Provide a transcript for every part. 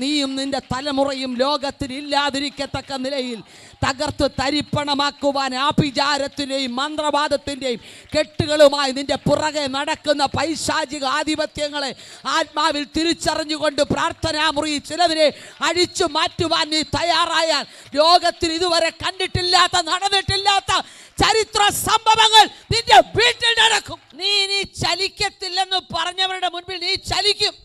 നീയും നിന്റെ തലമുറയും ലോകത്തിൽ ഇല്ലാതിരിക്കത്തക്ക നിലയിൽ തകർത്ത് തരിപ്പണമാക്കുവാൻ ആഭിചാരത്തിൻ്റെയും മന്ത്രവാദത്തിൻ്റെയും കെട്ടുകളുമായി നിന്റെ പുറകെ നടക്കുന്ന പൈശാചിക ആധിപത്യങ്ങളെ ആത്മാവിൽ തിരിച്ചറിഞ്ഞുകൊണ്ട് പ്രാർത്ഥനാമുറി ചിലതിനെ അഴിച്ചു മാറ്റുവാൻ നീ തയ്യാറായാൽ ലോകത്തിൽ ഇതുവരെ കണ്ടിട്ടില്ലാത്ത നടന്നിട്ടില്ലാത്ത ചരിത്ര സംഭവങ്ങൾ നിന്റെ വീട്ടിൽ നടക്കും. നീ ചലിക്കത്തില്ലെന്ന് പറഞ്ഞവരുടെ മുൻപിൽ നീ ചലിക്കും.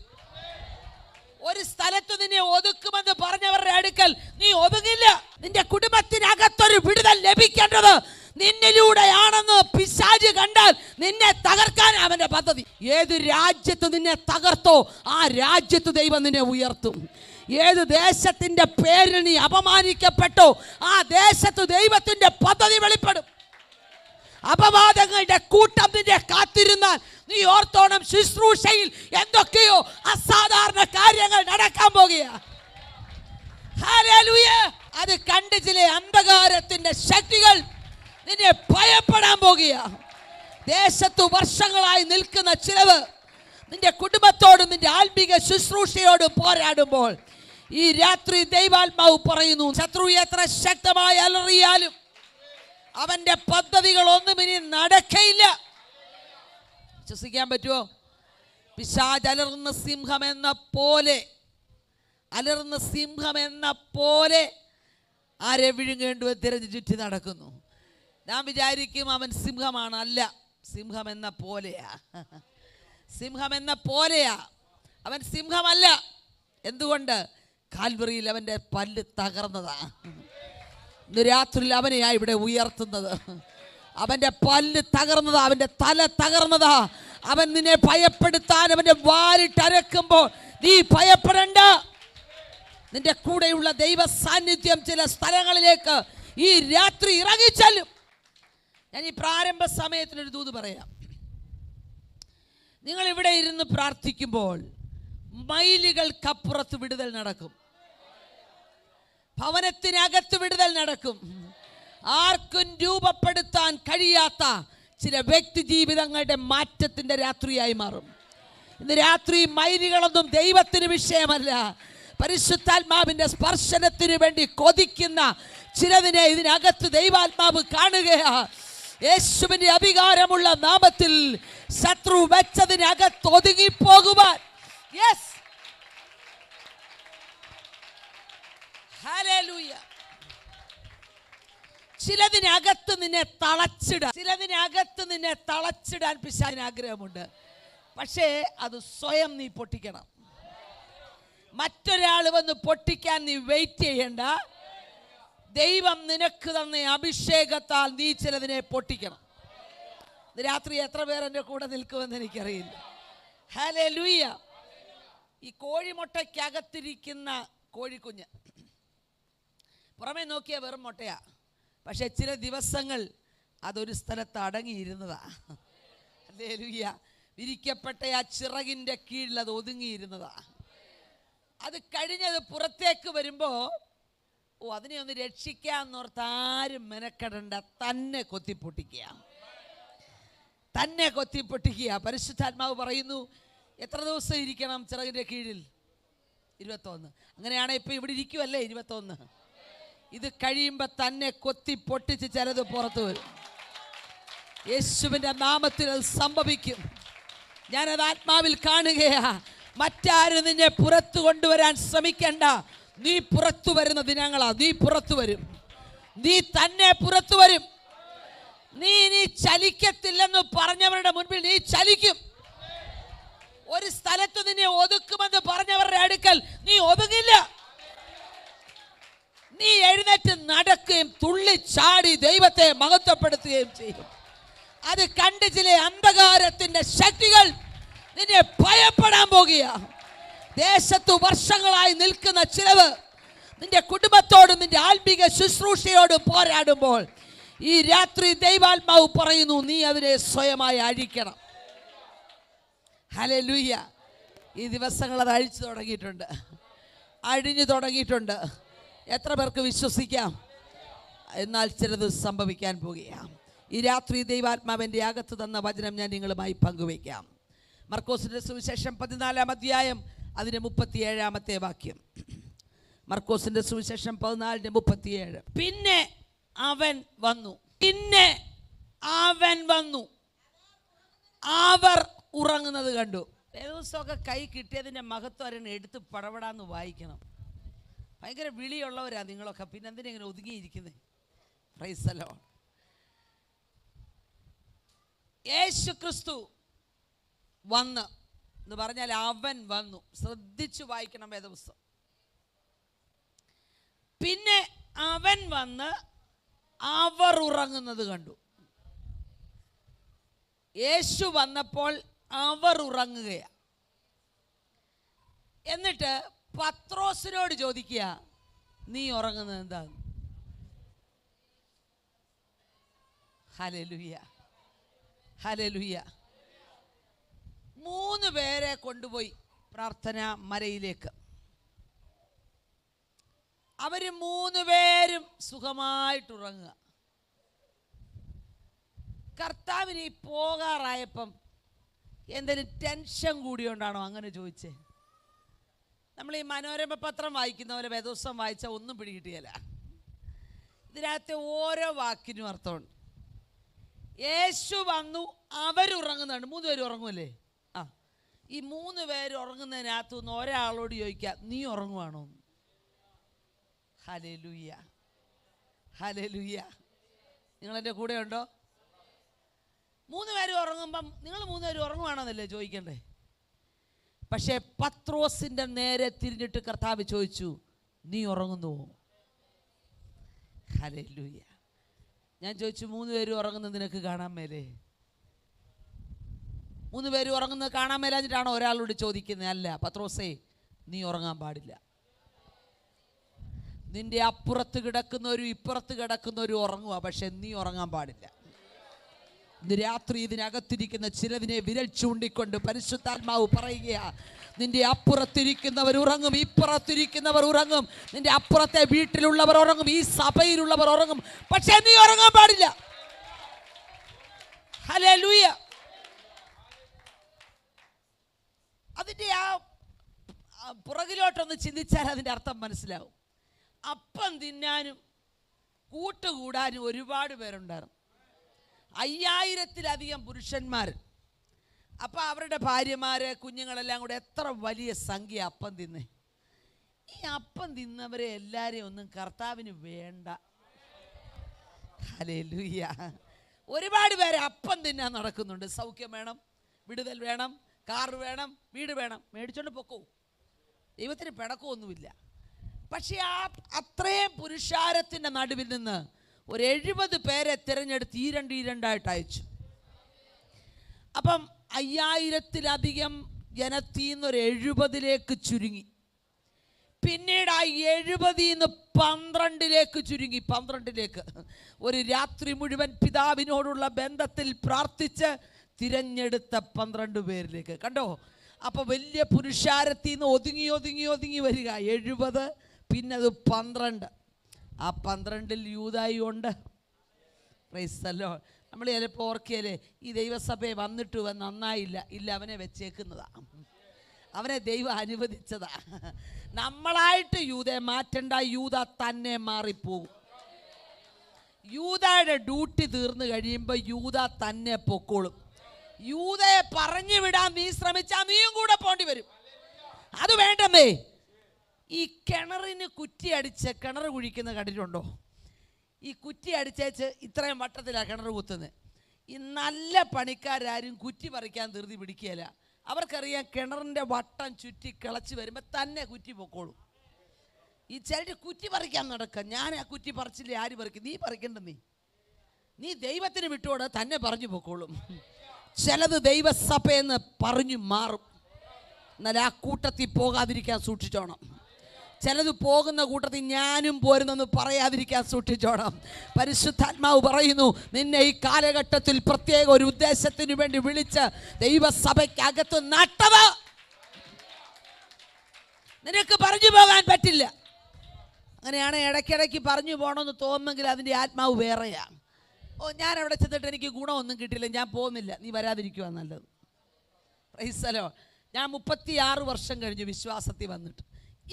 ഒരു സ്ഥലത്ത് നിന്നെ ഒതുക്കുമെന്ന് പറഞ്ഞവരുടെ അടുക്കൽ നീ ഒതുങ്ങില്ല. നിന്റെ കുടുംബത്തിനകത്തൊരു വിടുതൽ ലഭിക്കേണ്ടത് നിന്നിലൂടെയാണെന്ന് പിശാച് കണ്ടാൽ നിന്നെ തകർക്കാൻ അവന്റെ പദ്ധതി. ഏത് രാജ്യത്ത് നിന്നെ തകർത്തോ ആ രാജ്യത്ത് ദൈവം നിന്നെ ഉയർത്തും. ഏത് ദേശത്തിന്റെ പേരിൽ നീ അപമാനിക്കപ്പെട്ടോ ആ ദേശത്ത് ദൈവത്തിന്റെ പദ്ധതി വെളിപ്പെടും. അപവാദങ്ങളുടെ കൂട്ടം നിന്നെ കാത്തിരുന്നാൽ നീ ഓർത്തോണം, ശുശ്രൂഷയിൽ എന്തൊക്കെയോ അസാധാരണ കാര്യങ്ങൾ നടക്കാൻ പോകുക. ഹല്ലേലൂയ. അത് കണ്ട് ചില അന്ധകാരത്തിന്റെ ശക്തികൾ നിന്നെ ഭയപ്പെടാൻ പോകുക. ദേശത്ത് വർഷങ്ങളായി നിൽക്കുന്ന ചിലവ് നിന്റെ കുടുംബത്തോടും നിന്റെ ആത്മീക ശുശ്രൂഷയോടും പോരാടുമ്പോൾ ഈ രാത്രി ദൈവാത്മാവ് പറയുന്നു, ശത്രു എത്ര ശക്തമായി അലറിയാലും അവന്റെ പദ്ധതികൾ ഒന്നും ഇനി നടക്കയില്ല. വിശ്വസിക്കാൻ പറ്റുമോ? പിശാച് അലറുന്ന സിംഹം എന്ന പോലെ ആരെ വിഴുങ്ങേണ്ടു തിരഞ്ഞു ചുറ്റി നടക്കുന്നു. ഞാൻ വിചാരിക്കും അവൻ സിംഹമാണ്. അല്ല, സിംഹം എന്ന പോലെയാ. അവൻ സിംഹമല്ല. എന്തുകൊണ്ട്? കാൽവറിയിൽ അവന്റെ പല്ല് തകർന്നതാ. ഇന്ന് രാത്രിയിൽ അവനെയാ ഇവിടെ ഉയർത്തുന്നത്. അവന്റെ പല്ല് തകർന്നതാ, അവന്റെ തല തകർന്നതാ. അവൻ നിന്നെ ഭയപ്പെടുത്താൻ അവന്റെ വാലിട്ടരക്കുമ്പോൾ നീ ഭയപ്പെടണ്ട. നിന്റെ കൂടെയുള്ള ദൈവ സാന്നിധ്യം ചില സ്ഥലങ്ങളിലേക്ക് ഈ രാത്രി ഇറങ്ങിച്ചെല്ലും. ഞാൻ ഈ പ്രാരംഭ സമയത്തിനൊരു ദൂത് പറയാം. നിങ്ങൾ ഇവിടെ ഇരുന്ന് പ്രാർത്ഥിക്കുമ്പോൾ മൈലുകൾക്കപ്പുറത്ത് വിടുതൽ നടക്കും. ഭവനത്തിനകത്ത് വിടുതൽ നടക്കും. ആർക്കും രൂപപ്പെടുത്താൻ കഴിയാത്ത ചില വ്യക്തി ജീവിതങ്ങളുടെ മാറ്റത്തിന്റെ രാത്രിയായി മാറും. ഇന്ന് രാത്രി മൈലുകളൊന്നും ദൈവത്തിന് വിഷയമല്ല. പരിശുദ്ധാത്മാവിന്റെ സ്പർശനത്തിന് വേണ്ടി കൊതിക്കുന്ന ചിലതിനെ ഇതിനകത്ത് ദൈവാത്മാവ് കാണുകയാ. യേശുവിന്റെ അധികാരമുള്ള നാമത്തിൽ ശത്രു വെച്ചതിനകത്ത് ഒതുങ്ങിപ്പോകുവാൻ. Yes, hallelujah. ചിലതിനകത്ത് നിന്നെ തളച്ചിടാൻ പിശാചിന് ആഗ്രഹമുണ്ട്. പക്ഷേ അത് സ്വയം നീ പൊട്ടിക്കണം. മറ്റൊരാൾ വന്ന് പൊട്ടിക്കാൻ നീ വെയിറ്റ് ചെയ്യണ്ട. ദൈവം നിനക്ക് തന്ന അഭിഷേകത്താൽ നീ ചിലതിനെ പൊട്ടിക്കണം. രാത്രി എത്ര പേർ എൻ്റെ കൂടെ നിൽക്കുമെന്ന് എനിക്കറിയില്ല. ഹല്ലേലൂയ. ഈ കോഴിമുട്ടയ്ക്കകത്തിരിക്കുന്ന കോഴിക്കുഞ്ഞ് പുറമേ നോക്കിയാൽ വെറും മുട്ടയാ. പക്ഷെ ചില ദിവസങ്ങൾ അതൊരു സ്ഥലത്ത് അടങ്ങിയിരുന്നതാ. ഹല്ലേലൂയ. വിരിക്കപ്പെട്ട ആ ചിറകിൻ്റെ കീഴിൽ അത് ഒതുങ്ങിയിരുന്നതാ. അത് കഴിഞ്ഞത് പുറത്തേക്ക് വരുമ്പോൾ അതിനെ ഒന്ന് രക്ഷിക്കാന്നോർത്ത് ആരും മെനക്കെടണ്ട, തന്നെ കൊത്തിപ്പൊട്ടിക്കുക. പരിശുദ്ധാത്മാവ് പറയുന്നു, എത്ര ദിവസം ഇരിക്കണം ചിറകിൻ്റെ കീഴിൽ? 21. അങ്ങനെയാണെങ്കിൽ ഇപ്പം ഇവിടെ ഇരിക്കുമല്ലേ 21. ഇത് കഴിയുമ്പോൾ തന്നെ കൊത്തിപ്പൊട്ടിച്ച് ചിലത് പുറത്തു വരും. യേശുവിൻ്റെ നാമത്തിൽ അത് സംഭവിക്കും. ഞാനത് ആത്മാവിൽ കാണുകയാ. മറ്റാരും നിന്നെ പുറത്തു കൊണ്ടുവരാൻ ശ്രമിക്കണ്ട. നീ പുറത്തു വരുന്ന ദിനങ്ങളാ. നീ പുറത്തു വരും. നീ തന്നെ പുറത്തു വരും. നീ ചലിക്കത്തില്ലെന്ന് പറഞ്ഞവരുടെ മുൻപിൽ നീ ചലിക്കും. ഒരു സ്ഥലത്ത് നിന്നെ ഒതുക്കുമെന്ന് പറഞ്ഞവരുടെ അടുക്കൽ നീ ഒതുങ്ങില്ല. നീ എഴുന്നേറ്റ് നടക്കുകയും തുള്ളിച്ചാടി ദൈവത്തെ മഹത്വപ്പെടുത്തുകയും ചെയ്യും. അത് കണ്ട് ചില അന്ധകാരത്തിന്റെ ശക്തികൾ നിന്നെ ഭയപ്പെടാൻ പോകുക. ദേശത്ത് വർഷങ്ങളായി നിൽക്കുന്ന ചിലവ് നിന്റെ കുടുംബത്തോടും നിന്റെ ആത്മീക ശുശ്രൂഷയോടും പോരാടുമ്പോൾ ഈ രാത്രി ദൈവാത്മാവ് പറയുന്നു, നീ അതിനെ സ്വയമായി അഴിക്കണം. ഹല്ലേലൂയ. ഈ ദിവസങ്ങൾ അത് അഴിഞ്ഞു തുടങ്ങിയിട്ടുണ്ട്. എത്ര പേർക്ക് വിശ്വസിക്കാം? എന്നാൽ ചിലത് സംഭവിക്കാൻ പോകുകയാണ്. ഈ രാത്രി ദൈവാത്മാവിൻ്റെ അകത്ത് തന്ന വചനം ഞാൻ നിങ്ങളുമായി പങ്കുവയ്ക്കാം. മർക്കോസിന്റെ സുവിശേഷം 14-ാം അധ്യായം അതിൻ്റെ 37 വാക്യം. മർക്കോസിന്റെ സുവിശേഷം 14:37. പിന്നെ അവൻ വന്നു, അവർ ഉറങ്ങുന്നത് കണ്ടു. ദിവസമൊക്കെ കൈ കിട്ടിയതിൻ്റെ മഹത്വം അവരെ എടുത്ത് പടപടാന്ന് വായിക്കണം. ഭയങ്കര വിളിയുള്ളവരാ നിങ്ങളൊക്കെ, പിന്നെ എന്തിനാ ഇങ്ങനെ ഒതുങ്ങിയിരിക്കുന്നത്? Praise the Lord. Yeshu Kristu വന്ന് എന്ന് പറഞ്ഞാൽ അവൻ വന്നു. ശ്രദ്ധിച്ചു വായിക്കണം വേദപുസ്തകം. പിന്നെ അവൻ വന്ന് അവർ ഉറങ്ങുന്നത് കണ്ടു. യേശു വന്നപ്പോൾ അവർ ഉറങ്ങുകയാ. എന്നിട്ട് പത്രോസിനോട് ചോദിക്കുക, നീ ഉറങ്ങുന്നത് എന്താണ്? Hallelujah, hallelujah. 3 പേരെ കൊണ്ടുപോയി പ്രാർത്ഥനാ മരയിലേക്ക്. അവര് 3 പേരും സുഖമായിട്ടുറങ്ങുക. കർത്താവിന് ഈ പോകാറായപ്പം എന്തെങ്കിലും ടെൻഷൻ കൂടിയോണ്ടാണോ അങ്ങനെ ചോദിച്ചേ? നമ്മൾ ഈ മനോരമ പത്രം വായിക്കുന്ന പോലെ വേദോസം വായിച്ചാൽ ഒന്നും പിടികിട്ടിയല്ല. ഇതിനകത്തെ ഓരോ വാക്കിനും അർത്ഥമുണ്ട്. യേശു വന്നു, അവരുറങ്ങുന്നുണ്ട്. 3 പേര് ഉറങ്ങുമല്ലേ? ഈ 3 പേര് ഉറങ്ങുന്നതിനകത്തു നിന്ന് ഒരാളോട് ചോദിക്കാം, നീ ഉറങ്ങുവാണോ? Hallelujah, hallelujah. നിങ്ങളെൻ്റെ കൂടെ ഉണ്ടോ? 3 പേര് ഉറങ്ങുമ്പം നിങ്ങൾ 3 പേര് ഉറങ്ങുവാണോന്നല്ലേ ചോദിക്കണ്ടേ? പക്ഷേ പത്രോസിൻ്റെ നേരെ തിരിഞ്ഞിട്ട് കർത്താവ് ചോദിച്ചു, നീ ഉറങ്ങുന്നുവോ? ഹല്ലേലൂയ. ഞാൻ ചോദിച്ചു, 3 പേര് ഉറങ്ങുന്നത് നിനക്ക് കാണാൻ മേലേ? 3 പേര് ഉറങ്ങുന്നത് കാണാൻ മേലാഞ്ഞിട്ടാണോ ഒരാളോട് ചോദിക്കുന്നത്? അല്ല, പത്രോസേ, നീ ഉറങ്ങാൻ പാടില്ല. നിന്റെ അപ്പുറത്ത് കിടക്കുന്നവരും ഇപ്പുറത്ത് കിടക്കുന്നവരും ഉറങ്ങുക, പക്ഷെ നീ ഉറങ്ങാൻ പാടില്ല. ഇന്ന് രാത്രി ഇതിനകത്തിരിക്കുന്ന ചിലതിനെ വിരൽ ചൂണ്ടിക്കൊണ്ട് പരിശുദ്ധാത്മാവ് പറയുകയാ, നിന്റെ അപ്പുറത്തിരിക്കുന്നവർ ഉറങ്ങും, ഇപ്പുറത്തിരിക്കുന്നവർ ഉറങ്ങും, നിന്റെ അപ്പുറത്തെ വീട്ടിലുള്ളവർ ഉറങ്ങും, ഈ സഭയിലുള്ളവർ ഉറങ്ങും, പക്ഷെ നീ ഉറങ്ങാൻ പാടില്ല. ഹല്ലേലൂയ. അതിൻ്റെ ആ പുറകിലോട്ടൊന്ന് ചിന്തിച്ചാൽ അതിൻ്റെ അർത്ഥം മനസ്സിലാവും. അപ്പം തിന്നാനും കൂട്ടുകൂടാനും ഒരുപാട് പേരുണ്ടായിരുന്നു. 5000-ലധികം പുരുഷന്മാർ. അപ്പം അവരുടെ ഭാര്യമാര്, കുഞ്ഞുങ്ങളെല്ലാം കൂടെ എത്ര വലിയ സംഖ്യ അപ്പം തിന്നേ. ഈ അപ്പം തിന്നവരെ എല്ലാവരെയും ഒന്നും കർത്താവിന് വേണ്ട. ഹല്ലേലൂയ. ഒരുപാട് പേര് അപ്പം തിന്നാൻ നടക്കുന്നുണ്ട്. സൗഖ്യം വേണം, വിടുതൽ വേണം, കാറ് വേണം, വീട് വേണം, മേടിച്ചോണ്ട് പൊക്കോ. ദൈവത്തിന് പിണക്കമൊന്നുമില്ല. പക്ഷെ അത്രയും പുരുഷാരത്തിൻ്റെ നടുവിൽ നിന്ന് ഒരു 70 പേരെ തിരഞ്ഞെടുത്ത് ഈ രണ്ടായിട്ട് അയച്ചു. അപ്പം 5000-ലധികം ജനത്തീന്നൊരു 70-ലേക്ക് ചുരുങ്ങി. പിന്നീട് ആ 70-ന്ന് 12-ലേക്ക് ചുരുങ്ങി. 12-ലേക്ക് ഒരു രാത്രി മുഴുവൻ പിതാവിനോടുള്ള ബന്ധത്തിൽ പ്രാർത്ഥിച്ച് തിരഞ്ഞെടുത്ത 12 പേരിലേക്ക്. കണ്ടോ? അപ്പോൾ വലിയ പുരുഷാരത്തിന്ന് ഒതുങ്ങി വരിക 70, പിന്നെ അത് 12. ആ 12-ൽ യൂദായി ഉണ്ട്. Price the Lord. നമ്മൾ ചിലപ്പോൾ ഓർക്കിയല്ലേ, ഈ ദൈവസഭയെ വന്നിട്ട് നന്നായില്ല. ഇല്ല, അവനെ വെച്ചേക്കുന്നതാ, അവനെ ദൈവം അനുവദിച്ചതാ. നമ്മളായിട്ട് യൂദയെ മാറ്റണ്ട, യൂദ തന്നെ മാറിപ്പോകും. യൂദയുടെ ഡ്യൂട്ടി തീർന്നു കഴിയുമ്പോൾ യൂദ തന്നെ പൊക്കോളും. യൂദയെ പറഞ്ഞു വിടാൻ നീ ശ്രമിച്ചാൽ നീയും കൂടെ പോണ്ടി വരും. അത് വേണ്ടമേ. ഈ കിണറിന് കുറ്റി അടിച്ച് കിണർ കുഴിക്കുന്ന കണ്ടിട്ടുണ്ടോ? ഈ കുറ്റി അടിച്ചേച്ച് ഇത്രയും വട്ടത്തിലാണ് കിണർ കുത്തുന്നത്. ഈ നല്ല പണിക്കാരും കുറ്റി പറിക്കാൻ ധൃതി പിടിക്കുകയില്ല. അവർക്കറിയാം കിണറിൻ്റെ വട്ടം ചുറ്റി കിളച്ച് വരുമ്പോൾ തന്നെ കുറ്റി പൊക്കോളും. ഈ ചിലർ കുറ്റി പറിക്കാൻ നടക്കുക. ഞാൻ ആ കുറ്റി പറിച്ചില്ലേ, ആര് പറിക്കും? നീ പറിക്കണ്ട, നീ ദൈവത്തിന് വിട്ടോട്, തന്നെ പറഞ്ഞു പൊക്കോളും. ചിലത് ദൈവസഭയെന്ന് പറഞ്ഞു മാറും. എന്നാൽ ആ കൂട്ടത്തിൽ പോകാതിരിക്കാൻ സൂക്ഷിച്ചോണം. ചിലത് പോകുന്ന കൂട്ടത്തിൽ ഞാനും പോരുന്നെന്ന് പറയാതിരിക്കാൻ സൂക്ഷിച്ചോണം. പരിശുദ്ധാത്മാവ് പറയുന്നു, നിന്നെ ഈ കാലഘട്ടത്തിൽ പ്രത്യേക ഒരു ഉദ്ദേശത്തിന് വേണ്ടി വിളിച്ച് ദൈവസഭയ്ക്കകത്ത് നട്ടത് നിനക്ക് പറഞ്ഞു പോകാൻ പറ്റില്ല. അങ്ങനെയാണ് ഇടയ്ക്കിടയ്ക്ക് പറഞ്ഞു പോകണമെന്ന് തോന്നുമെങ്കിൽ അതിൻ്റെ ആത്മാവ് വേറെയാ. ഞാൻ അവിടെ ചെന്നിട്ട് എനിക്ക് ഗുണമൊന്നും കിട്ടില്ല, ഞാൻ പോകുന്നില്ല. നീ വരാതിരിക്കുക നല്ലത്. Price the Lord. ഞാൻ 36 വർഷം കഴിഞ്ഞു വിശ്വാസത്തിൽ വന്നിട്ട്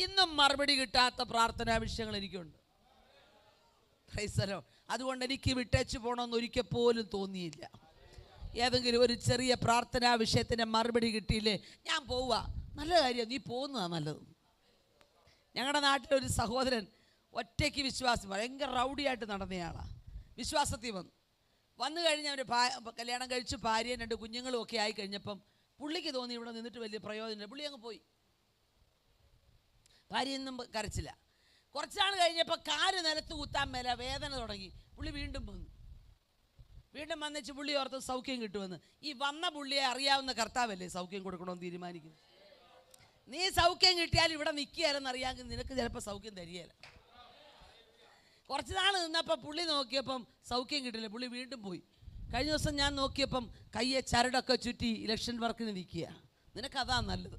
ഇന്നും മറുപടി കിട്ടാത്ത പ്രാർത്ഥനാ വിഷയങ്ങൾ എനിക്കുണ്ട്. അതുകൊണ്ട് എനിക്ക് വിട്ടേച്ച് പോകണമെന്ന് ഒരിക്കൽ പോലും തോന്നിയില്ല. ഏതെങ്കിലും ഒരു ചെറിയ പ്രാർത്ഥനാ വിഷയത്തിൻ്റെ മറുപടി കിട്ടിയില്ലേ ഞാൻ പോവുക, നല്ല കാര്യം, നീ പോകുന്നതാണ് നല്ലത്. ഞങ്ങളുടെ നാട്ടിലൊരു സഹോദരൻ ഒറ്റയ്ക്ക് വിശ്വാസം ഭയങ്കര റൗഡിയായിട്ട് നടന്നയാളാണ്. വിശ്വാസത്തിൽ വന്നു കഴിഞ്ഞ് അവർ കല്യാണം കഴിച്ച് ഭാര്യയും 2 കുഞ്ഞുങ്ങളും ഒക്കെ ആയി കഴിഞ്ഞപ്പം പുള്ളിക്ക് തോന്നി ഇവിടെ നിന്നിട്ട് വലിയ പ്രയോജനമില്ല. പുള്ളി അങ്ങ് പോയി. ഭാര്യയൊന്നും കരച്ചില്ല. കുറച്ചാൾ കഴിഞ്ഞപ്പോൾ കാല് നിലത്ത് കുത്താൻ മേല വേദന തുടങ്ങി. പുള്ളി വീണ്ടും വന്നിച്ച് പുള്ളി ഓർത്ത് സൗഖ്യം കിട്ടുമെന്ന്. ഈ വന്ന പുള്ളിയെ അറിയാവുന്ന കർത്താവല്ലേ സൗഖ്യം കൊടുക്കണമെന്ന് തീരുമാനിക്കുന്നത്. നീ സൗഖ്യം കിട്ടിയാൽ ഇവിടെ നിൽക്കുകയാലെന്ന് അറിയാമെങ്കിൽ നിനക്ക് ചിലപ്പോൾ സൗഖ്യം തരികയില്ല. കുറച്ച് നാൾ നിന്നപ്പോൾ പുള്ളി നോക്കിയപ്പം സൗഖ്യം കിട്ടില്ല. പുള്ളി വീണ്ടും പോയി. കഴിഞ്ഞ ദിവസം ഞാൻ നോക്കിയപ്പം കയ്യെ ചരടൊക്കെ ചുറ്റി ഇലക്ഷൻ വർക്കിന് നിൽക്കുക. നിനക്കതാ നല്ലത്.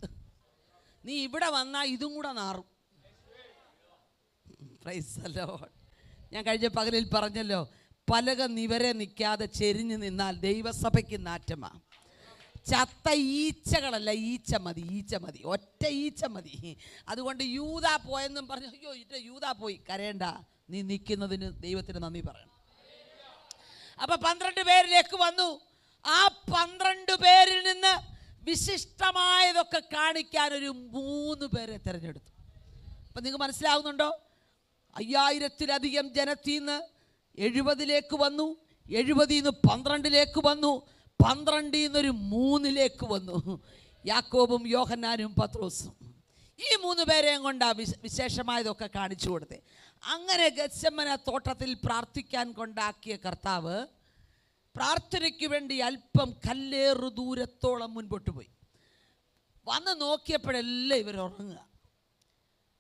നീ ഇവിടെ വന്നാൽ ഇതും കൂടെ നാറും. Price the Lord. ഞാൻ കഴിഞ്ഞ പകലിൽ പറഞ്ഞല്ലോ, പലക നിവരെ നിൽക്കാതെ ചെരിഞ്ഞു നിന്നാൽ ദൈവസഭയ്ക്ക് നാറ്റമാണ്. ചത്ത ഈച്ചകളല്ല, ഈച്ച മതി, ഒറ്റ ഈച്ച മതി. അതുകൊണ്ട് യൂദാ പോയെന്നും പറഞ്ഞു, അയ്യോ യൂദാ പോയി, കരയണ്ട, നീ നിൽക്കുന്നതിന് ദൈവത്തിന് നന്ദി പറയണം. അപ്പൊ 12 പേരിലേക്ക് വന്നു. ആ 12 പേരിൽ നിന്ന് വിശിഷ്ടമായതൊക്കെ കാണിക്കാൻ ഒരു 3 പേരെ തിരഞ്ഞെടുത്തു. അപ്പൊ നിങ്ങൾക്ക് മനസ്സിലാവുന്നുണ്ടോ? 5000-ലധികം ജനത്തിൽ നിന്ന് 70-ലേക്ക് വന്നു, 70-ൽ നിന്ന് 12-ലേക്ക് വന്നു, 12-ൽ നിന്നൊരു 3-ലേക്ക് വന്നു. യാക്കോബും യോഹന്നാനും പത്രോസും. ഈ 3 പേരെയും കൊണ്ടാ വിശേഷമായതൊക്കെ കാണിച്ചു കൊടുത്തേ. അങ്ങനെ ഗത്സമന തോട്ടത്തിൽ പ്രാർത്ഥിക്കാൻ കൊണ്ടാക്കിയ കർത്താവ് പ്രാർത്ഥനയ്ക്ക് വേണ്ടി അല്പം കല്ലേറു ദൂരത്തോളം മുൻപോട്ട് പോയി. വന്ന് നോക്കിയപ്പോഴെല്ലാം ഇവർ ഉറങ്ങുക.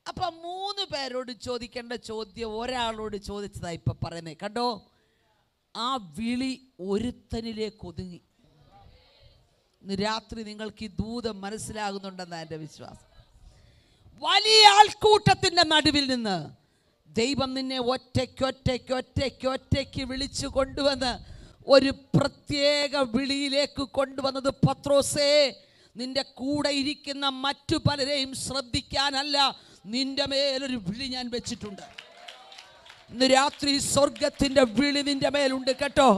അപ്പം 3 പേരോട് ചോദിക്കേണ്ട ചോദ്യം ഒരാളോട് ചോദിച്ചതാ ഇപ്പം പറയുന്നത്. കണ്ടോ, ആ വിളി ഒരുത്തനിലേക്ക് ഒതുങ്ങി. ഇന്ന് രാത്രി നിങ്ങൾക്ക് ഈ ദൂതം മനസ്സിലാകുന്നുണ്ടെന്നാണ് എൻ്റെ വിശ്വാസം. വലിയ ആൾക്കൂട്ടത്തിൻ്റെ നടുവിൽ നിന്ന് ദൈവം നിന്നെ ഒറ്റയ്ക്ക് വിളിച്ചു കൊണ്ടുവന്ന് ഒരു പ്രത്യേക വിളിയിലേക്ക് കൊണ്ടുവന്നത് പത്രോസേ, നിന്റെ കൂടെ ഇരിക്കുന്ന മറ്റു പലരെയും ശ്രദ്ധിക്കാനല്ല, നിന്റെ മേലൊരു വിളി ഞാൻ വെച്ചിട്ടുണ്ട്. ഇന്ന് രാത്രി സ്വർഗത്തിൻ്റെ വിളി നിന്റെ മേലുണ്ട് കേട്ടോ.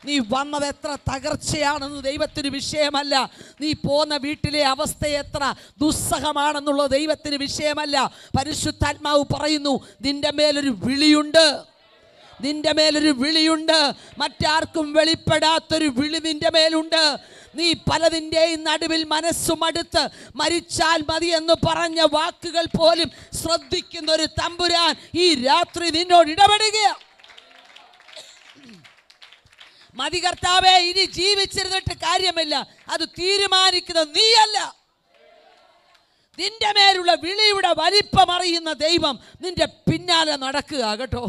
നീ വന്നത് എത്ര തകർച്ചയാണെന്ന് ദൈവത്തിന് വിഷയമല്ല. നീ പോന്ന വീട്ടിലെ അവസ്ഥ എത്ര ദുസ്സഹമാണെന്നുള്ളത് ദൈവത്തിന് വിഷയമല്ല. പരിശുദ്ധാത്മാവ് പറയുന്നു, നിന്റെ മേലൊരു വിളിയുണ്ട്, നിന്റെ മേലൊരു വിളിയുണ്ട്. മറ്റാർക്കും വെളിപ്പെടാത്തൊരു വിളി നിന്റെ മേലുണ്ട്. നീ പലതിൻ്റെയും നടുവിൽ മനസ്സുമടുത്ത് മരിച്ചാൽ മതി എന്ന് പറഞ്ഞ വാക്കുകൾ പോലും ശ്രദ്ധിക്കുന്ന ഒരു തമ്പുരാൻ ഈ രാത്രി നിന്നോട് ഇടപെടുകയാണ്. മതി കർത്താവേ, ഇനി ജീവിച്ചിരുന്നിട്ട് കാര്യമില്ല, അത് തീരുമാനിക്കുന്നത് നീയല്ല. നിന്റെ മേലുള്ള വിളിയുടെ വലിപ്പം അറിയുന്ന ദൈവം നിന്റെ പിന്നാലെ നടക്കുക കേട്ടോ.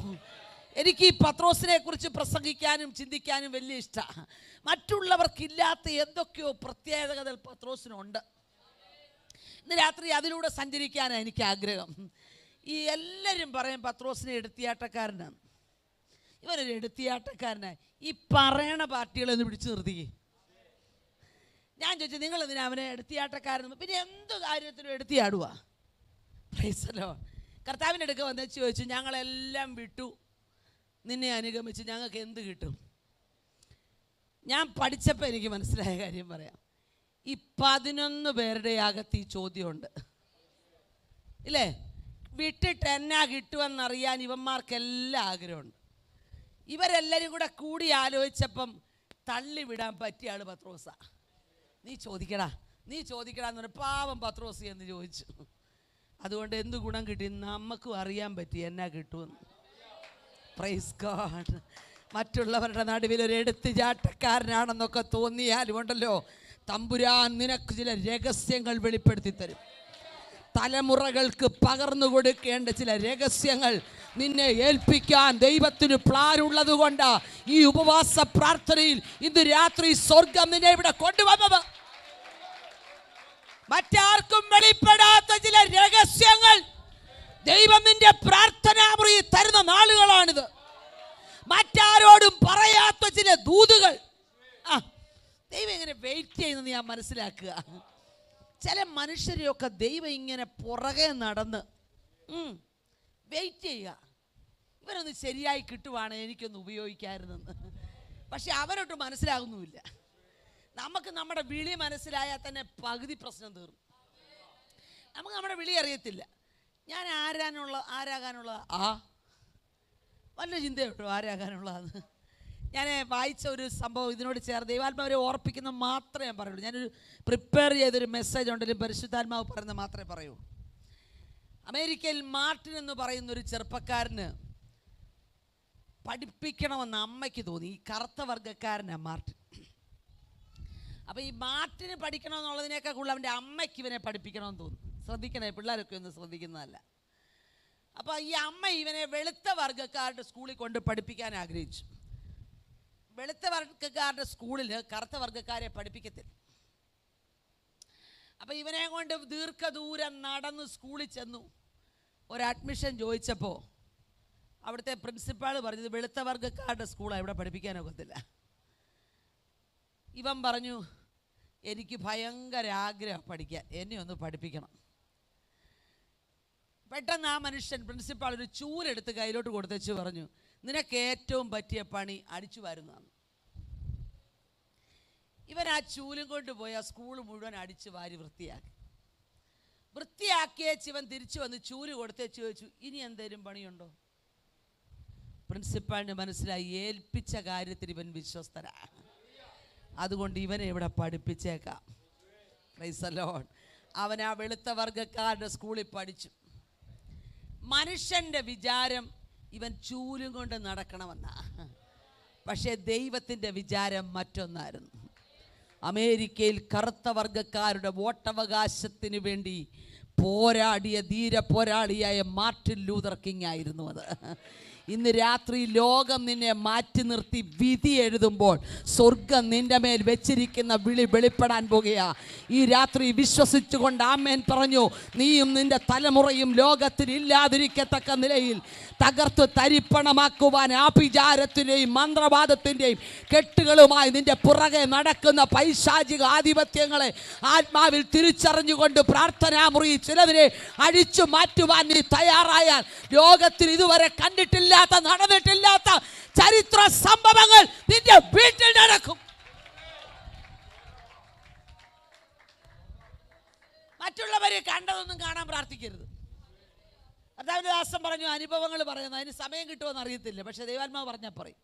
എനിക്ക് ഈ പത്രോസിനെ കുറിച്ച് പ്രസംഗിക്കാനും ചിന്തിക്കാനും വലിയ ഇഷ്ടമാണ്. മറ്റുള്ളവർക്കില്ലാത്ത എന്തൊക്കെയോ പ്രത്യേകതകൾ പത്രോസിനുണ്ട്. ഇന്ന് രാത്രി അതിലൂടെ സഞ്ചരിക്കാനാണ് എനിക്ക് ആഗ്രഹം. ഈ എല്ലാവരും പറയും പത്രോസിനെ എടുത്തിയാട്ടക്കാരനാണ്. ഇവനൊരു എടുത്തിയാട്ടക്കാരനായി. ഈ പറയണ പാർട്ടികളൊന്ന് പിടിച്ചു നിർത്തിക്കേ. ഞാൻ ചോദിച്ചു, നിങ്ങൾ എന്തിനാ അവനെ എടുത്തിയാട്ടക്കാരൻ? പിന്നെ എന്ത് കാര്യത്തിനും എടുത്തിയാടുക? Price the Lord. കർത്താവിൻ്റെ അടുക്ക വന്നു ചോദിച്ചു, ഞങ്ങളെല്ലാം വിട്ടു നിന്നെ അനുഗമിച്ച് ഞങ്ങൾക്ക് എന്ത് കിട്ടും? ഞാൻ പഠിച്ചപ്പോൾ എനിക്ക് മനസ്സിലായ കാര്യം പറയാം. ഈ 11 പേരുടെ അകത്ത് ഈ ചോദ്യമുണ്ട് ഇല്ലേ? വിട്ടിട്ട് എന്നാ കിട്ടുമെന്നറിയാൻ ഇവന്മാർക്കെല്ലാം ആഗ്രഹമുണ്ട്. ഇവരെല്ലാവരും കൂടി ആലോചിച്ചപ്പം തള്ളിവിടാൻ പറ്റിയ ആൾ പത്രോസാ. നീ ചോദിക്കടാ എന്ന് പറഞ്ഞ പാവം പത്രോസ് എന്ന് ചോദിച്ചു. അതുകൊണ്ട് എന്ത് ഗുണം കിട്ടി? നമുക്കും അറിയാൻ പറ്റി എന്നാ കിട്ടുമെന്ന്. Praise God. മറ്റുള്ളവരുടെ നടുവിൽ ഒരു എടുത്തുചാട്ടക്കാരനാണെന്നൊക്കെ തോന്നിയാലും ഉണ്ടല്ലോ, തമ്പുരാൻ നിനക്ക് ചില രഹസ്യങ്ങൾ വെളിപ്പെടുത്തി തരും. തലമുറകൾക്ക് പകർന്നു കൊടുക്കേണ്ട ചില രഹസ്യങ്ങൾ നിന്നെ ഏൽപ്പിക്കാൻ ദൈവത്തിന് പ്ലാനുള്ളത് കൊണ്ട് ഈ ഉപവാസ പ്രാർത്ഥനയിൽ ഇന്ന് രാത്രി സ്വർഗം നിന്നെ ഇവിടെ കൊണ്ടുവന്നത്. മറ്റാർക്കും വെളിപ്പെടാത്ത ചില രഹസ്യങ്ങൾ ദൈവം നിന്റെ പ്രാർത്ഥനാമുറി തരുന്ന നാളുകളാണിത്. മറ്റാരോടും പറയാത്ത ചില ദൂതുകൾ. ദൈവം എങ്ങനെ വെയിറ്റ് ചെയ്യുന്നത് ഞാൻ മനസ്സിലാക്കുക. ചില മനുഷ്യരെയൊക്കെ ദൈവം ഇങ്ങനെ പുറകെ നടന്ന് വെയിറ്റ് ചെയ്യുക, ഇവരൊന്ന് ശരിയായി കിട്ടുവാണ് എനിക്കൊന്ന് ഉപയോഗിക്കാമായിരുന്നെന്ന്. പക്ഷെ അവരോട്ട് മനസ്സിലാകുന്നുമില്ല. നമുക്ക് നമ്മുടെ വിളി മനസ്സിലായാൽ തന്നെ പകുതി പ്രശ്നം തീർന്നു. നമുക്ക് നമ്മുടെ വിളി അറിയത്തില്ല. ഞാൻ ആരാകാനുള്ള വല്ല ചിന്തയുണ്ടോ ആരാകാനുള്ളതെന്ന്? ഞാൻ വായിച്ച ഒരു സംഭവം ഇതിനോട് ചേർന്ന് ദൈവാത്മാവരെ ഓർപ്പിക്കുന്ന മാത്രമേ ഞാൻ പറയുള്ളൂ. ഞാനൊരു പ്രിപ്പയർ ചെയ്തൊരു മെസ്സേജ് ഉണ്ടെങ്കിലും പരിശുദ്ധാത്മാവ് പറയുന്നത് മാത്രമേ പറയൂ. അമേരിക്കയിൽ മാർട്ടിൻ എന്ന് പറയുന്നൊരു ചെറുപ്പക്കാരന് പഠിപ്പിക്കണമെന്ന് അമ്മയ്ക്ക് തോന്നി. ഈ കറുത്ത വർഗ്ഗക്കാരനാണ് മാർട്ടിൻ. അപ്പോൾ ഈ മാർട്ടിന് പഠിക്കണമെന്നുള്ളതിനേക്കാൾ കൂടുതൽ അവൻ്റെ അമ്മയ്ക്ക് ഇവനെ പഠിപ്പിക്കണമെന്ന് തോന്നി. ശ്രദ്ധിക്കണേ, പിള്ളേരൊക്കെ ഒന്ന് ശ്രദ്ധിക്കുന്നതല്ല. അപ്പോൾ ഈ അമ്മ ഇവനെ വെളുത്ത വർഗ്ഗക്കാരുടെ സ്കൂളിൽ കൊണ്ട് പഠിപ്പിക്കാൻ ആഗ്രഹിച്ചു. വെളുത്ത വർഗ്ഗക്കാരുടെ സ്കൂളിൽ കറുത്ത വർഗ്ഗക്കാരെ പഠിപ്പിക്കത്തില്ല. അപ്പോൾ ഇവനെ കൊണ്ട് ദീർഘദൂരം നടന്ന് സ്കൂളിൽ ചെന്നു. ഒരു അഡ്മിഷൻ ചോദിച്ചപ്പോൾ അവിടുത്തെ പ്രിൻസിപ്പാൾ പറഞ്ഞത് വെളുത്ത വർഗ്ഗക്കാരുടെ സ്കൂളാണ്, ഇവിടെ പഠിപ്പിക്കാനൊക്കത്തില്ല. ഇവൻ പറഞ്ഞു, എനിക്ക് ഭയങ്കര ആഗ്രഹം പഠിക്കാൻ, എന്നെ ഒന്ന് പഠിപ്പിക്കണം. പെട്ടെന്ന് ആ മനുഷ്യൻ പ്രിൻസിപ്പാൾ ഒരു ചൂലെടുത്ത് കയ്യിലോട്ട് കൊടുത്തേച്ച് പറഞ്ഞു, നിനക്ക് ഏറ്റവും പറ്റിയ പണി അടിച്ചു വാരുന്നതാണ്. ഇവൻ ആ ചൂലും കൊണ്ട് പോയി ആ സ്കൂൾ മുഴുവൻ അടിച്ചു വാരി വൃത്തിയാക്കിയേച്ച് ഇവൻ തിരിച്ചു വന്ന് ചൂല് കൊടുത്തേച്ച് ചോദിച്ചു, ഇനി എന്തേലും പണിയുണ്ടോ? പ്രിൻസിപ്പാളിന് മനസ്സിലായി, ഏൽപ്പിച്ച കാര്യത്തിൽ ഇവൻ വിശ്വസ്തനാണ്, അതുകൊണ്ട് ഇവനെ ഇവിടെ പഠിപ്പിച്ചേക്കാം. Price the Lord. അവൻ ആ വെളുത്ത വർഗ്ഗക്കാരുടെ സ്കൂളിൽ പഠിച്ചു. മനുഷ്യൻ്റെ വിചാരം ഇവൻ ചൂലും കൊണ്ട് നടക്കണമെന്നാ, പക്ഷേ ദൈവത്തിൻ്റെ വിചാരം മറ്റൊന്നായിരുന്നു. അമേരിക്കയിൽ കറുത്ത വർഗ്ഗക്കാരുടെ വോട്ടവകാശത്തിന് വേണ്ടി പോരാടിയ ധീര പോരാളിയായ മാർട്ടിൻ ലൂതർ കിങ് ആയിരുന്നു അത്. ഇന്ന് രാത്രി ലോകം നിന്നെ മാറ്റി നിർത്തി വിധി എഴുതുമ്പോൾ സ്വർഗം നിന്റെ മേൽ വെച്ചിരിക്കുന്ന വിളി വെളിപ്പെടാൻ പോകുകയാ. ഈ രാത്രി വിശ്വസിച്ചുകൊണ്ട് ആമേൻ പറഞ്ഞു. നീയും നിന്റെ തലമുറയും ലോകത്തിൽ ഇല്ലാതിരിക്കത്തക്ക നിലയിൽ തകർത്ത് തരിപ്പണമാക്കുവാൻ ആഭിചാരത്തിൻ്റെയും മന്ത്രവാദത്തിൻ്റെയും കെട്ടുകളുമായി നിന്റെ പുറകെ നടക്കുന്ന പൈശാചിക ആധിപത്യങ്ങളെ ആത്മാവിൽ തിരിച്ചറിഞ്ഞുകൊണ്ട് പ്രാർത്ഥനാമുറി ചിലതിനെ അഴിച്ചു മാറ്റുവാൻ നീ തയ്യാറായാൽ ലോകത്തിൽ ഇതുവരെ കണ്ടിട്ടില്ലാത്ത നടന്നിട്ടില്ലാത്ത ചരിത്ര സംഭവങ്ങൾ നിന്റെ വീട്ടിൽ നടക്കും. മറ്റുള്ളവരെ കണ്ടതൊന്നും കാണാൻ പ്രാർത്ഥിക്കരുത്. കർത്താവിന്റെ ദാസൻ പറഞ്ഞു, അനുഭവങ്ങൾ പറയുന്നു, അതിന് സമയം കിട്ടുമെന്ന് അറിയത്തില്ല, പക്ഷെ ദൈവാത്മാവ് പറഞ്ഞാൽ പറയും.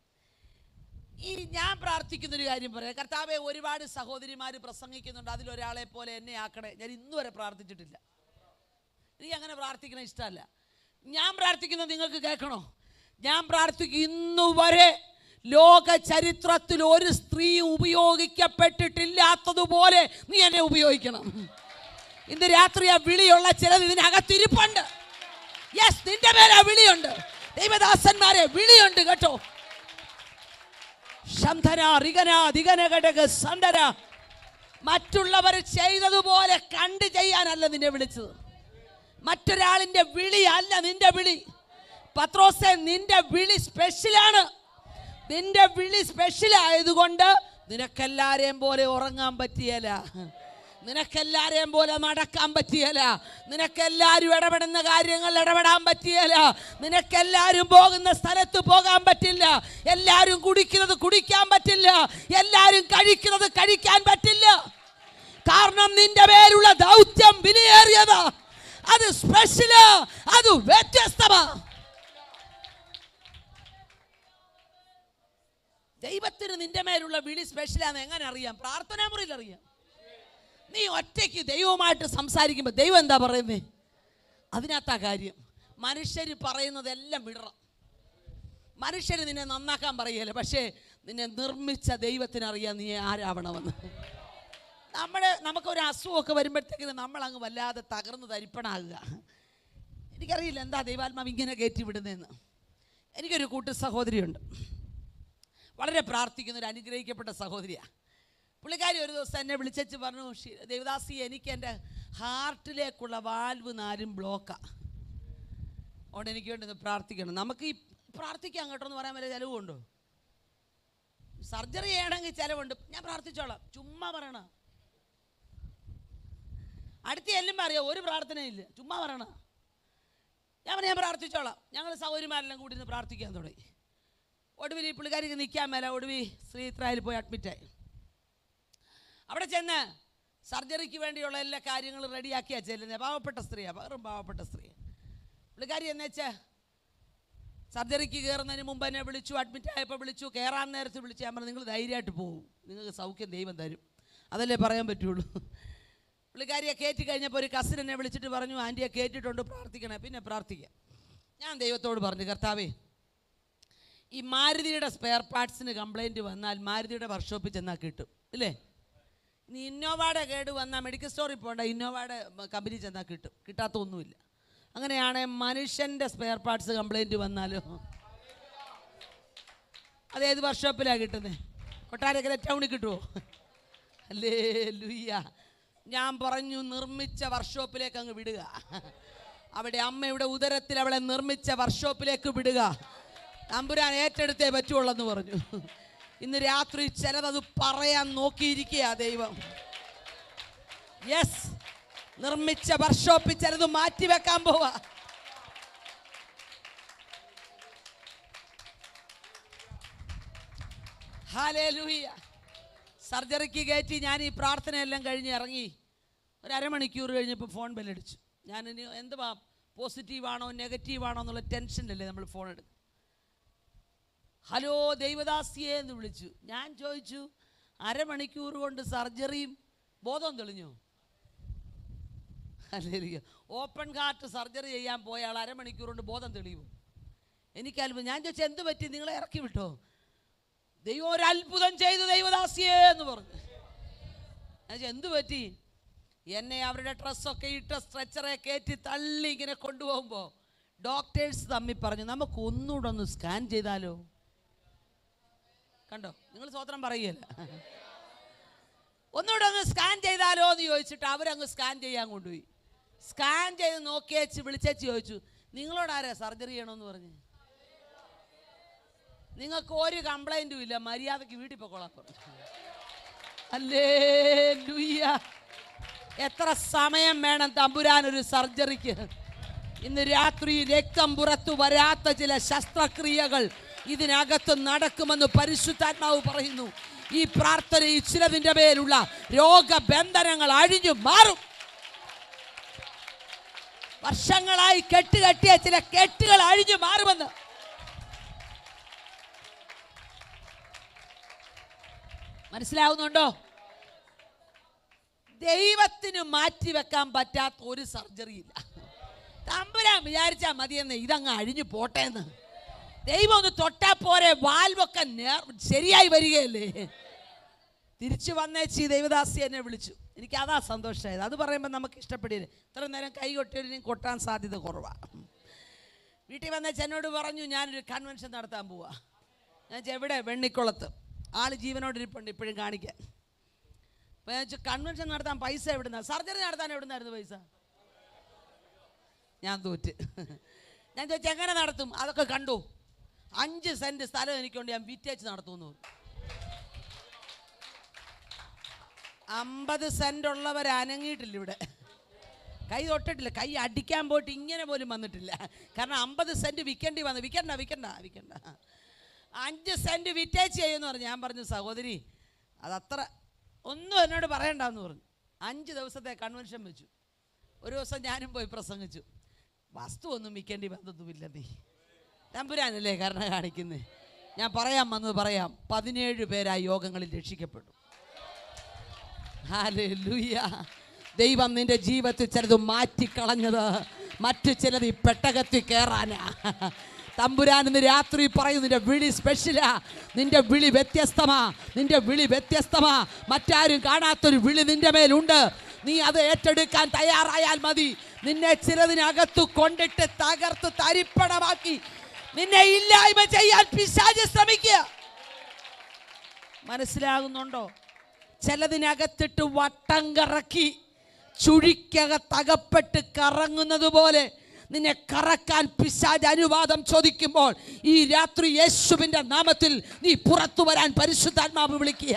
ഈ ഞാൻ പ്രാർത്ഥിക്കുന്നൊരു കാര്യം പറയാം. കർത്താവെ, ഒരുപാട് സഹോദരിമാർ പ്രസംഗിക്കുന്നുണ്ട്, അതിലൊരാളെ പോലെ എന്നെ ആക്കണേ. ഞാൻ ഇന്നുവരെ പ്രാർത്ഥിച്ചിട്ടില്ല. എനിക്ക് അങ്ങനെ പ്രാർത്ഥിക്കണ ഇഷ്ടമല്ല. ഞാൻ പ്രാർത്ഥിക്കുന്നത് നിങ്ങൾക്ക് കേൾക്കണോ? ഞാൻ പ്രാർത്ഥിക്കും, ഇന്നുവരെ ലോക ചരിത്രത്തിൽ ഒരു സ്ത്രീ ഉപയോഗിക്കപ്പെട്ടിട്ടില്ലാത്തതുപോലെ നീ എന്നെ ഉപയോഗിക്കണം. ഇന്ന് രാത്രി ആ വിളിയുള്ള ചിലത് ഇതിനകത്തിരിപ്പുണ്ട്. യെസ്, നിന്റെ മേലെ ആ വിളിയുണ്ട്. ദൈവദാസന്മാരെ, വിളിയുണ്ട് കേട്ടോ. മറ്റുള്ളവർ ചെയ്തതുപോലെ കണ്ട് ചെയ്യാനല്ല നിന്നെ വിളിച്ചത്. മറ്റൊരാളിന്റെ വിളി അല്ല നിന്റെ വിളി. പത്രോസേ, നിന്റെ വിളി സ്പെഷ്യലാണ്. നിന്റെ വിളി സ്പെഷ്യൽ ആയതുകൊണ്ട് നിനക്കെല്ലാരെയും പോലെ ഉറങ്ങാൻ പറ്റിയല്ല, നിനക്കെല്ലാരെയും പോലെ നടക്കാൻ പറ്റിയല്ല, നിനക്കെല്ലാരും ഇടപെടുന്ന കാര്യങ്ങൾ ഇടപെടാൻ പറ്റിയല്ല, നിനക്കെല്ലാരും പോകുന്ന സ്ഥലത്ത് പോകാൻ പറ്റില്ല, എല്ലാരും കുടിക്കുന്നത് കുടിക്കാൻ പറ്റില്ല, എല്ലാരും കഴിക്കുന്നത് കഴിക്കാൻ പറ്റില്ല. കാരണം നിന്റെ പേരുള്ള ദൗത്യം വിലയേറിയതാ, അത് സ്പെഷ്യലാ, അത് വ്യത്യസ്തമാ. ദൈവത്തിന് നിന്റെ മേലുള്ള വിളി സ്പെഷ്യലാന്ന് എങ്ങനെ അറിയാം? പ്രാർത്ഥനാ മുറിയിൽ അറിയാം. നീ ഒറ്റയ്ക്ക് ദൈവവുമായിട്ട് സംസാരിക്കുമ്പോൾ ദൈവം എന്താ പറയുന്നത്? അതിനകത്താ കാര്യം. മനുഷ്യർ പറയുന്നതെല്ലാം വിടണം. മനുഷ്യർ നിന്നെ നന്നാക്കാൻ പറയുകയല്ല, പക്ഷേ നിന്നെ നിർമ്മിച്ച ദൈവത്തിനറിയാം നീ ആരാവണമെന്ന്. നമുക്കൊരു അസുഖമൊക്കെ വരുമ്പോഴത്തേക്കിന് നമ്മളങ്ങ് വല്ലാതെ തകർന്ന് തരിപ്പണാകുക. എനിക്കറിയില്ല എന്താ ദൈവാത്മാവ് ഇങ്ങനെ കയറ്റി വിടുന്നതെന്ന്. എനിക്കൊരു കൂട്ടു സഹോദരിയുണ്ട്, വളരെ പ്രാർത്ഥിക്കുന്നൊരു അനുഗ്രഹിക്കപ്പെട്ട സഹോദരിയാണ്. പുള്ളിക്കാരി ഒരു ദിവസം എന്നെ വിളിച്ചു പറഞ്ഞു, ദേവദാസി, എനിക്ക് എൻ്റെ ഹാർട്ടിലേക്കുള്ള വാൽവ് 4 ബ്ലോക്കാണ്, അതുകൊണ്ട് എനിക്ക് വേണ്ടി ഒന്ന് പ്രാർത്ഥിക്കണം. നമുക്ക് ഈ പ്രാർത്ഥിക്കാൻ കേട്ടോ എന്ന് പറയാൻ വരെ ചിലവുണ്ടോ? സർജറി ചെയ്യണമെങ്കിൽ ചിലവുണ്ട്, ഞാൻ പ്രാർത്ഥിച്ചോളാം, ചുമ്മാ പറയണം. അടുത്ത് ചെല്ലുമ്പോൾ അറിയാം ഒരു പ്രാർത്ഥനയില്ല, ചുമ്മാ പറയണ. ഞാൻ പ്രാർത്ഥിച്ചോളാം. ഞങ്ങൾ സൗകര്യമാരെല്ലാം കൂടി നിന്ന് പ്രാർത്ഥിക്കാൻ തുടങ്ങി. ഒടുവിൽ ഈ പുള്ളിക്കാരിക്ക് നിൽക്കാൻ മേല, ഒടുവിൽ ശ്രീത്രായിൽ പോയി അഡ്മിറ്റായി. അവിടെ ചെന്ന് സർജറിക്ക് വേണ്ടിയുള്ള എല്ലാ കാര്യങ്ങളും റെഡിയാക്കിയാ ചെല്ലുന്നത്. പാവപ്പെട്ട സ്ത്രീയാണ്, വേറും പാവപ്പെട്ട സ്ത്രീ. പുള്ളിക്കാരി എന്ന് വെച്ചാൽ സർജറിക്ക് കയറുന്നതിന് മുമ്പ് എന്നെ വിളിച്ചു, അഡ്മിറ്റ് ആയപ്പോൾ വിളിച്ചു, കയറാൻ നേരത്ത് വിളിച്ചു. ഞാൻ പറഞ്ഞു നിങ്ങൾ ധൈര്യമായിട്ട് പോകും, നിങ്ങൾക്ക് സൗഖ്യം ദൈവം തരും, അതല്ലേ പറയാൻ പറ്റുള്ളൂ. പുള്ളിക്കാരിയെ കയറ്റി കഴിഞ്ഞപ്പോൾ ഒരു കസിൻ എന്നെ വിളിച്ചിട്ട് പറഞ്ഞു, ആൻറ്റിയെ കയറ്റിയിട്ടുണ്ട്, പ്രാർത്ഥിക്കണേ. പിന്നെ പ്രാർത്ഥിക്കാം. ഞാൻ ദൈവത്തോട് പറഞ്ഞു, കർത്താവേ, ഈ മാരുതിയുടെ സ്പെയർ പാർട്സിന് കംപ്ലയിൻറ്റ് വന്നാൽ മാരുതിയുടെ വർക്ക്ഷോപ്പിൽ ചെന്നാൽ കിട്ടും ഇല്ലേ? നീ ഇന്നോവയുടെ കേട് വന്നാൽ മെഡിക്കൽ സ്റ്റോറിൽ പോകണ്ട, ഇന്നോവയുടെ കമ്പനി ചെന്നാൽ കിട്ടും, കിട്ടാത്ത ഒന്നുമില്ല. അങ്ങനെയാണ് മനുഷ്യൻ്റെ സ്പെയർ പാർട്സ് കംപ്ലയിൻറ്റ് വന്നാലോ അതേത് വർക്ക്ഷോപ്പിലാണ് കിട്ടുന്നത്? കൊട്ടാരക്കര ടൗണിൽ കിട്ടുമോ? അല്ലേ ലൂയ്യ. ഞാൻ പറഞ്ഞു, നിർമ്മിച്ച വർക്ക്ഷോപ്പിലേക്ക് അങ്ങ് വിടുക. അവിടെ അമ്മയുടെ ഉദരത്തിൽ അവളെ നിർമ്മിച്ച വർക്ക്ഷോപ്പിലേക്ക് വിടുക. തമ്പുരാൻ ഏറ്റെടുത്തേ പറ്റുള്ളൂ പറഞ്ഞു. ഇന്ന് രാത്രി ചിലതത് പറയാൻ നോക്കിയിരിക്കുക ദൈവം. യെസ്, നിർമ്മിച്ച വർക്ക്ഷോപ്പിൽ ചിലത് മാറ്റിവെക്കാൻ പോവാ. ഹല്ലേലൂയ. സർജറിക്ക് കയറ്റി ഞാൻ ഈ പ്രാർത്ഥനയെല്ലാം കഴിഞ്ഞ് ഇറങ്ങി. ഒരു അരമണിക്കൂർ കഴിഞ്ഞപ്പോൾ ഫോൺ ബെല്ലടിച്ചു. ഞാനിനി എന്തുവാ, പോസിറ്റീവാണോ നെഗറ്റീവാണോ എന്നുള്ള ടെൻഷനല്ലേ നമ്മൾ ഫോൺ എടുക്കും. ഹലോ ദൈവദാസിയെ എന്ന് വിളിച്ചു. ഞാൻ ചോദിച്ചു, അരമണിക്കൂർ കൊണ്ട് സർജറിയും ബോധം തെളിഞ്ഞോ? അല്ലെങ്കിൽ ഓപ്പൺ ഹാർട്ട് സർജറി ചെയ്യാൻ പോയ ആൾ അരമണിക്കൂർ കൊണ്ട് ബോധം തെളിയുമോ? എനിക്കത്ഭുതം. ഞാൻ ചോദിച്ചു, എന്ത് പറ്റി, നിങ്ങളെ ഇറക്കി വിട്ടോ? ദൈവം ഒരു അത്ഭുതം ചെയ്തു ദൈവദാസിയെ എന്ന് പറഞ്ഞു. ഞാൻ ചോദിച്ചു, എന്ത് പറ്റി? എന്നെ അവരുടെ ഡ്രസ്സൊക്കെ ഇട്ട സ്ട്രെച്ചറെ കയറ്റി തള്ളി ഇങ്ങനെ കൊണ്ടുപോകുമ്പോൾ ഡോക്ടേഴ്സ് തമ്മിൽ പറഞ്ഞു, നമുക്ക് ഒന്നുകൂടെ ഒന്ന് സ്കാൻ ചെയ്താലോ. കണ്ടോ, നിങ്ങൾ സ്വതന്ത്രം പറയുകയല്ല. ഒന്നുകൂടെ ഒന്ന് സ്കാൻ ചെയ്താലോ എന്ന് ചോദിച്ചിട്ട് അവരങ്ങ് സ്കാൻ ചെയ്യാൻ കൊണ്ടുപോയി. സ്കാൻ ചെയ്ത് നോക്കിയേച്ച് വിളിച്ചേച്ച് ചോദിച്ചു, നിങ്ങളോടാരാ സർജറി ചെയ്യണമെന്ന് പറഞ്ഞ്? നിങ്ങൾക്ക് ഒരു കംപ്ലൈൻറ്റും ഇല്ല, മര്യാദയ്ക്ക് വീട്ടിൽ പോയിക്കോളാൻ പറഞ്ഞു. ഹല്ലേലൂയ. എത്ര സമയം വേണം തമ്പുരാൻ ഒരു സർജറിക്ക്? ഇന്ന് രാത്രി രക്തം പുറത്തു വരാത്ത ചില ശസ്ത്രക്രിയകൾ ഇതിനകത്ത് നടക്കുമെന്ന് പരിശുദ്ധാത്മാവ് പറയുന്നു. ഈ പ്രാർത്ഥനയിൽ ചിലതിൻ്റെ മേലുള്ള രോഗബന്ധനങ്ങൾ അഴിഞ്ഞു മാറും. വർഷങ്ങളായി കെട്ടുകെട്ടിയ ചില കെട്ടുകൾ അഴിഞ്ഞു മാറുമെന്ന്. മനസ്സിലാവുന്നുണ്ടോ? ദൈവത്തിന് മാറ്റിവെക്കാൻ പറ്റാത്ത ഒരു സർജറി ഇല്ല. തമ്പുരാൻ വിചാരിച്ചാൽ മതിയെന്ന് ഇതങ്ങ് അഴിഞ്ഞു പോട്ടേന്ന്. ദൈവം ഒന്ന് തൊട്ടാ പോരെ, വാൽവൊക്കെ ശരിയായി വരികയല്ലേ. തിരിച്ചു വന്നേച്ചി ദൈവദാസി എന്നെ വിളിച്ചു. എനിക്ക് അതാ സന്തോഷമായത്. അത് പറയുമ്പോൾ നമുക്ക് ഇഷ്ടപ്പെടില്ല. ഇത്ര നേരം കൈ കൊട്ടിയതിനും കൊട്ടാൻ സാധ്യത കുറവാണ്. വീട്ടിൽ വന്നേച്ച് എന്നോട് പറഞ്ഞു, ഞാനൊരു കൺവെൻഷൻ നടത്താൻ പോവാ. ഞാൻ എവിടെ? വെണ്ണിക്കുളത്ത്. ആൾ ജീവനോടിരിപ്പുണ്ട്, ഇപ്പോഴും കാണിക്കാൻ. അപ്പോൾ ഞാൻ ചോദിച്ചു, കൺവെൻഷൻ നടത്താൻ പൈസ എവിടുന്ന? സർജറി നടത്താൻ എവിടുന്നായിരുന്നു പൈസ? ഞാൻ തോറ്റ്. ഞാൻ ചോദിച്ചു, എങ്ങനെ നടത്തും? അതൊക്കെ കണ്ടു. 5 സെൻറ്റ് സ്ഥലം എനിക്കുണ്ട്, ഞാൻ വിറ്റേച്ച് നടത്തുമെന്ന് പറഞ്ഞു. 50 സെൻറ്റ് ഉള്ളവർ അനങ്ങിയിട്ടില്ല ഇവിടെ, കൈ തൊട്ടിട്ടില്ല, കൈ അടിക്കാൻ പോയിട്ട് ഇങ്ങനെ പോലും വന്നിട്ടില്ല. കാരണം 50 സെൻറ്റ് വിൽക്കേണ്ടി വന്നു. വിൽക്കണ്ട 5 സെൻറ്റ് വിറ്റേച്ച് ചെയ്യുമെന്ന് പറഞ്ഞു. ഞാൻ പറഞ്ഞു, സഹോദരി അതത്ര ഒന്നും എന്നോട് പറയണ്ടെന്ന് പറഞ്ഞു. 5 ദിവസത്തെ കൺവെൻഷൻ വെച്ചു. ഒരു ദിവസം ഞാനും പോയി പ്രസംഗിച്ചു. വസ്തു ഒന്നും വിൽക്കേണ്ടി വന്നതുമില്ല, നീ തമ്പുരാനല്ലേ കരുണ കാണിക്കുന്നേ. ഞാൻ പറയാൻ വന്നത് പറയാം. 17 പേര് ആ യോഗങ്ങളിൽ രക്ഷിക്കപ്പെട്ടു. ഹല്ലേലൂയ. ദൈവം നിന്റെ ജീവിതത്തിൽ ചിലത് മാറ്റിക്കളഞ്ഞത് മറ്റു ചിലത് ഈ പെട്ടകത്തിൽ കയറാനാ. തമ്പുരാൻ ഇന്ന് രാത്രി പറയും, നിന്റെ വിളി സ്പെഷ്യലാ, നിന്റെ വിളി വ്യത്യസ്തമാ. മറ്റാരും കാണാത്തൊരു വിളി നിന്റെ മേലുണ്ട്. നീ അത് ഏറ്റെടുക്കാൻ തയ്യാറായാൽ മതി. നിന്നെ ചിലതിനകത്തു കൊണ്ടിട്ട് തകർത്ത് തരിപ്പണമാക്കി നിന്നെ ഇല്ലായ്മ ചെയ്യാൻ പിശാച് ശ്രമിക്കുക. മനസ്സിലാകുന്നുണ്ടോ? ചിലതിനകത്തിട്ട് വട്ടം കറക്കി ചുഴിക്കകത്തകപ്പെട്ട് കറങ്ങുന്നത് പോലെ നിന്നെ കറക്കാൻ പിശാച് അനുവാദം ചോദിക്കുമ്പോൾ ഈ രാത്രി യേശുവിൻ്റെ നാമത്തിൽ നീ പുറത്തു വരാൻ പരിശുദ്ധാത്മാവ് വിളിക്കുക.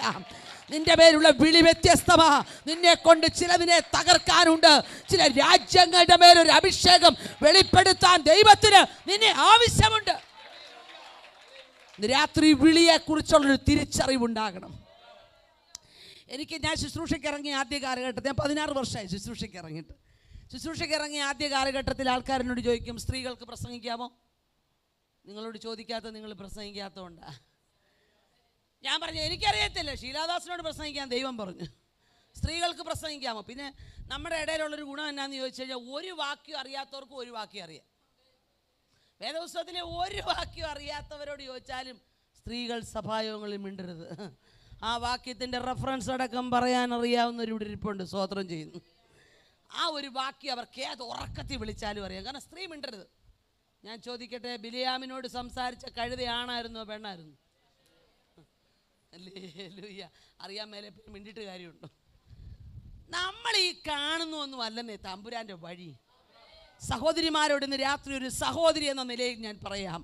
നിന്റെ പേരുള്ള വിളി വ്യത്യസ്തമാ. നിന്നെ കൊണ്ട് ചിലതിനെ തകർക്കാനുണ്ട്. ചില രാജ്യങ്ങളുടെ മേലൊരു അഭിഷേകം വെളിപ്പെടുത്താൻ ദൈവത്തിന് നിന്നെ ആവശ്യമുണ്ട്. രാത്രി വിളിയെ കുറിച്ചുള്ളൊരു തിരിച്ചറിവുണ്ടാകണം. ഞാൻ ശുശ്രൂഷയ്ക്ക് ഇറങ്ങിയ ആദ്യ കാലഘട്ടത്തിൽ, ഞാൻ 16 വർഷമായി ശുശ്രൂഷയ്ക്ക് ഇറങ്ങിയിട്ട്. ശുശ്രൂഷയ്ക്ക് ഇറങ്ങിയ ആദ്യ കാലഘട്ടത്തിൽ ആൾക്കാരെന്നോട് ചോദിക്കും, സ്ത്രീകൾക്ക് പ്രസംഗിക്കാമോ? നിങ്ങളോട് ചോദിക്കാത്ത നിങ്ങൾ പ്രസംഗിക്കാത്തതുകൊണ്ടാണ്. ഞാൻ പറഞ്ഞു എനിക്കറിയത്തില്ല. ശീലാദാസിനോട് പ്രസംഗിക്കാൻ ദൈവം പറഞ്ഞു. സ്ത്രീകൾക്ക് പ്രസംഗിക്കാമോ? പിന്നെ നമ്മുടെ ഇടയിലുള്ളൊരു ഗുണം എന്നാന്ന് ചോദിച്ചു കഴിഞ്ഞാൽ, ഒരു വാക്യം അറിയാത്തവർക്ക് ഒരു വാക്യം അറിയാം. വേദപുസ്തകത്തിലെ ഒരു വാക്യം അറിയാത്തവരോട് ചോദിച്ചാലും സ്ത്രീകൾ സഭായോഗങ്ങളിൽ മിണ്ടരുത്. ആ വാക്യത്തിൻ്റെ റെഫറൻസ് അടക്കം പറയാൻ അറിയാവുന്നവർ ഇവിടെ ഇരിപ്പുണ്ട്. സ്തോത്രം ചെയ്യുന്നു. ആ ഒരു വാക്യം അവർക്ക് ഏത് ഉറക്കത്തിൽ വിളിച്ചാലും അറിയാം. കാരണം സ്ത്രീ മിണ്ടരുത്. ഞാൻ ചോദിക്കട്ടെ, ബിലിയാമിനോട് സംസാരിച്ച കഴുതയാണായിരുന്നോ പെണ്ണായിരുന്നു? ഹല്ലേലൂയ. അറിയാൻ മേലെ മിണ്ടിട്ട് കാര്യമുണ്ടോ? നമ്മൾ ഈ കാണുന്നൊന്നും അല്ലെന്നേ തമ്പുരാൻ്റെ വഴി. സഹോദരിമാരോട് ഇന്ന് രാത്രി ഒരു സഹോദരി എന്ന നിലയിൽ ഞാൻ പറയാം,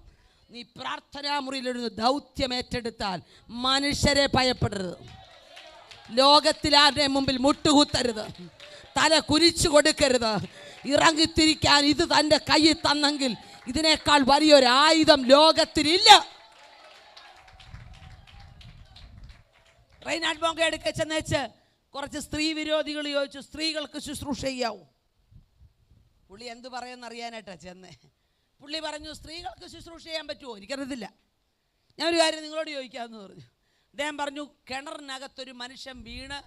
നീ പ്രാർത്ഥനാ മുറിയിലൊരു ദൗത്യം ഏറ്റെടുത്താൽ മനുഷ്യരെ ഭയപ്പെടരുത്. ലോകത്തിലാരുടെ മുമ്പിൽ മുട്ടുകുത്തരുത്. തല കുനിച്ചു കൊടുക്കരുത്. ഇറങ്ങിത്തിരിക്കാൻ ഇത് തൻ്റെ കയ്യിൽ തന്നെങ്കിൽ ഇതിനേക്കാൾ വലിയൊരു ആയുധം ലോകത്തിലില്ല. റൈനാഡ് ബോങ്ക എടുക്ക ചെന്നേച്ച് കുറച്ച് സ്ത്രീ വിരോധികൾ ചോദിച്ചു, സ്ത്രീകൾക്ക് ശുശ്രൂഷ ചെയ്യാവൂ? പുള്ളി എന്ത് പറയുമെന്ന് അറിയാനായിട്ടാ ചെന്നേ. പുള്ളി പറഞ്ഞു, സ്ത്രീകൾക്ക് ശുശ്രൂഷ ചെയ്യാൻ പറ്റുമോ? എനിക്കറിയത്തില്ല. ഞാനൊരു കാര്യം നിങ്ങളോട് ചോദിക്കാമെന്ന് പറഞ്ഞു. അദ്ദേഹം പറഞ്ഞു, കിണറിനകത്തൊരു മനുഷ്യൻ വീണ്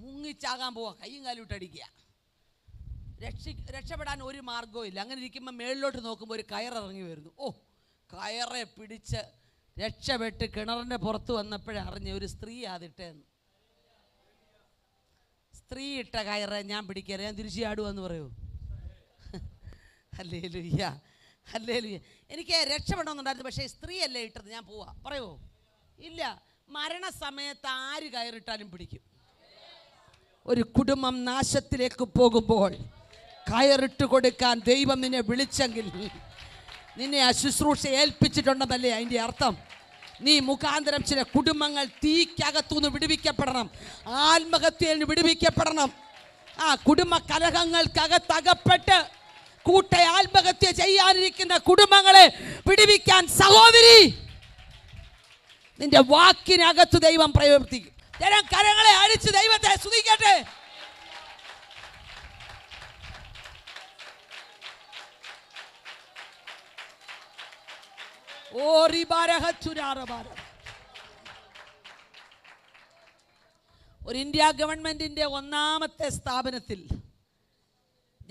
മുങ്ങിച്ചാകാൻ പോവാ, കയ്യും കാലും ഇട്ടടിക്കുക. രക്ഷപ്പെടാൻ ഒരു മാർഗവും ഇല്ല. അങ്ങനെ ഇരിക്കുമ്പോൾ മേളിലോട്ട് നോക്കുമ്പോൾ ഒരു കയറിറങ്ങി വരുന്നു. ഓ, കയറെ പിടിച്ച് രക്ഷപ്പെട്ട് കിണറിൻ്റെ പുറത്ത് വന്നപ്പോഴേ അറിഞ്ഞ ഒരു സ്ത്രീ അതിട്ടേന്ന്. സ്ത്രീ ഇട്ട കയറെ ഞാൻ പിടിക്കരുത്, ഞാൻ തിരിച്ചു ചാടുവെന്ന് പറയൂ. Hallelujah, hallelujah. എനിക്ക് രക്ഷപ്പെടണമെന്നുണ്ടായിരുന്നു, പക്ഷേ സ്ത്രീയല്ലേ ഇട്ടത്, ഞാൻ പോവാ പറയുമോ? ഇല്ല. മരണസമയത്ത് ആര് കയറിട്ടാലും പിടിക്കും. ഒരു കുടുംബം നാശത്തിലേക്ക് പോകുമ്പോൾ കയറിട്ട് കൊടുക്കാൻ ദൈവം നിന്നെ വിളിച്ചെങ്കിൽ, നിന്നെ ആ ശുശ്രൂഷ ഏൽപ്പിച്ചിട്ടുണ്ടെന്നല്ലേ അതിൻ്റെ അർത്ഥം. നീ മുഖാന്തരം ചില കുടുംബങ്ങൾ തീക്കകത്തുനിന്ന് വിടുവിക്കപ്പെടണം, ആത്മഹത്യയിൽ നിന്ന് വിടുവിക്കപ്പെടണം. ആ കുടുംബ കലഹങ്ങൾക്കകത്തകപ്പെട്ട് കൂട്ട ആത്മഹത്യ ചെയ്യാനിരിക്കുന്ന കുടുംബങ്ങളെ വിടുവിക്കാൻ സഹോദരി നിന്റെ വാക്കിനകത്ത് ദൈവം പ്രവർത്തിക്കും. ജനം കരങ്ങളെ അടിച്ച് ദൈവത്തെ സ്തുതിക്കട്ടെ. ഒരു ഇന്ത്യ ഗവൺമെന്റിന്റെ ഒന്നാമത്തെ സ്ഥാപനത്തിൽ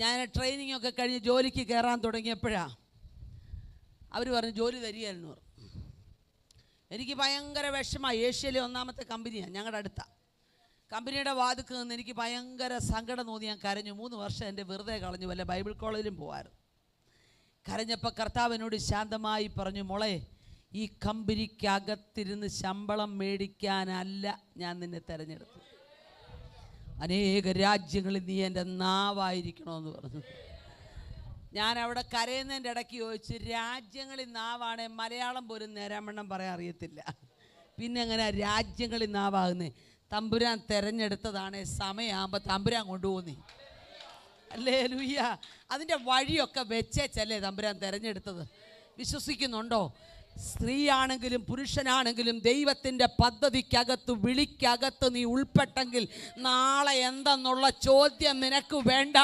ഞാൻ ട്രെയിനിങ് ഒക്കെ കഴിഞ്ഞ് ജോലിക്ക് കയറാൻ തുടങ്ങിയപ്പോഴാണ് അവർ പറഞ്ഞു ജോലി തരികയെന്ന് പറഞ്ഞു. എനിക്ക് ഭയങ്കര വിഷമമായി. ഏഷ്യയിലെ ഒന്നാമത്തെ കമ്പനിയാണ് ഞങ്ങളുടെ അടുത്ത. കമ്പനിയുടെ വാതിൽക്ക് നിന്ന് എനിക്ക് ഭയങ്കര സങ്കടം തോന്നി. ഞാൻ കരഞ്ഞു. 3 വർഷം എൻ്റെ വെറുതെ കളഞ്ഞു. വല്ല ബൈബിൾ കോളേജിലും പോകാറ്. കരഞ്ഞപ്പോൾ കർത്താവിനോട് ശാന്തമായി പറഞ്ഞു, മോളെ, ഈ കമ്പനിക്കകത്തിരുന്ന് ശമ്പളം മേടിക്കാനല്ല ഞാൻ നിന്നെ തിരഞ്ഞെടുത്തു. അനേക രാജ്യങ്ങളിൽ നീ എൻ്റെ നാവായിരിക്കണമെന്ന് പറഞ്ഞു. ഞാൻ അവിടെ കരയുന്നതിൻ്റെ ഇടയ്ക്ക് ചോദിച്ചു, രാജ്യങ്ങളിൽ നാവാണേ മലയാളം പോലും നേരാമണ്ണം പറയാൻ അറിയത്തില്ല, പിന്നെ എങ്ങനെ രാജ്യങ്ങളിൽ നാവാകുന്നേ? തമ്പുരാൻ തിരഞ്ഞെടുത്തതാണേ, സമയമാകുമ്പോൾ തമ്പുരാൻ കൊണ്ടുപോകുന്നേ. ഹല്ലേലൂയ. അതിൻ്റെ വഴിയൊക്കെ വെച്ചേച്ചല്ലേ തമ്പുരാൻ തിരഞ്ഞെടുത്തത്. വിശ്വസിക്കുന്നുണ്ടോ? സ്ത്രീയാണെങ്കിലും പുരുഷനാണെങ്കിലും ദൈവത്തിൻ്റെ പദ്ധതിക്കകത്ത്, വിളിക്കകത്ത് നീ ഉൾപ്പെട്ടെങ്കിൽ നാളെ എന്തെന്നുള്ള ചോദ്യം നിനക്ക് വേണ്ട.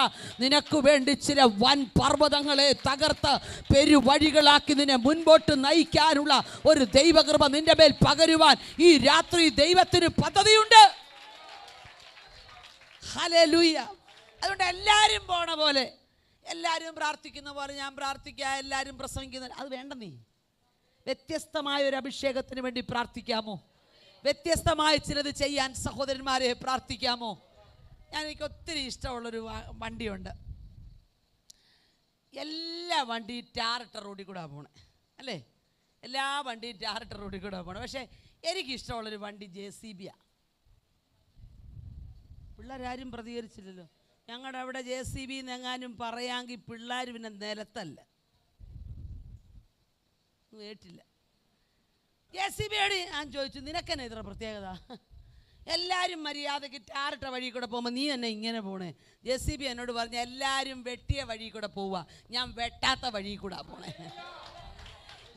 നിനക്ക് വേണ്ടി ചില വൻ പർവ്വതങ്ങളെ തകർത്ത് പെരുവഴികളാക്കി നിന്നെ മുൻപോട്ട് നയിക്കാനുള്ള ഒരു ദൈവകൃപ നിന്റെ മേൽ പകരുവാൻ ഈ രാത്രി ദൈവത്തിന് പദ്ധതിയുണ്ട്. ഹല്ലേലൂയ. അതുകൊണ്ട് എല്ലാവരും പോണ പോലെ, എല്ലാവരും പ്രാർത്ഥിക്കുന്ന പോലെ ഞാൻ പ്രാർത്ഥിക്കുക, എല്ലാവരും പ്രസംഗിക്കുന്ന അത് വേണ്ട. നീ വ്യത്യസ്തമായ ഒരു അഭിഷേകത്തിന് വേണ്ടി പ്രാർത്ഥിക്കാമോ? വ്യത്യസ്തമായി ചിലത് ചെയ്യാൻ സഹോദരന്മാരെ പ്രാർത്ഥിക്കാമോ? എനിക്ക് ഒത്തിരി ഇഷ്ടമുള്ളൊരു വണ്ടിയുണ്ട്. എല്ലാ വണ്ടിയും ടാറിട്ട റോഡിൽ കൂടെ പോണേ, അല്ലേ? എല്ലാ വണ്ടിയും ടാറിട്ട റോഡിൽ കൂടെ പോണേ. പക്ഷേ എനിക്കിഷ്ടമുള്ളൊരു വണ്ടി JCB-യാണ്. പിള്ളേരാരും പ്രതികരിച്ചില്ലല്ലോ. ഞങ്ങളുടെ അവിടെ JCB എന്നെങ്ങാനും പറയാമെങ്കിൽ പിള്ളേർ പിന്നെ നിലത്തല്ല, കേട്ടില്ല. JCB ഞാൻ ചോദിച്ചു, നിനക്കെന്നെ ഇത്ര പ്രത്യേകത? എല്ലാവരും മര്യാദയ്ക്ക് ടാറിട്ട വഴി കൂടെ പോകുമ്പോൾ നീ തന്നെ ഇങ്ങനെ പോണേ. JCB എന്നോട് പറഞ്ഞു എല്ലാവരും വെട്ടിയ വഴി കൂടെ പോവുക, ഞാൻ വെട്ടാത്ത വഴി കൂടെ പോണേ.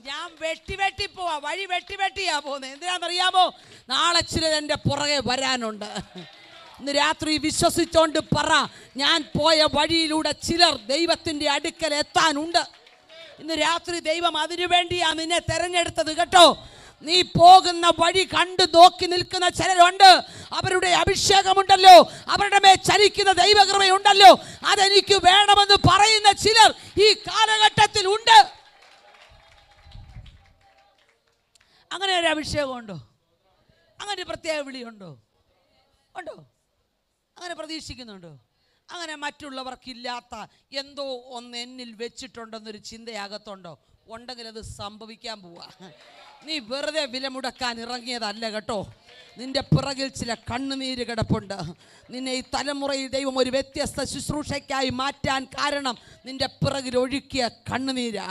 ഞാൻ വെട്ടി പോവാ, വഴി വെട്ടിയാ പോകുന്നത്. എന്തിനാണെന്നറിയാമോ? നാളെ ചിലർ എൻ്റെ പുറകെ വരാനുണ്ട്. ഇന്ന് രാത്രി വിശ്വസിച്ചോണ്ട് പറ, ഞാൻ പോയ വഴിയിലൂടെ ചിലർ ദൈവത്തിൻ്റെ അടുക്കൽ എത്താനുണ്ട്. ഇന്ന് രാത്രി ദൈവം അതിനു വേണ്ടിയാ നിന്നെ തെരഞ്ഞെടുത്തത് കേട്ടോ. നീ പോകുന്ന വഴി കണ്ടു നോക്കി നിൽക്കുന്ന ചിലരുണ്ട്. അവരുടെ അഭിഷേകമുണ്ടല്ലോ, അവരുടെ മേൽ ചലിക്കുന്ന ദൈവകൃപയുണ്ടല്ലോ, അതെനിക്ക് വേണമെന്ന് പറയുന്ന ചിലർ ഈ കാലഘട്ടത്തിൽ ഉണ്ട്. അങ്ങനെ ഒരു അഭിഷേകമുണ്ടോ? അങ്ങനെ പ്രത്യേക വിളിയുണ്ടോ? ഉണ്ടോ? അങ്ങനെ പ്രതീക്ഷിക്കുന്നുണ്ടോ? അങ്ങനെ മറ്റുള്ളവർക്കില്ലാത്ത എന്തോ ഒന്ന് എന്നിൽ വെച്ചിട്ടുണ്ടെന്നൊരു ചിന്തയകത്തുണ്ടോ? ഉണ്ടെങ്കിൽ അത് സംഭവിക്കാൻ പോവാ. നീ വെറുതെ വില മുടക്കാൻ ഇറങ്ങിയതല്ല കേട്ടോ. നിന്റെ പിറകിൽ ചില കണ്ണുനീര് കിടപ്പുണ്ട്. നിന്നെ ഈ തലമുറയിൽ ദൈവം ഒരു വ്യത്യസ്ത ശുശ്രൂഷയ്ക്കായി മാറ്റാൻ കാരണം നിന്റെ പിറകിൽ ഒഴുക്കിയ കണ്ണുനീരാ.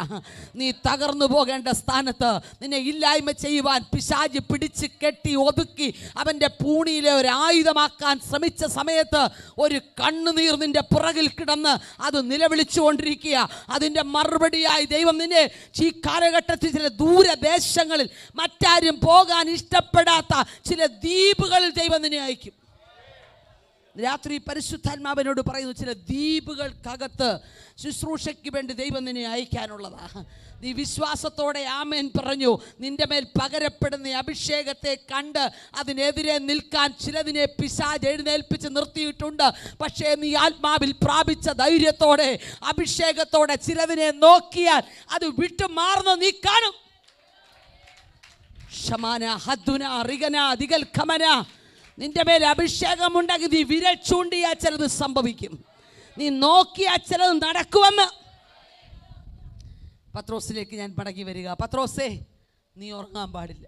നീ തകർന്നു പോകേണ്ട സ്ഥാനത്ത് നിന്നെ ഇല്ലായ്മ ചെയ്യുവാൻ പിശാച് പിടിച്ച് കെട്ടി ഒതുക്കി അവൻ്റെ പൂണിയിലെ ഒരു ആയുധമാക്കാൻ ശ്രമിച്ച സമയത്ത് ഒരു കണ്ണുനീർ നിന്റെ പിറകിൽ കിടന്ന് അത് നിലവിളിച്ചുകൊണ്ടിരിക്കുക. അതിൻ്റെ മറുപടിയായി ദൈവം നിന്നെ ഈ കാലഘട്ടത്തിൽ ചില ദൂരദേശങ്ങളിൽ മറ്റാരും പോകാൻ ഇഷ്ടപ്പെടാത്ത ചില ദ്വീപുകളിൽ ദൈവം നിന്നെ അയക്കും. രാത്രി പരിശുദ്ധാത്മാവിനോട് പറയുന്നു, ചില ദ്വീപുകൾക്കകത്ത് ശുശ്രൂഷയ്ക്ക് വേണ്ടി ദൈവം നിന്നെ അയക്കാനുള്ളതാ. നീ വിശ്വാസത്തോടെ ആമേൻ പറഞ്ഞു. നിന്റെ മേൽ പകരപ്പെടുന്ന അഭിഷേകത്തെ കണ്ട് അതിനെതിരെ നിൽക്കാൻ ചിലതിനെ പിശാച് എഴുന്നേൽപ്പിച്ച് നിർത്തിയിട്ടുണ്ട്. പക്ഷേ നീ ആത്മാവിൽ പ്രാപിച്ച ധൈര്യത്തോടെ അഭിഷേകത്തോടെ ചിലതിനെ നോക്കിയാൽ അത് വിട്ടുമാറുന്ന നീ കാണും. നിന്റെ മേൽ അഭിഷേകമുണ്ടെങ്കിൽ നീ വിരൽ ചൂണ്ടിയാൽ ചിലത് സംഭവിക്കും, നീ നോക്കിയാൽ ചിലത് നടക്കുമെന്ന്. പത്രോസിലേക്ക് ഞാൻ മടങ്ങി വരിക. പത്രോസേ, നീ ഉറങ്ങാൻ പാടില്ല.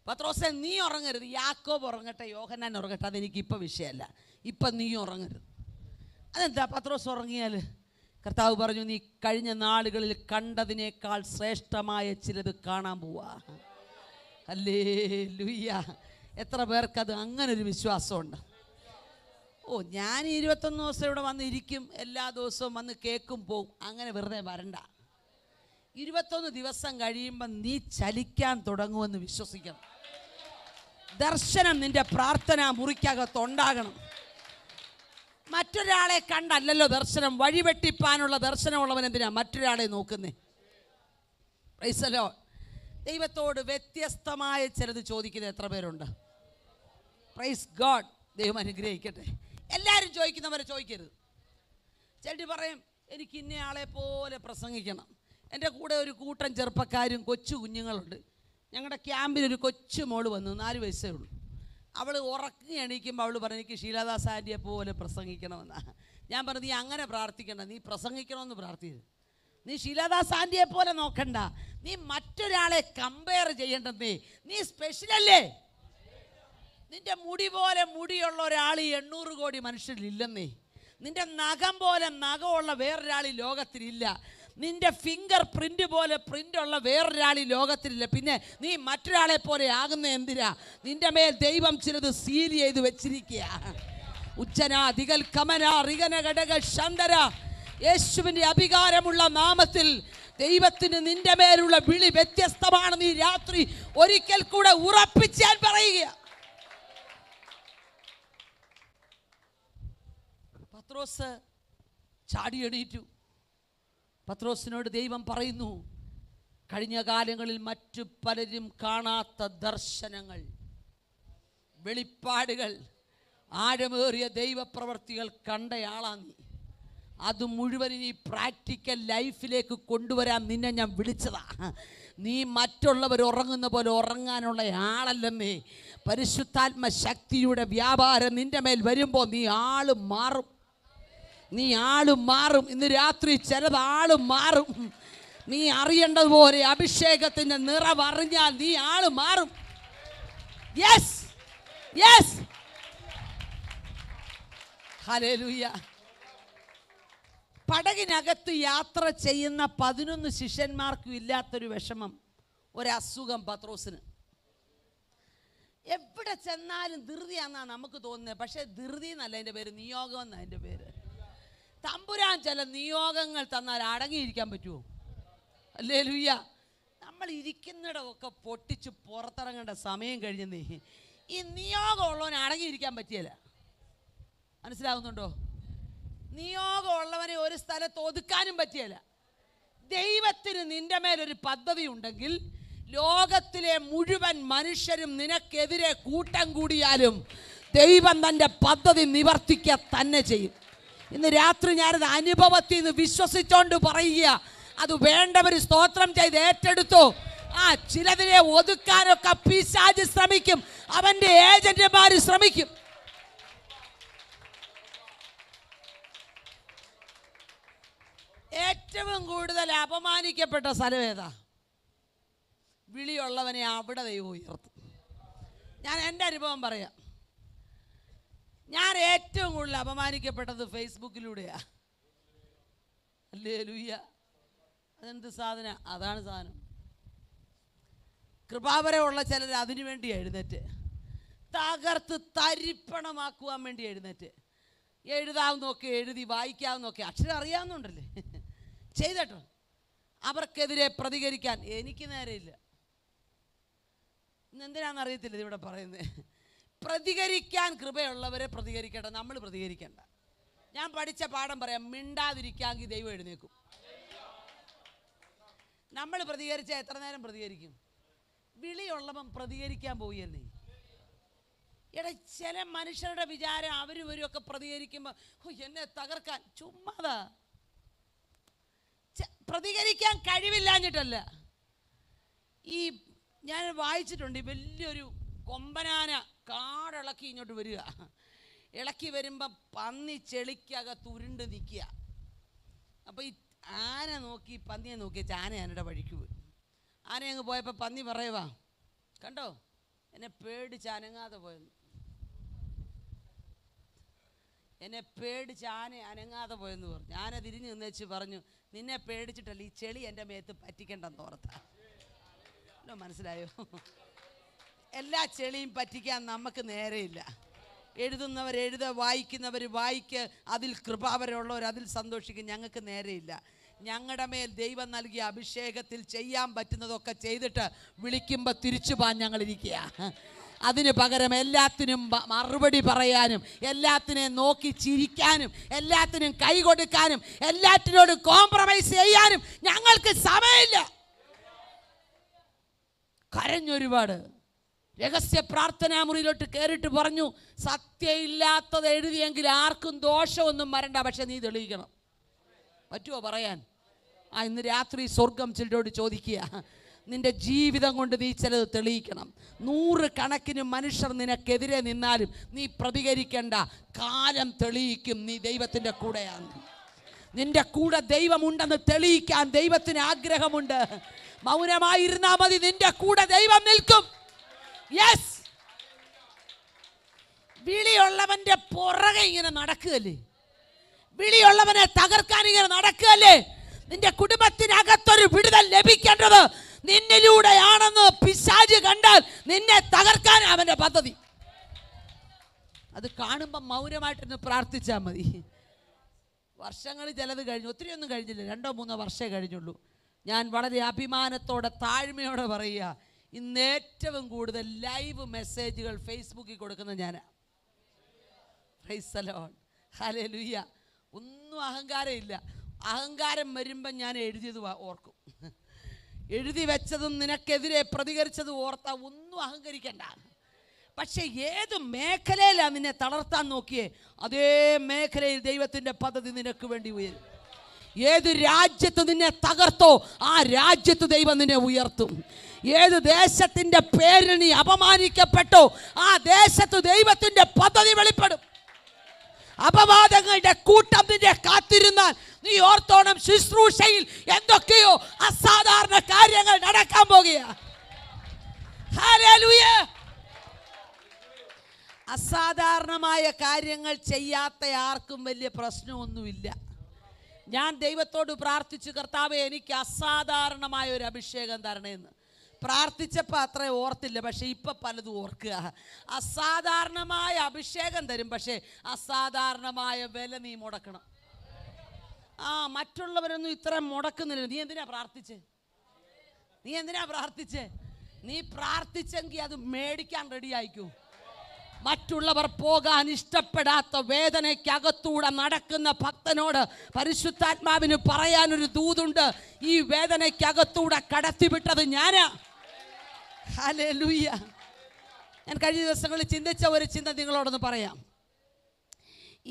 പത്രോസേ, നീ ഉറങ്ങരുത്. യാക്കോബ് ഉറങ്ങട്ടെ, യോഹന്നാൻ ഉറങ്ങട്ടെ, അതെനിക്കിപ്പോൾ വിഷയമല്ല. ഇപ്പം നീ ഉറങ്ങരുത്. അതെന്താ പത്രോസ് ഉറങ്ങിയാൽ? കർത്താവ് പറഞ്ഞു, നീ കഴിഞ്ഞ നാളുകളിൽ കണ്ടതിനേക്കാൾ ശ്രേഷ്ഠമായ ചിലത് കാണാൻ പോവാ. ഹല്ലേലൂയ. എത്ര പേർക്കത് അങ്ങനൊരു വിശ്വാസമുണ്ട്? ഓ, ഞാൻ 21 ദിവസം ഇവിടെ വന്നിരിക്കും, എല്ലാ ദിവസവും വന്ന് കേൾക്കും പോവും. അങ്ങനെ വെറുതെ വരണ്ട. 21 ദിവസം കഴിയുമ്പോൾ നീ ചലിക്കാൻ തുടങ്ങുമെന്ന് വിശ്വസിക്കണം. ദർശനം നിന്റെ പ്രാർത്ഥന മുറിക്കകത്തുണ്ടാകണം. മറ്റൊരാളെ കണ്ടല്ലല്ലോ ദർശനം. വഴിവെട്ടിപ്പാനുള്ള ദർശനമുള്ളവൻ എന്തിനാ മറ്റൊരാളെ നോക്കുന്നേ? Price the Lord. ദൈവത്തോട് വ്യത്യസ്തമായ ചിലത് ചോദിക്കുന്നത് എത്ര പേരുണ്ട്? Praise God. ദൈവം അനുഗ്രഹിക്കട്ടെ. എല്ലാവരും ചോദിക്കുന്നവരെ ചോദിക്കരുത്. ചിലർ പറയും, എനിക്ക് ഇന്നയാളെ പോലെ പ്രസംഗിക്കണം. എൻ്റെ കൂടെ ഒരു കൂട്ടം ചെറുപ്പക്കാരും കൊച്ചു കുഞ്ഞുങ്ങളുണ്ട്. ഞങ്ങളുടെ ക്യാമ്പിലൊരു കൊച്ചു മോള് വന്നു, 4 വയസ്സേ ഉള്ളൂ. അവൾ ഉറങ്ങി എണീക്കുമ്പോൾ അവൾ പറഞ്ഞു, എനിക്ക് ശീലാദാസ് ആൻറ്റിയെ പോലെ പ്രസംഗിക്കണമെന്നാണ്. ഞാൻ പറഞ്ഞു, നീ അങ്ങനെ പ്രാർത്ഥിക്കണ്ട, നീ പ്രസംഗിക്കണമെന്ന് പ്രാർത്ഥിക്കരുത്. നീ ശീലാദാസ് ആൻറ്റിയെ പോലെ നോക്കണ്ട, നീ മറ്റൊരാളെ കമ്പയർ ചെയ്യേണ്ടതേ. നീ സ്പെഷ്യലല്ലേ? നിന്റെ മുടി പോലെ മുടിയുള്ള ഒരാൾ 800 കോടി മനുഷ്യരില്ലെന്നേ. നിന്റെ നഖം പോലെ നഖമുള്ള വേറൊരാൾ ഈ ലോകത്തിലില്ല. നിന്റെ ഫിംഗർ പ്രിന്റ് പോലെ പ്രിൻ്റുള്ള വേറൊരാൾ ഈ ലോകത്തിലില്ല. പിന്നെ നീ മറ്റൊരാളെ പോലെ ആകുന്ന എന്തിനാ? നിന്റെ മേൽ ദൈവം ചിലത് സീൽ ചെയ്ത് വെച്ചിരിക്കുക. ഉച്ചനാദികൾ കമന റിഗന ഘടക ശന്തര. യേശുവിൻ്റെ അധികാരമുള്ള നാമത്തിൽ ദൈവത്തിന് നിന്റെ മേലുള്ള വിളി വ്യത്യസ്തമാണ്. നീ രാത്രി ഒരിക്കൽ കൂടെ ഉറപ്പിച്ചാൻ പറയുക. പത്രോസ് ചാടി എണീറ്റു. പത്രോസിനോട് ദൈവം പറയുന്നു, കഴിഞ്ഞ കാലങ്ങളിൽ മറ്റു പലരും കാണാത്ത ദർശനങ്ങൾ, വെളിപ്പാടുകൾ, ആഴമേറിയ ദൈവപ്രവർത്തികൾ കണ്ടയാളാ നീ. അത് മുഴുവൻ ഈ പ്രാക്ടിക്കൽ ലൈഫിലേക്ക് കൊണ്ടുവരാൻ നിന്നെ ഞാൻ വിളിച്ചതാ. നീ മറ്റുള്ളവർ ഉറങ്ങുന്ന പോലെ ഉറങ്ങാനുള്ള ആളല്ലെന്നേ. പരിശുദ്ധാത്മ ശക്തിയുടെ വ്യാപാരം നിന്റെ മേൽ വരുമ്പോൾ നീ ആള് മാറും. നീ ആളും മാറും. ഇന്ന് രാത്രി ചിലത് ആളും മാറും. നീ അറിയേണ്ടതുപോലെ അഭിഷേകത്തിൻ്റെ നിറവറിഞ്ഞാൽ നീ ആള് മാറും. Yes yes, hallelujah. പടകിനകത്ത് യാത്ര ചെയ്യുന്ന 11 ശിഷ്യന്മാർക്കും ഇല്ലാത്തൊരു വിഷമം, ഒരസുഖം പത്രോസിന്. എവിടെ ചെന്നാലും ധൃതിയാണെന്നാണ് നമുക്ക് തോന്നുന്നത്. പക്ഷേ ധൃതി എന്നല്ല അതിൻ്റെ പേര്, നിയോഗം എന്നാണ് അതിൻ്റെ പേര്. തമ്പുരാൻ ചില നിയോഗങ്ങൾ തന്നാൽ അടങ്ങിയിരിക്കാൻ പറ്റുമോ? ഹല്ലേലൂയ. നമ്മൾ ഇരിക്കുന്നിടമൊക്കെ പൊട്ടിച്ച് പുറത്തിറങ്ങേണ്ട സമയം കഴിഞ്ഞെന്നേ. ഈ നിയോഗമുള്ളവനെ അടങ്ങിയിരിക്കാൻ പറ്റിയല്ല. മനസ്സിലാകുന്നുണ്ടോ? നിയോഗമുള്ളവനെ ഒരു സ്ഥലത്ത് ഒതുക്കാനും പറ്റിയല്ല. ദൈവത്തിന് നിന്റെ മേലൊരു പദ്ധതി ഉണ്ടെങ്കിൽ ലോകത്തിലെ മുഴുവൻ മനുഷ്യരും നിനക്കെതിരെ കൂട്ടം കൂടിയാലും ദൈവം തൻ്റെ പദ്ധതി നിവർത്തിക്കുക തന്നെ ചെയ്യും. ഇന്ന് രാത്രി ഞാനത് അനുഭവത്തിൽ നിന്ന് വിശ്വസിച്ചോണ്ട് പറയുക. അത് വേണ്ടവർ സ്തോത്രം ചെയ്ത് ഏറ്റെടുത്തോ. ചിലതിനെ ഒതുക്കാനൊക്കെ പിശാച് ശ്രമിക്കും, അവൻ്റെ ഏജന്റുമാർ ശ്രമിക്കും. ഏറ്റവും കൂടുതൽ അപമാനിക്കപ്പെട്ട സ്ഥലം ഏതാ? വിളിയുള്ളവനെ അവിടെ ദൈവം ഉയർത്തും. ഞാൻ എൻ്റെ അനുഭവം പറയാം. ഞാൻ ഏറ്റവും കൂടുതൽ അപമാനിക്കപ്പെട്ടത് ഫേസ്ബുക്കിലൂടെയാ. ഹല്ലേലൂയ. അതെന്ത് സാധന? അതാണ് സാധനം. കൃപാവരമുള്ള ചിലർ അതിനു വേണ്ടി എഴുന്നേറ്റ്, തകർത്ത് തരിപ്പണമാക്കുവാൻ വേണ്ടി എഴുന്നേറ്റ്, എഴുതാവുന്നൊക്കെ എഴുതി വായിക്കാവുന്നൊക്കെ അക്ഷരം അറിയാവുന്നുണ്ടല്ലേ ചെയ്തട്ടോ. അവർക്കെതിരെ പ്രതികരിക്കാൻ എനിക്ക് നേരെയില്ല. ഇന്നെന്തിനാണെന്ന് അറിയത്തില്ല ഇതിവിടെ പറയുന്നത്. പ്രതികരിക്കാൻ കൃപയുള്ളവരെ പ്രതികരിക്കട്ടെ, നമ്മൾ പ്രതികരിക്കണ്ട. ഞാൻ പഠിച്ച പാഠം പറയാം, മിണ്ടാതിരിക്കാമെങ്കിൽ ദൈവം എഴുന്നേക്കും. നമ്മൾ പ്രതികരിച്ചാൽ എത്ര നേരം പ്രതികരിക്കും? വിളിയുള്ളവൻ പ്രതികരിക്കാൻ പോവുകയല്ലേ. ചില മനുഷ്യരുടെ വിചാരം അവരൊക്കെ പ്രതികരിക്കുമ്പോൾ എന്നെ തകർക്കാൻ. ചുമ്മാതാ. പ്രതികരിക്കാൻ കഴിവില്ലാഞ്ഞിട്ടല്ല. ഈ ഞാൻ വായിച്ചിട്ടുണ്ട്, വലിയൊരു കൊമ്പനാന കാടിളക്കി ഇങ്ങോട്ട് വരിക. ഇളക്കി വരുമ്പം പന്നി ചെളിക്കകത്ത് ഉരുണ്ട് നിൽക്കുക. അപ്പോൾ ഈ ആന നോക്കി പന്നിയെ നോക്കിയ ആന ആനയുടെ വഴിക്ക് പോയി. ആന അങ്ങ് പോയപ്പോൾ പന്നി പറയുവാ, കണ്ടോ എന്നെ പേടിച്ച് അനങ്ങാതെ പോയെന്ന്. എന്നെ പേടിച്ച് ആന അനങ്ങാതെ പോയെന്ന് പറഞ്ഞു. ആന തിരിഞ്ഞ് നിന്നേച്ച് പറഞ്ഞു, നിന്നെ പേടിച്ചിട്ടല്ല, ഈ ചെളി എൻ്റെ മേത്ത് പറ്റിക്കണ്ടെന്ന് ഓർത്താ. മനസ്സിലായോ? എല്ലാ ചെളിയും പറ്റിക്കാൻ നമുക്ക് നേരെയില്ല. എഴുതുന്നവർ എഴുതുക, വായിക്കുന്നവർ വായിക്ക്, അതിൽ കൃപാവരമുള്ളവർ അതിൽ സന്തോഷിക്കും. ഞങ്ങൾക്ക് നേരെയില്ല. ഞങ്ങളുടെ മേൽ ദൈവം നൽകിയ അഭിഷേകത്തിൽ ചെയ്യാൻ പറ്റുന്നതൊക്കെ ചെയ്തിട്ട് വിളിക്കുമ്പോൾ തിരിച്ചു പോകാൻ ഞങ്ങളിരിക്കുക. അതിന് പകരം എല്ലാത്തിനും മറുപടി പറയാനും, എല്ലാത്തിനെയും നോക്കി ചിരിക്കാനും, എല്ലാത്തിനും കൈ കൊടുക്കാനും, എല്ലാറ്റിനോടും കോംപ്രമൈസ് ചെയ്യാനും ഞങ്ങൾക്ക് സമയമില്ല. കരഞ്ഞൊരുപാട്. രഹസ്യ പ്രാർത്ഥനാ മുറിയിലോട്ട് കയറിയിട്ട് പറഞ്ഞു, സത്യമില്ലാത്തത് എഴുതിയെങ്കിൽ ആർക്കും ദോഷമൊന്നും വരണ്ട, പക്ഷെ നീ തെളിയിക്കണം. പറ്റുമോ പറയാൻ? ഇന്ന് രാത്രി സ്വർഗം ചിലരോട് ചോദിക്കുക, നിന്റെ ജീവിതം കൊണ്ട് നീ ചിലത് തെളിയിക്കണം. 100 കണക്കിന് മനുഷ്യർ നിനക്കെതിരെ നിന്നാലും നീ പ്രതികരിക്കേണ്ട. കാലം തെളിയിക്കും നീ ദൈവത്തിൻ്റെ കൂടെയാണ്. നിന്റെ കൂടെ ദൈവമുണ്ടെന്ന് തെളിയിക്കാൻ ദൈവത്തിന് ആഗ്രഹമുണ്ട്. മൗനമായിരുന്നാ മതി, നിന്റെ കൂടെ ദൈവം നിൽക്കും. യെസ്. വിളിയുള്ളവന്റെ പുറകെ ഇങ്ങനെ നടക്കുകയല്ലേ, വിളിയുള്ളവനെ തകർക്കാൻ ഇങ്ങനെ നടക്കുകയല്ലേ. നിന്റെ കുടുംബത്തിനകത്തൊരു വിടുതൽ ലഭിക്കേണ്ടത് നിന്നിലൂടെയാണെന്ന് പിശാച് കണ്ടാൽ നിന്നെ തകർക്കാൻ അവന്റെ പദ്ധതി. അത് കാണുമ്പോൾ മൗനമായിട്ടൊന്ന് പ്രാർത്ഥിച്ചാൽ മതി. വർഷങ്ങൾ ചിലത് കഴിഞ്ഞു, ഒത്തിരിയൊന്നും കഴിഞ്ഞില്ല, 2-3 വർഷമേ കഴിഞ്ഞുള്ളൂ. ഞാൻ വളരെ അഭിമാനത്തോടെ താഴ്മയോടെ പറയുക, ഇന്ന് ഏറ്റവും കൂടുതൽ ലൈവ് മെസ്സേജുകൾ ഫേസ്ബുക്കിൽ കൊടുക്കുന്നത് ഞാനാണ്. Price the Lord. ഹല്ലേലൂയ. ഒന്നും അഹങ്കാരമില്ല. അഹങ്കാരം വരുമ്പം ഞാൻ എഴുതിയത് ഓർക്കും. എഴുതി വെച്ചതും നിനക്കെതിരെ പ്രതികരിച്ചതും ഓർത്താ ഒന്നും അഹങ്കരിക്കണ്ട. പക്ഷെ ഏത് മേഖലയിലാണ് നിന്നെ തളർത്താൻ നോക്കിയേ, അതേ മേഖലയിൽ ദൈവത്തിൻ്റെ പദ്ധതി നിനക്ക് വേണ്ടി ഉയരും. ഏത് രാജ്യത്ത് നിന്നെ തകർത്തോ ആ രാജ്യത്ത് ദൈവം നിന്നെ ഉയർത്തും. ഏത് ദേശത്തിൻ്റെ പേരിൽ നീ അപമാനിക്കപ്പെട്ടോ ആ ദേശത്ത് ദൈവത്തിൻ്റെ പദ്ധതി വെളിപ്പെടും. അപവാദങ്ങളുടെ കൂട്ടം നിന്നെ കാത്തിരുന്നാൽ നീ ഓർത്തോണം, ശുശ്രൂഷയിൽ എന്തൊക്കെയോ അസാധാരണ കാര്യങ്ങൾ നടക്കാൻ പോകുകയാണ്. ഹല്ലേലൂയ. അസാധാരണമായ കാര്യങ്ങൾ ചെയ്യാത്ത ആർക്കും വലിയ പ്രശ്നമൊന്നുമില്ല. ഞാൻ ദൈവത്തോട് പ്രാർത്ഥിച്ചു, കർത്താവേ എനിക്ക് അസാധാരണമായ ഒരു അഭിഷേകം തരണേന്ന്. പ്രാർത്ഥിച്ചപ്പോൾ അത്ര ഓർത്തില്ല, പക്ഷെ ഇപ്പം പലതും ഓർക്കുക. അസാധാരണമായ അഭിഷേകം തരും, പക്ഷേ അസാധാരണമായ വില നീ മുടക്കണം. മറ്റുള്ളവരൊന്നും ഇത്ര മുടക്കുന്നില്ല. നീ എന്തിനാ പ്രാർത്ഥിച്ചേ? നീ പ്രാർത്ഥിച്ചെങ്കിൽ അത് മേടിക്കാൻ റെഡി ആയിക്കൂ. മറ്റുള്ളവർ പോകാൻ ഇഷ്ടപ്പെടാത്ത വേദനയ്ക്കകത്തൂടെ നടക്കുന്ന ഭക്തനോട് പരിശുദ്ധാത്മാവിന് പറയാനൊരു ദൂതുണ്ട്. ഈ വേദനയ്ക്കകത്തൂടെ കടത്തിവിട്ടത് ഞാനാ. ഹല്ലേലൂയ. ഞാൻ കഴിഞ്ഞ ദിവസങ്ങളിൽ ചിന്തിച്ച ഒരു ചിന്ത നിങ്ങളോടൊന്ന് പറയാം.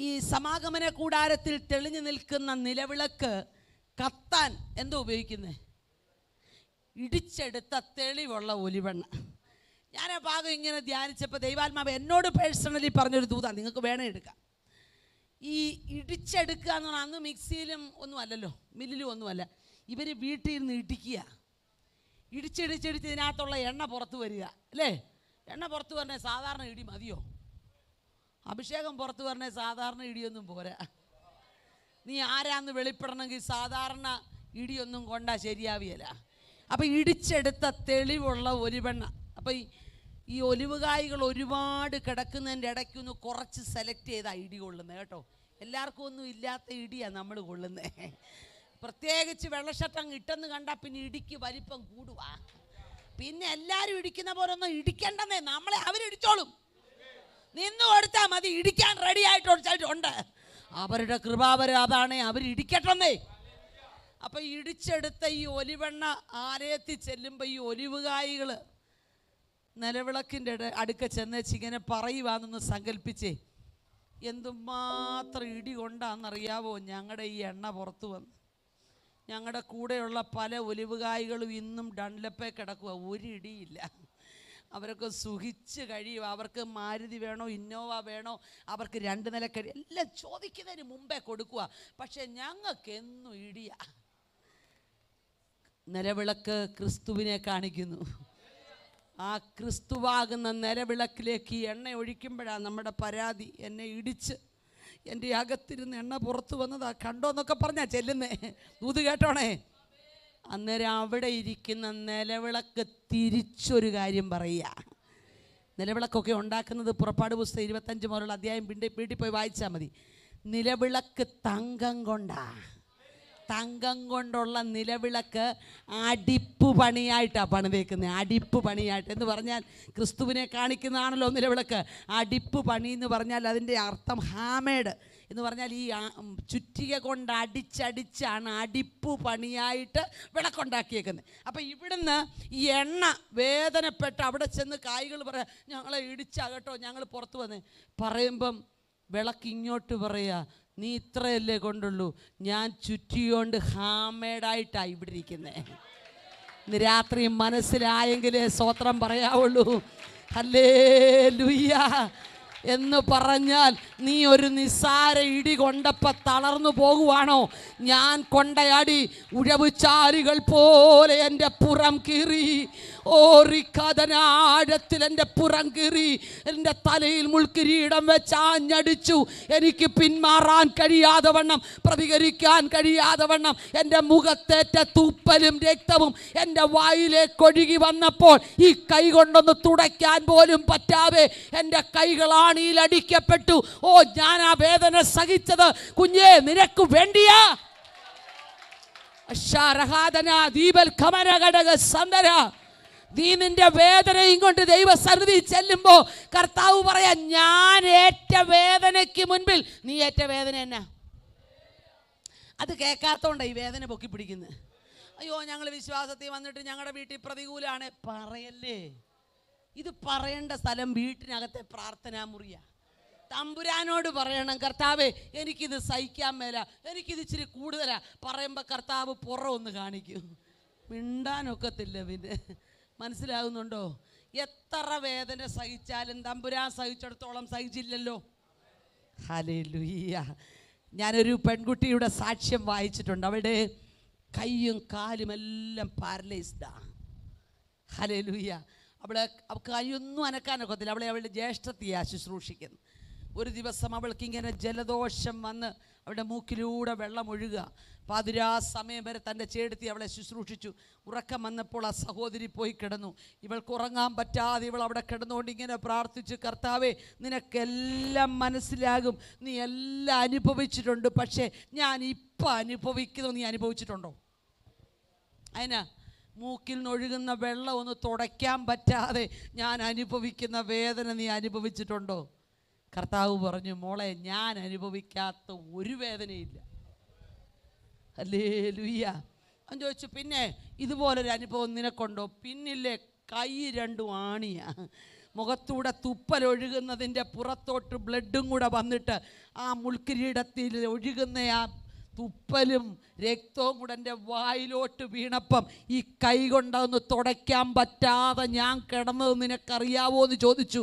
ഈ സമാഗമന കൂടാരത്തിൽ തെളിഞ്ഞു നിൽക്കുന്ന നിലവിളക്ക് കത്താൻ എന്തോ ഉപയോഗിക്കുന്നത്? ഇടിച്ചെടുത്ത തെളിവുള്ള ഒലിവെണ്ണ. ഞാൻ ആ ഭാഗം ഇങ്ങനെ ധ്യാനിച്ചപ്പോൾ ദൈവാത്മാവ് എന്നോട് പേഴ്സണലി പറഞ്ഞൊരു ദൂതാണ്, നിങ്ങൾക്ക് വേണേ എടുക്കാം. ഈ ഇടിച്ചെടുക്കുക എന്ന് പറഞ്ഞാൽ അന്ന് മിക്സിയിലും ഒന്നും അല്ലല്ലോ, മില്ലിലും ഒന്നുമല്ല. ഇവർ വീട്ടിൽ നിന്ന് ഇടിച്ചിടിച്ച് ഇതിനകത്തുള്ള എണ്ണ പുറത്ത് വരിക അല്ലേ? എണ്ണ പുറത്ത് വരണേ സാധാരണ ഇടി മതിയോ? അഭിഷേകം പുറത്ത് വരണേ സാധാരണ ഇടിയൊന്നും പോരാ. നീ ആരാന്ന് വെളിപ്പെടണമെങ്കിൽ സാധാരണ ഇടിയൊന്നും കൊണ്ടാ ശരിയാവിയല്ല. അപ്പം ഇടിച്ചെടുത്ത തെളിവുള്ള ഒലിവെണ്ണ. അപ്പം ഈ ഒലിവുകായ്കൾ ഒരുപാട് കിടക്കുന്നതിൻ്റെ ഇടയ്ക്കൊന്ന് കുറച്ച് സെലക്ട് ചെയ്താൽ ഇടി കൊള്ളുന്നത് കേട്ടോ. എല്ലാവർക്കും ഒന്നും ഇല്ലാത്ത ഇടിയാണ് നമ്മൾ കൊള്ളുന്നത്. പ്രത്യേകിച്ച് വെള്ളഷട്ടം ഇട്ടെന്ന് കണ്ടാൽ പിന്നെ ഇടിക്ക് വലിപ്പം കൂടുക. പിന്നെ എല്ലാവരും ഇടിക്കുന്ന പോലെ ഒന്നും ഇടിക്കണ്ടെന്നേ, നമ്മളെ അവരിടിച്ചോളും. നിന്ന് കൊടുത്താൽ മതി, ഇടിക്കാൻ റെഡി ആയിട്ടുണ്ട്. അവരുടെ കൃപാവരം അതാണ്, അവരിടിക്കട്ടെന്നേ. അപ്പം ഇടിച്ചെടുത്ത ഈ ഒലിവെണ്ണ ആലയത്തിൽ ചെല്ലുമ്പോൾ ഈ ഒലിവുകായ്കൾ നിലവിളക്കിൻ്റെ അടുക്ക ചെന്നേച്ച് ഇങ്ങനെ പറയുവാന്നൊന്ന് സങ്കല്പിച്ചേ. എന്തുമാത്രം ഇടി കൊണ്ടാണെന്നറിയാവോ ഞങ്ങളുടെ ഈ എണ്ണ പുറത്തു വന്ന്. ഞങ്ങളുടെ കൂടെയുള്ള പല ഒലിവുകായ്കളും ഇന്നും ഡൺലപ്പേ കിടക്കുക, ഒരു ഇടിയില്ല. അവരൊക്കെ സുഖിച്ച് കഴിയും. അവർക്ക് മാരുതി വേണോ, ഇന്നോവ വേണോ, അവർക്ക് 2 നില കഴിയും, എല്ലാം ചോദിക്കുന്നതിന് മുമ്പേ കൊടുക്കുക. പക്ഷെ ഞങ്ങൾക്ക് എന്നും ഇടിയ. നിലവിളക്ക് ക്രിസ്തുവിനെ കാണിക്കുന്നു. ആ ക്രിസ്തുവാകുന്ന നിലവിളക്കിലേക്ക് ഈ എണ്ണ ഒഴിക്കുമ്പോഴാണ് നമ്മുടെ പരാതി. എന്നെ ഇടിച്ച് എൻ്റെ അകത്തിരുന്ന് എണ്ണ പുറത്തു വന്നതാ കണ്ടോന്നൊക്കെ പറഞ്ഞാൽ ചെല്ലുന്നേ. ദൂത് കേട്ടോണേ. അന്നേരം അവിടെ ഇരിക്കുന്ന നിലവിളക്ക് തിരിച്ചൊരു കാര്യം പറയുക. നിലവിളക്കൊക്കെ ഉണ്ടാക്കുന്നത് പുറപ്പാട് പുസ്തകം 25 മുതലുള്ള അധ്യായം വീട്ടിൽ പോയി വായിച്ചാൽ മതി. നിലവിളക്ക് തങ്കം കൊണ്ടുള്ള നിലവിളക്ക് അടിപ്പ് പണിയായിട്ടാണ് പണിതേക്കുന്നത്. അടിപ്പ് പണിയായിട്ട് എന്ന് പറഞ്ഞാൽ ക്രിസ്തുവിനെ കാണിക്കുന്നതാണല്ലോ നിലവിളക്ക്. അടിപ്പ് പണി എന്ന് പറഞ്ഞാൽ അതിൻ്റെ അർത്ഥം ഹാമേഡ് എന്ന് പറഞ്ഞാൽ ഈ ചുറ്റിക കൊണ്ട് അടിച്ചടിച്ചാണ് അടിപ്പ് പണിയായിട്ട് വിളക്കുണ്ടാക്കിയേക്കുന്നത്. അപ്പം ഇവിടുന്ന് ഈ എണ്ണ വേദനപ്പെട്ട് അവിടെ ചെന്ന് കായ്കൾ പറയാം, ഞങ്ങളെ ഇടിച്ചാകട്ടോ, ഞങ്ങൾ പുറത്ത് വന്നേ പറയുമ്പം വിളക്ക് ഇങ്ങോട്ട് പറയുക, നീ ഇത്രയല്ലേ കൊണ്ടുള്ളൂ, ഞാൻ ചുറ്റിയോണ്ട് ഹാമേഡായിട്ടാണ് ഇവിടെ ഇരിക്കുന്നത്. ഇന്ന് രാത്രി മനസ്സിലായെങ്കിലേ സ്തോത്രം പറയാവുള്ളൂ. ഹല്ലേലൂയ എന്ന് പറഞ്ഞാൽ നീ ഒരു നിസ്സാര ഇടി കൊണ്ടപ്പോൾ തളർന്നു പോകുവാണോ? ഞാൻ കൊണ്ടയാടി ഉഴവുചാലുകൾ പോലെ എൻ്റെ പുറം കീറി, ഓറിക്കഥനാഴത്തിൽ എൻ്റെ പുറം കീറി, എൻ്റെ തലയിൽ മുൾക്കിരീടം വെച്ച് ആഞ്ഞടിച്ചു. എനിക്ക് പിന്മാറാൻ കഴിയാതെ വണ്ണം, പ്രതികരിക്കാൻ കഴിയാതെ വണ്ണം എൻ്റെ മുഖത്തേറ്റ തൂപ്പലും രക്തവും എൻ്റെ വായിലേക്ക് ഒഴുകി വന്നപ്പോൾ ഈ കൈ കൊണ്ടൊന്ന് തുടയ്ക്കാൻ പോലും പറ്റാതെ എൻ്റെ കൈകളാണ് അടിക്കപ്പെട്ടു. ഞാൻ ആ വേദന സഹിച്ചത് കുഞ്ഞേ നിനക്ക് വേണ്ടിയാ. നീ നിന്റെ വേദനയും കൊണ്ട് ദൈവസന്നിധി ചെല്ലുമ്പോ കർത്താവ് പറയാ, ഞാൻ ഏറ്റ വേദനയ്ക്ക് മുൻപിൽ നീ ഏറ്റ വേദന എന്നാ? അത് കേൾക്കാത്തോണ്ടാ ഈ വേദന പൊക്കി പിടിക്കുന്നത്. അയ്യോ ഞങ്ങൾ വിശ്വാസത്തിൽ വന്നിട്ട് ഞങ്ങളുടെ വീട്ടിൽ പ്രതികൂലാണ് പറയല്ലേ. ഇത് പറയേണ്ട സ്ഥലം വീട്ടിനകത്തെ പ്രാർത്ഥനാ മുറിയാ. തമ്പുരാനോട് പറയണം, കർത്താവേ എനിക്കിത് സഹിക്കാൻ മേല, എനിക്കിത് ഇച്ചിരി കൂടുതലാ. പറയുമ്പോൾ കർത്താവ് പുറമൊന്ന് കാണിക്കും. മിണ്ടാനൊക്കത്തില്ല. പിന്നെ മനസ്സിലാകുന്നുണ്ടോ? എത്ര വേദന സഹിച്ചാലും തമ്പുരാൻ സഹിച്ചിടത്തോളം സഹിച്ചില്ലല്ലോ. ഹല്ലേലൂയ. ഞാനൊരു പെൺകുട്ടിയുടെ സാക്ഷ്യം വായിച്ചിട്ടുണ്ട്. അവളുടെ കൈയും കാലും എല്ലാം പാരലൈസ്ഡാ. ഹല്ലേലൂയ. അവൾക്ക് കൈയൊന്നും അനക്കാനൊക്കത്തില്ല. അവളുടെ ജ്യേഷ്ഠത്തെയാണ് ശുശ്രൂഷിക്കുന്നത്. ഒരു ദിവസം അവൾക്ക് ഇങ്ങനെ ജലദോഷം വന്ന് അവളുടെ മൂക്കിലൂടെ വെള്ളം ഒഴുകുക. പാതിരാ സമയം വരെ തൻ്റെ ചേട്ടത്തി അവളെ ശുശ്രൂഷിച്ചു. ഉറക്കം വന്നപ്പോൾ ആ സഹോദരി പോയി കിടന്നു. ഇവൾക്ക് ഉറങ്ങാൻ പറ്റാതെ ഇവൾ അവിടെ കിടന്നുകൊണ്ട് ഇങ്ങനെ പ്രാർത്ഥിച്ചു, കർത്താവേ, നിനക്കെല്ലാം മനസ്സിലാകും, നീ എല്ലാം അനുഭവിച്ചിട്ടുണ്ട്, പക്ഷേ ഞാൻ ഇപ്പം അനുഭവിക്കുന്നത് നീ അനുഭവിച്ചിട്ടുണ്ടോ? അതിനാ മൂക്കിൽ നിന്നൊഴുകുന്ന വെള്ളം ഒന്ന് തുടയ്ക്കാൻ പറ്റാതെ ഞാൻ അനുഭവിക്കുന്ന വേദന നീ അനുഭവിച്ചിട്ടുണ്ടോ? കർത്താവ് പറഞ്ഞു, മോളെ, ഞാൻ അനുഭവിക്കാത്ത ഒരു വേദനയില്ല. ഹല്ലേലൂയ. അവൻ ചോദിച്ചു, പിന്നെ ഇതുപോലൊരു അനുഭവം നിനക്കുണ്ടോ? പിന്നില്ലേ, കൈ രണ്ടും ആണിയാ, മുഖത്തൂടെ തുപ്പലൊഴുകുന്നതിൻ്റെ പുറത്തോട്ട് ബ്ലഡും കൂടെ വന്നിട്ട് ആ മുൾക്കിരീടത്തിൽ ഒഴുകുന്ന ആ തുപ്പലും രക്തവും കൂടെ എൻ്റെ വായിലോട്ട് വീണപ്പം ഈ കൈ കൊണ്ടൊന്ന് തുടയ്ക്കാൻ പറ്റാതെ ഞാൻ കിടന്നത് നിനക്കറിയാവോ എന്ന് ചോദിച്ചു.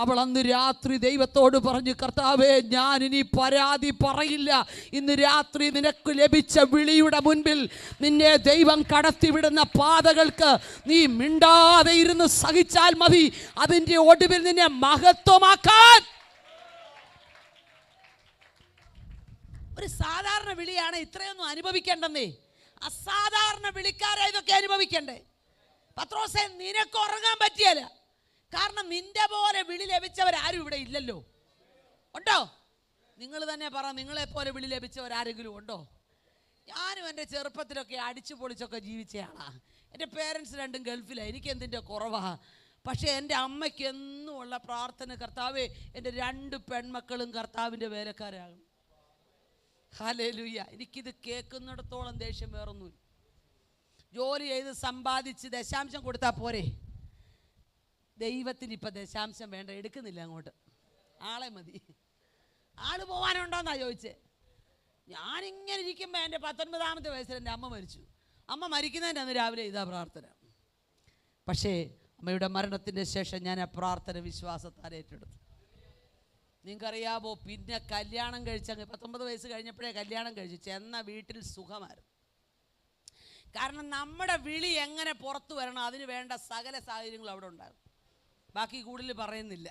അവൾ അന്ന് രാത്രി ദൈവത്തോട് പറഞ്ഞു, കർത്താവേ, ഞാനിനി പരാതി പറയില്ല. ഇന്ന് രാത്രി നിനക്ക് ലഭിച്ച വിളിയുടെ മുൻപിൽ നിന്നെ ദൈവം കടത്തിവിടുന്ന പാതകൾക്ക് നീ മിണ്ടാതെ ഇരുന്ന് സഹിച്ചാൽ മതി. അതിൻ്റെ ഒടുവിൽ നിന്നെ മഹത്വമാക്കാൻ ഒരു സാധാരണ വിളിയാണ് ഇത്രയൊന്നും അനുഭവിക്കേണ്ടെന്നേ. അസാധാരണ വിളിക്കാരെ ഇതൊക്കെ അനുഭവിക്കണ്ടേ? പത്രോസേ, നിനക്ക് ഉറങ്ങാൻ പറ്റിയല്ല. കാരണം നിന്റെ പോലെ വിളി ലഭിച്ചവരാരും ഇവിടെ ഇല്ലല്ലോ. ഉണ്ടോ? നിങ്ങൾ തന്നെ പറ, നിങ്ങളെപ്പോലെ വിളി ലഭിച്ചവരാരെങ്കിലും ഉണ്ടോ? ഞാനും എൻ്റെ ചെറുപ്പത്തിലൊക്കെ അടിച്ചു പൊളിച്ചൊക്കെ ജീവിച്ചയാളാ. എൻ്റെ പേരൻസ് രണ്ടും ഗൾഫിലാണ്. എനിക്കെന്തിൻ്റെ കുറവാ? പക്ഷേ എൻ്റെ അമ്മയ്ക്ക് എന്നുമുള്ള പ്രാർത്ഥന, കർത്താവേ, എൻ്റെ 2 പെൺമക്കളും കർത്താവിൻ്റെ വേലക്കാരാകും. ഹല്ലേലൂയ. എനിക്കിത് കേൾക്കുന്നിടത്തോളം ദേഷ്യം വേറൊന്നുമില്ല. ജോലി ചെയ്ത് സമ്പാദിച്ച് ദശാംശം കൊടുത്താൽ പോരെ? ദൈവത്തിന് ഇപ്പം ദശാംശം വേണ്ട, എടുക്കുന്നില്ല അങ്ങോട്ട്. ആളെ മതി. ആള് പോകാനുണ്ടോന്നാ ചോദിച്ചേ. ഞാനിങ്ങനെ ഇരിക്കുമ്പോൾ എൻ്റെ 19ാമത്തെ വയസ്സിൽ എൻ്റെ അമ്മ മരിച്ചു. അമ്മ മരിക്കുന്നതിൻ്റെ അന്ന് രാവിലെ ഇതാ പ്രാർത്ഥന. പക്ഷേ അമ്മയുടെ മരണത്തിൻ്റെ ശേഷം ഞാൻ ആ പ്രാർത്ഥന വിശ്വാസത്താൽ ഏറ്റെടുത്തു. നിങ്ങൾക്കറിയാമോ, പിന്നെ കല്യാണം കഴിച്ചങ്ങ് 19 വയസ്സ് കഴിഞ്ഞപ്പോഴേ കല്യാണം കഴിച്ചു. ചെന്ന വീട്ടിൽ സുഖമായിരുന്നു. കാരണം നമ്മുടെ വിളി എങ്ങനെ പുറത്തു വരണം അതിന് വേണ്ട സകല സാഹചര്യങ്ങളും അവിടെ ഉണ്ടാകും. ബാക്കി കൂടുതൽ പറയുന്നില്ല.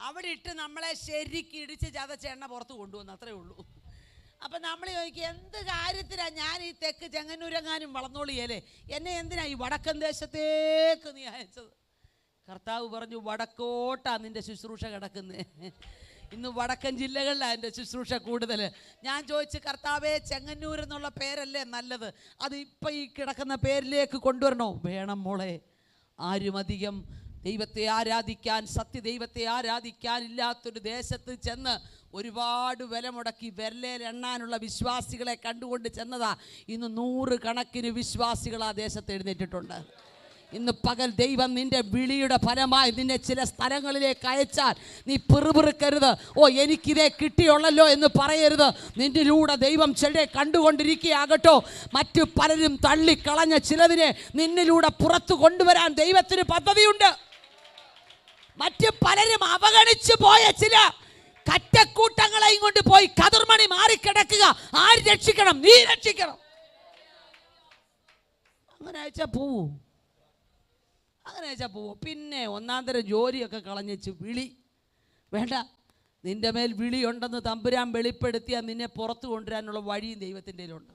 അവിടെ ഇട്ട് നമ്മളെ ശരിക്ക് ഇടിച്ച് ചതച്ച എണ്ണ പുറത്ത് കൊണ്ടുവന്നു, അത്രേ ഉള്ളൂ. അപ്പം നമ്മൾ ചോദിക്കും, എന്ത് കാര്യത്തിലാണ് ഞാൻ ഈ തെക്ക് ചെങ്ങന്നൂരെങ്ങാനും വളർന്നോളിയല്ലേ, എന്നെ എന്തിനാ ഈ വടക്കൻ ദേശത്തേക്ക് നീ അയച്ചത്? കർത്താവ് പറഞ്ഞു, വടക്കോട്ടാ നിൻ്റെ ശുശ്രൂഷ കിടക്കുന്നത്. ഇന്ന് വടക്കൻ ജില്ലകളിലാണ് എൻ്റെ ശുശ്രൂഷ കൂടുതൽ. ഞാൻ ചോദിച്ചു, കർത്താവേ, ചെങ്ങന്നൂർ എന്നുള്ള പേരല്ലേ നല്ലത്, അത് ഇപ്പം ഈ കിടക്കുന്ന പേരിലേക്ക് കൊണ്ടുവരണോ? വേണം മോളെ. ആരും അധികം ദൈവത്തെ ആരാധിക്കാൻ, സത്യദൈവത്തെ ആരാധിക്കാൻ ഇല്ലാത്തൊരു ദേശത്ത് ചെന്ന് ഒരുപാട് വില മുടക്കി വിരലേൽ എണ്ണാനുള്ള വിശ്വാസികളെ കണ്ടുകൊണ്ട് ചെന്നതാ. ഇന്ന് 100 കണക്കിന് വിശ്വാസികൾ ആ ദേശത്ത് എഴുന്നേറ്റിട്ടുണ്ട്. ഇന്ന് പകൽ ദൈവം നിന്റെ വിളിയുടെ ഫലമായി നിന്നെ ചില സ്ഥലങ്ങളിലേക്ക് അയച്ചാൽ നീ പിറുപിറുക്കരുത്. ഓ, എനിക്കിതേ കിട്ടിയുള്ളല്ലോ എന്ന് പറയരുത്. നിന്നിലൂടെ ദൈവം ചിലരെ കണ്ടുകൊണ്ടിരിക്കുകയാകട്ടോ. മറ്റു പലരും തള്ളിക്കളഞ്ഞ ചിലതിനെ നിന്നിലൂടെ പുറത്തു കൊണ്ടുവരാൻ ദൈവത്തിന് പദ്ധതിയുണ്ട്. മറ്റു പലരും അവഗണിച്ചു പോയ ചില കറ്റക്കൂട്ടങ്ങളെയും കൊണ്ട് പോയി കതിർമണി മാറിക്കിടക്കുക. ആര് രക്ഷിക്കണം? നീ രക്ഷിക്കണം. അങ്ങനെ അയച്ചാൽ പോവൂ, അങ്ങനെ അയച്ചാൽ പോവോ? പിന്നെ ഒന്നാന്തരം ജോലിയൊക്കെ കളഞ്ഞിച്ച് വിളി വേണ്ട. നിന്റെ മേൽ വിളിയുണ്ടെന്ന് തമ്പുരാൻ വെളിപ്പെടുത്തിയാൽ നിന്നെ പുറത്തു കൊണ്ടുവരാനുള്ള വഴിയും ദൈവത്തിൻ്റെ കയ്യിലുണ്ട്.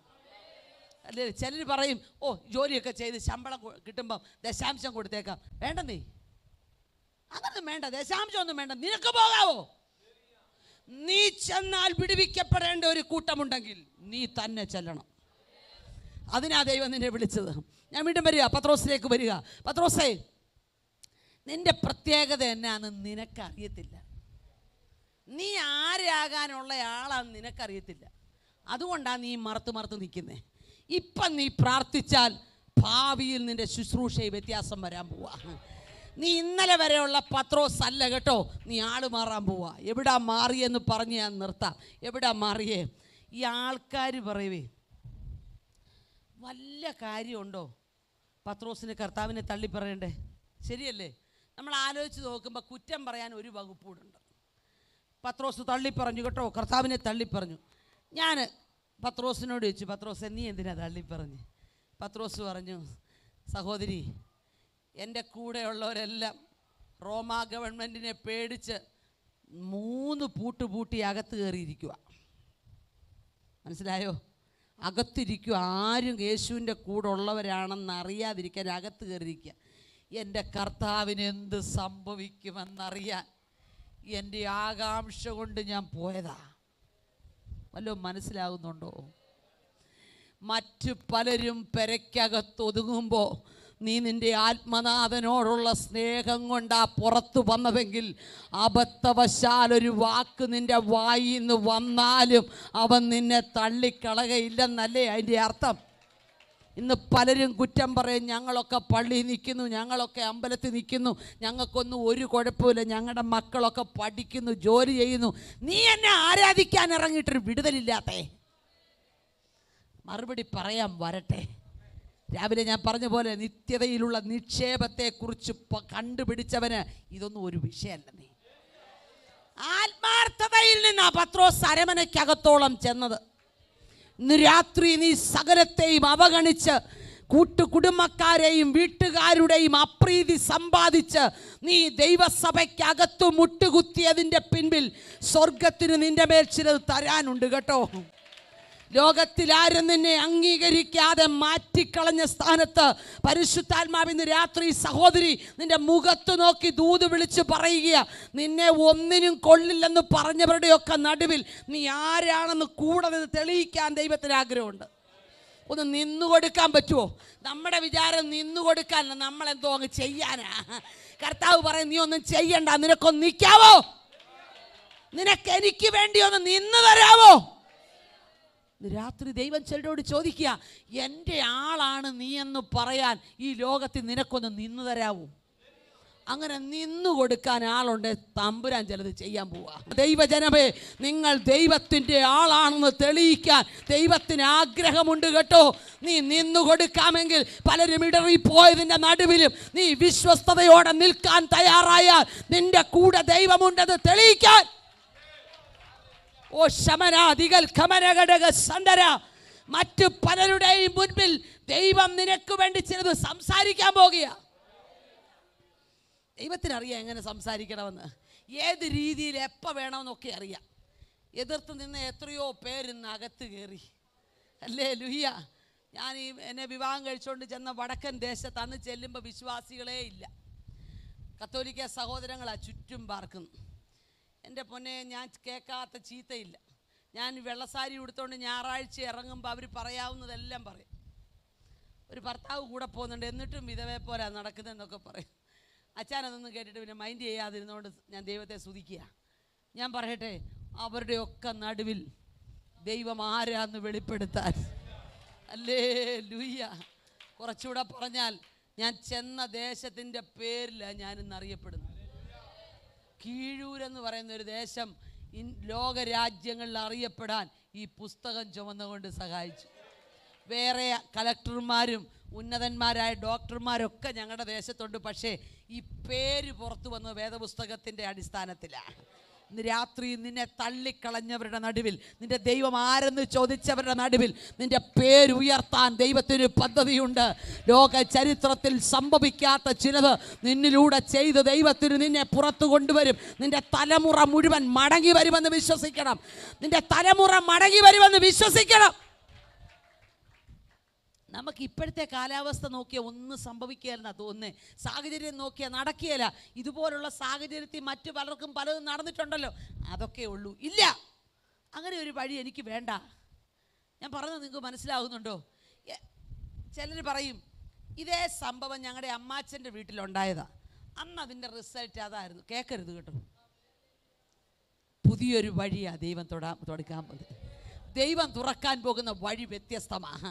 അല്ലേ? ചിലർ പറയും, ഓ, ജോലിയൊക്കെ ചെയ്ത് ശമ്പളം കിട്ടുമ്പം ദശാംശം കൊടുത്തേക്കാം. വേണ്ട, നീ അങ്ങനൊന്നും വേണ്ട, ദശാംശം ഒന്നും വേണ്ട. നിനക്ക് പോകാവോ? നീ ചെന്നാൽ വിടുവിക്കപ്പെടേണ്ട ഒരു കൂട്ടമുണ്ടെങ്കിൽ നീ തന്നെ ചെല്ലണം. അതിനാ ദൈവം നിന്നെ വിളിച്ചത്. ഞാൻ വീണ്ടും വരിക, പത്രോസിലേക്ക് വരിക. പത്രോസേ, നിന്റെ പ്രത്യേകത എന്നാന്ന് നിനക്കറിയത്തില്ല. നീ ആരാകാനുള്ള ആളാന്ന് നിനക്കറിയത്തില്ല. അതുകൊണ്ടാണ് നീ മറുത്ത് നിൽക്കുന്നത്. ഇപ്പം നീ പ്രാർത്ഥിച്ചാൽ ഭാവിയിൽ നിന്റെ ശുശ്രൂഷയിൽ വ്യത്യാസം വരാൻ പോവാ. നീ ഇന്നലെ വരെയുള്ള പത്രോസ് അല്ല കേട്ടോ, നീ ആള് മാറാൻ പോവാ. എവിടാ മാറിയെന്ന് പറഞ്ഞ് ഞാൻ നിർത്താം. എവിടാ മാറിയേ? ഈ ആൾക്കാർ പറയുവേ, വല്ല കാര്യമുണ്ടോ പത്രോസിന് കർത്താവിനെ തള്ളി പറയണ്ടേ? ശരിയല്ലേ? നമ്മൾ ആലോചിച്ച് നോക്കുമ്പോൾ കുറ്റം പറയാൻ ഒരു വകുപ്പൂടുണ്ട്. പത്രോസ് തള്ളിപ്പറഞ്ഞു കേട്ടോ, കർത്താവിനെ തള്ളിപ്പറഞ്ഞു. ഞാൻ പത്രോസിനോട് ചോദിച്ചു, പത്രോസ്, നീ എന്തിനാ തള്ളിപ്പറഞ്ഞ്? പത്രോസ് പറഞ്ഞു, സഹോദരി, എൻ്റെ കൂടെയുള്ളവരെല്ലാം റോമാ ഗവൺമെൻറ്റിനെ പേടിച്ച് 3 പൂട്ട് പൂട്ടി അകത്ത് കയറിയിരിക്കുക. മനസ്സിലായോ? അകത്തിരിക്കുക. ആരും യേശുവിൻ്റെ കൂടെ ഉള്ളവരാണെന്ന് അറിയാതിരിക്കാൻ അകത്ത് കയറിയിരിക്കുക. എൻ്റെ കർത്താവിന് എന്ത് സംഭവിക്കുമെന്നറിയാൻ എൻ്റെ ആകാംക്ഷ കൊണ്ട് ഞാൻ പോയതാ. വല്ലതും മനസ്സിലാകുന്നുണ്ടോ? മറ്റു പലരും പെരയ്ക്കകത്ത് ഒതുങ്ങുമ്പോൾ നീ നിൻ്റെ ആത്മനാഥനോടുള്ള സ്നേഹം കൊണ്ടാ പുറത്തു വന്നതെങ്കിൽ അബദ്ധവശാൽ ഒരു വാക്ക് നിൻ്റെ വായിൽ നിന്ന് വന്നാലും അവൻ നിന്നെ തള്ളിക്കളകയില്ലെന്നല്ലേ അതിൻ്റെ അർത്ഥം? ഇന്ന് പലരും കുറ്റം പറയും, ഞങ്ങളൊക്കെ പള്ളിയിൽ നിൽക്കുന്നു, ഞങ്ങളൊക്കെ അമ്പലത്തിൽ നിൽക്കുന്നു, ഞങ്ങൾക്കൊന്നും ഒരു കുഴപ്പമില്ല, ഞങ്ങളുടെ മക്കളൊക്കെ പഠിക്കുന്നു, ജോലി ചെയ്യുന്നു, നീ എന്നെ ആരാധിക്കാൻ ഇറങ്ങിയിട്ടൊരു വിടുതലില്ലാത്തേ. മറുപടി പറയാൻ വരട്ടെ. രാവിലെ ഞാൻ പറഞ്ഞ പോലെ നിത്യതയിലുള്ള നിക്ഷേപത്തെക്കുറിച്ച് കണ്ടുപിടിച്ചവന് ഇതൊന്നും ഒരു വിഷയമല്ലെന്നേ. ആത്മാർത്ഥതയിൽ നിന്നാ പത്രോസ് അരമനയ്ക്കകത്തോളം ചെന്നത്. ഇന്ന് രാത്രി നീ സകലത്തെയും അവഗണിച്ച് കൂട്ടുകുടുംബക്കാരെയും വീട്ടുകാരുടെയും അപ്രീതി സമ്പാദിച്ച് നീ ദൈവസഭയ്ക്കകത്ത് മുട്ടുകുത്തിയതിൻ്റെ പിൻപിൽ സ്വർഗത്തിന് നിന്റെ മേൽ ചിലത് തരാനുണ്ട് കേട്ടോ. ലോകത്തിൽ ആരും നിന്നെ അംഗീകരിക്കാതെ മാറ്റിക്കളഞ്ഞ സ്ഥാനത്ത് പരിശുദ്ധാത്മാവിന്ന് രാത്രി സഹോദരി നിന്റെ മുഖത്ത് നോക്കി ദൂത് വിളിച്ച് പറയുക, നിന്നെ ഒന്നിനും കൊള്ളില്ലെന്ന് പറഞ്ഞവരുടെയൊക്കെ നടുവിൽ നീ ആരാണെന്ന് കൂടെ നിന്ന് തെളിയിക്കാൻ ദൈവത്തിന് ആഗ്രഹമുണ്ട്. ഒന്ന് നിന്നുകൊടുക്കാൻ പറ്റുമോ? നമ്മുടെ വിചാരം നിന്നുകൊടുക്കാനല്ല, നമ്മളെന്തോ അങ്ങ് ചെയ്യാനാ. കർത്താവ് പറയും, നീ ഒന്നും ചെയ്യണ്ട, നിനക്കൊന്ന് നിൽക്കാവോ? നിനക്ക് എനിക്ക് വേണ്ടി ഒന്ന് നിന്ന് തരാവോ? രാത്രി ദൈവം ചിലരോട് ചോദിക്കുക, എൻ്റെ ആളാണ് നീ എന്ന് പറയാൻ ഈ ലോകത്തിൽ നിനക്കൊന്ന് നിന്ന് തരാവോ? അങ്ങനെ നിന്നു കൊടുക്കാൻ ആളുണ്ട്. തമ്പുരാൻ ചിലത് ചെയ്യാൻ പോവാ. ദൈവജനമേ, നിങ്ങൾ ദൈവത്തിൻ്റെ ആളാണെന്ന് തെളിയിക്കാൻ ദൈവത്തിന് ആഗ്രഹമുണ്ട് കേട്ടോ. നീ നിന്നു കൊടുക്കാമെങ്കിൽ പലരും ഇടറിപ്പോയതിൻ്റെ നടുവിലും നീ വിശ്വസ്തയോടെ നിൽക്കാൻ തയ്യാറായാൽ നിന്റെ കൂടെ ദൈവമുണ്ടെന്ന് തെളിയിക്കാൻ. ഓ ശമനാദികൾ ഖമനഘടക സണ്ടര, മറ്റു പലരുടെയും മുൻപിൽ ദൈവം നിനക്ക് വേണ്ടി ചിലത് സംസാരിക്കാൻ പോകുക. ദൈവത്തിനറിയാം എങ്ങനെ സംസാരിക്കണമെന്ന്, ഏത് രീതിയിൽ എപ്പോൾ വേണമെന്നൊക്കെ അറിയാം. എതിർത്ത് നിന്ന് എത്രയോ പേരിന്ന് അകത്ത് കയറി. അല്ലേ ലുഹിയ. ഞാൻ എന്നെ വിവാഹം കഴിച്ചുകൊണ്ട് ചെന്ന വടക്കൻ ദേശത്ത് അന്ന് ചെല്ലുമ്പോൾ വിശ്വാസികളേ ഇല്ല. കത്തോലിക്ക സഹോദരങ്ങളാ ചുറ്റും പാർക്കുന്നു. എൻ്റെ പൊന്നെ, ഞാൻ കേൾക്കാത്ത ചീത്തയില്ല. ഞാൻ വെള്ളസാരി ഉടുത്തോണ്ട് ഞായറാഴ്ച ഇറങ്ങുമ്പോൾ അവർ പറയാവുന്നതെല്ലാം പറയും. ഒരു ഭർത്താവ് കൂടെ പോകുന്നുണ്ട്, എന്നിട്ടും വിധവയെ പോലെ നടക്കുന്നതെന്നൊക്കെ പറയും. അച്ഛനതൊന്നും കേട്ടിട്ട് പിന്നെ മൈൻഡ് ചെയ്യാതിരുന്നതുകൊണ്ട് ഞാൻ ദൈവത്തെ സ്തുതിക്കുക. ഞാൻ പറയട്ടെ, അവരുടെയൊക്കെ നടുവിൽ ദൈവം ആരാന്ന് വെളിപ്പെടുത്താൻ. അല്ലേ ലൂയ്യ. കുറച്ചുകൂടെ പറഞ്ഞാൽ ഞാൻ ചെന്ന ദേശത്തിൻ്റെ പേരിലാണ് ഞാനിന്നറിയപ്പെടുന്നത്. കീഴൂരെന്ന് പറയുന്ന ഒരു ദേശം ലോകരാജ്യങ്ങളിൽ അറിയപ്പെടാൻ ഈ പുസ്തകം ചുമന്നുകൊണ്ട് സഹായിച്ചു. വേറെ കലക്ടർമാരും ഉന്നതന്മാരായ ഡോക്ടർമാരൊക്കെ ഞങ്ങളുടെ ദേശത്തുണ്ട്. പക്ഷേ ഈ പേര് പുറത്തു വന്നത് വേദപുസ്തകത്തിൻ്റെ അടിസ്ഥാനത്തിലാണ്. ഇന്ന് രാത്രി നിന്നെ തള്ളിക്കളഞ്ഞവരുടെ നടുവിൽ, നിന്റെ ദൈവം ആരെന്ന് ചോദിച്ചവരുടെ നടുവിൽ നിന്റെ പേരുയർത്താൻ ദൈവത്തിന് പദ്ധതിയുണ്ട്. ലോക ചരിത്രത്തിൽ സംഭവിക്കാത്ത ചിലത് നിന്നിലൂടെ ചെയ്ത് ദൈവത്തിന് നിന്നെ പുറത്തു കൊണ്ടുവരും. നിന്റെ തലമുറ മുഴുവൻ മടങ്ങി വരുമെന്ന് വിശ്വസിക്കണം. നിന്റെ തലമുറ മടങ്ങി വരുമെന്ന് വിശ്വസിക്കണം. നമുക്ക് ഇപ്പോഴത്തെ കാലാവസ്ഥ നോക്കിയാൽ ഒന്നും സംഭവിക്കുകയെന്നാ തോന്നുന്നത്. സാഹചര്യം നോക്കിയാൽ നടക്കുകയില്ല. ഇതുപോലുള്ള സാഹചര്യത്തിൽ മറ്റു പലർക്കും പലതും നടന്നിട്ടുണ്ടല്ലോ, അതൊക്കെ ഉള്ളൂ. ഇല്ല, അങ്ങനെ ഒരു വഴി എനിക്ക് വേണ്ട. ഞാൻ പറഞ്ഞത് നിങ്ങൾക്ക് മനസ്സിലാകുന്നുണ്ടോ? ചിലർ പറയും ഇതേ സംഭവം ഞങ്ങളുടെ അമ്മാച്ചൻ്റെ വീട്ടിലുണ്ടായതാ, അന്ന് അതിൻ്റെ റിസൾട്ട് അതായിരുന്നു. കേൾക്കരുത് കേട്ടോ. പുതിയൊരു വഴിയാണ് ദൈവം തുടക്കാൻ പോകുന്നത്. ദൈവം തുറക്കാൻ പോകുന്ന വഴി വ്യത്യസ്തമാണ്.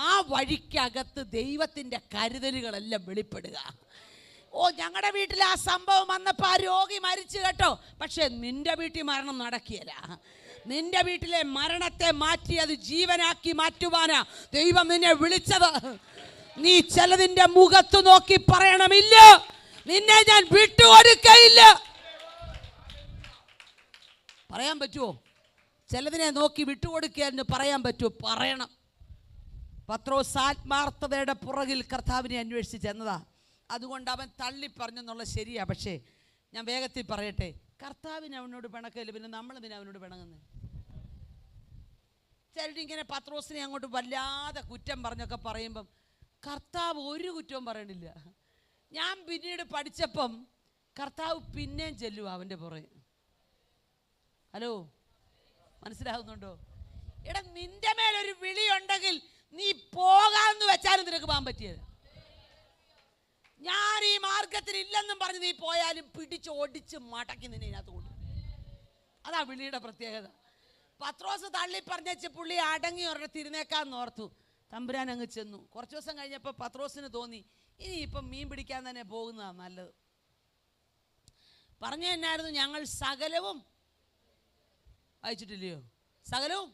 ആ വഴിക്കകത്ത് ദൈവത്തിൻ്റെ കരുതലുകളെല്ലാം വെളിപ്പെടുക. ഓ, ഞങ്ങളുടെ വീട്ടിൽ ആ സംഭവം വന്നപ്പോൾ ആ രോഗി മരിച്ചു കേട്ടോ, പക്ഷെ നിന്റെ വീട്ടിൽ മരണം നടക്കുകയില്ല. നിന്റെ വീട്ടിലെ മരണത്തെ മാറ്റി അത് ജീവനാക്കി മാറ്റുവാനാ ദൈവം നിന്നെ വിളിച്ചത്. നീ ചിലതിൻ്റെ മുഖത്ത് നോക്കി പറയണമില്ല, നിന്നെ ഞാൻ വിട്ടുകൊടുക്കയില്ല. പറയാൻ പറ്റുമോ? ചിലതിനെ നോക്കി വിട്ടുകൊടുക്കുക എന്ന് പറയാൻ പറ്റുമോ? പറയണം. പത്രോസ് ആത്മാർത്ഥതയുടെ പുറകിൽ കർത്താവിനെ അന്വേഷിച്ച് ചെന്നതാ. അതുകൊണ്ട് അവൻ തള്ളി പറഞ്ഞെന്നുള്ളത് ശരിയാ. പക്ഷേ ഞാൻ വേഗത്തിൽ പറയട്ടെ, കർത്താവിന് അവനോട് പിണക്കമില്ല, പിന്നെ നമ്മളെന്തിനാ അവനോട് പിണങ്ങുന്നത്? ചിലരിങ്ങനെ പത്രോസിനെ അങ്ങോട്ട് വല്ലാതെ കുറ്റം പറഞ്ഞൊക്കെ പറയുമ്പം കർത്താവ് ഒരു കുറ്റവും പറയണില്ല. ഞാൻ പിന്നീട് പഠിച്ചപ്പം കർത്താവ് പിന്നെയും ചെല്ലുക അവൻ്റെ പുറകെ. ഹലോ, മനസ്സിലാവുന്നുണ്ടോ? എടാ, നിന്റെ മേലൊരു വിളിയുണ്ടെങ്കിൽ നീ പോകാമെന്ന് വെച്ചാലും നിനക്ക് പോകാൻ പറ്റിയത്. ഞാൻ ഈ മാർഗത്തിൽ ഇല്ലെന്നും പറഞ്ഞ് നീ പോയാലും പിടിച്ചോടിച്ച് മടക്കി നിന്നെ ഇതിനകത്ത് കൊണ്ടു. അതാ വിളിയുടെ പ്രത്യേകത. പത്രോസ് തള്ളി പറഞ്ഞേച്ച് പുള്ളി അടങ്ങി ഒരെണ്ണം തിരുന്നേക്കാന്ന് ഓർത്തു. തമ്പുരാൻ അങ്ങ് ചെന്നു. കുറച്ച് ദിവസം കഴിഞ്ഞപ്പോൾ പത്രോസിന് തോന്നി ഇനി ഇപ്പം മീൻ പിടിക്കാൻ തന്നെ പോകുന്നതാണ് നല്ലത്. പറഞ്ഞു തന്നെയായിരുന്നു, ഞങ്ങൾ സകലവും വായിച്ചിട്ടില്ലയോ? സകലവും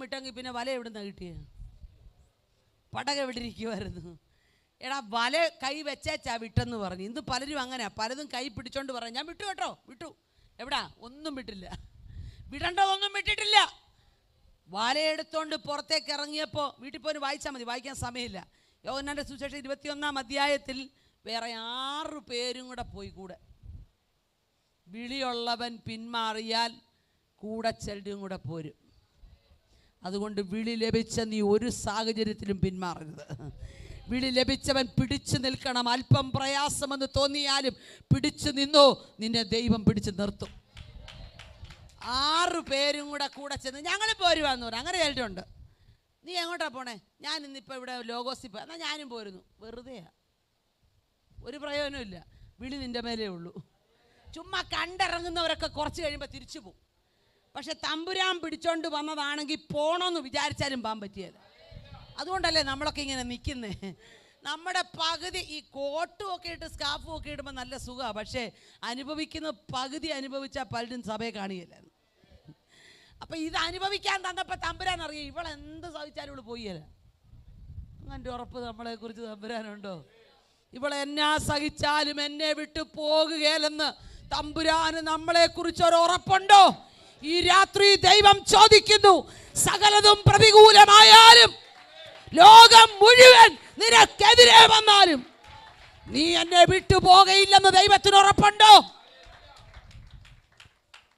വിട്ടെങ്കിൽ പിന്നെ വല എവിടുന്ന കിട്ടിയ? പടക എവിടെ ഇരിക്കുമായിരുന്നു? എടാ, വല കൈ വെച്ചാ വിട്ടെന്ന് പറഞ്ഞു. ഇന്ന് പലരും അങ്ങനെയാ, പലതും കൈ പിടിച്ചോണ്ട് പറഞ്ഞു ഞാൻ വിട്ടു കേട്ടോ, വിട്ടു. എവിടാ? ഒന്നും വിട്ടില്ല, വിടേണ്ടതൊന്നും വിട്ടിട്ടില്ല. വലയെടുത്തോണ്ട് പുറത്തേക്ക് ഇറങ്ങിയപ്പോൾ വീട്ടിൽ പോയി വായിച്ചാൽ മതി, വായിക്കാൻ സമയമില്ല. യോഹന്നാന്റെ സുവിശേഷം 21-ാം അധ്യായത്തിൽ വേറെ 6 പേരും കൂടെ പോയി കൂടെ. വിളിയുള്ളവൻ പിന്മാറിയാൽ കൂടെ ചെല്ലും കൂടെ പോരും. അതുകൊണ്ട് വിളി ലഭിച്ച നീ ഒരു സാഹചര്യത്തിലും പിന്മാറരുത്. വിളി ലഭിച്ചവൻ പിടിച്ചു നിൽക്കണം. അല്പം പ്രയാസമെന്ന് തോന്നിയാലും പിടിച്ചു നിന്നോ, നിന്നെ ദൈവം പിടിച്ചു നിർത്തും. 6 പേരും കൂടെ ചെന്ന് ഞങ്ങൾ പോരുവാന്ന് പറഞ്ഞു. അങ്ങനെ ചിലരുണ്ട്. നീ എങ്ങോട്ടാ പോണേ? ഞാൻ ഇന്നിപ്പോൾ ഇവിടെ ലോഗോസിൽ പോയി. എന്നാൽ ഞാനും പോരുന്നു. വെറുതെയാ, ഒരു പ്രയോജനമില്ല. വിളി നിൻ്റെ മേലേ ഉള്ളൂ. ചുമ്മാ കണ്ടിറങ്ങുന്നവരൊക്കെ കുറച്ച് കഴിയുമ്പോൾ തിരിച്ചു പോകും. പക്ഷെ തമ്പുരാൻ പിടിച്ചോണ്ട് വന്നതാണെങ്കിൽ പോണമെന്ന് വിചാരിച്ചാലും പോകാൻ പറ്റിയല്ല. അതുകൊണ്ടല്ലേ നമ്മളൊക്കെ ഇങ്ങനെ നിൽക്കുന്നേ. നമ്മുടെ പകുതി ഈ കോട്ടും ഒക്കെ ഇട്ട് സ്കാർഫും ഒക്കെ ഇടുമ്പോൾ നല്ല സുഖമാണ്. പക്ഷേ അനുഭവിക്കുന്ന പകുതി അനുഭവിച്ചാൽ പലരും സഭയെ കാണുകയില്ലായിരുന്നു. അപ്പം ഇത് അനുഭവിക്കാൻ തന്നപ്പോൾ തമ്പുരാൻ അറിയാം ഇവളെന്ത് സഹിച്ചാലും ഇവള് പോയല്ല. അങ്ങൻ്റെ ഉറപ്പ് നമ്മളെക്കുറിച്ച് തമ്പുരാനുണ്ടോ? ഇവളെന്നാ സഹിച്ചാലും എന്നെ വിട്ടു പോകുകയില്ലെന്ന് തമ്പുരാന് നമ്മളെക്കുറിച്ച് ഒരു ഉറപ്പുണ്ടോ? ഈ രാത്രി ദൈവം ചോദിക്കുന്നു, സകലതും പ്രതികൂലമായാലും ലോകം മുഴുവൻ നിനക്കെതിരെ വന്നാലും നീ എന്നെ വിട്ടു പോകയില്ലെന്ന് ദൈവത്തിന് ഉറപ്പുണ്ടോ?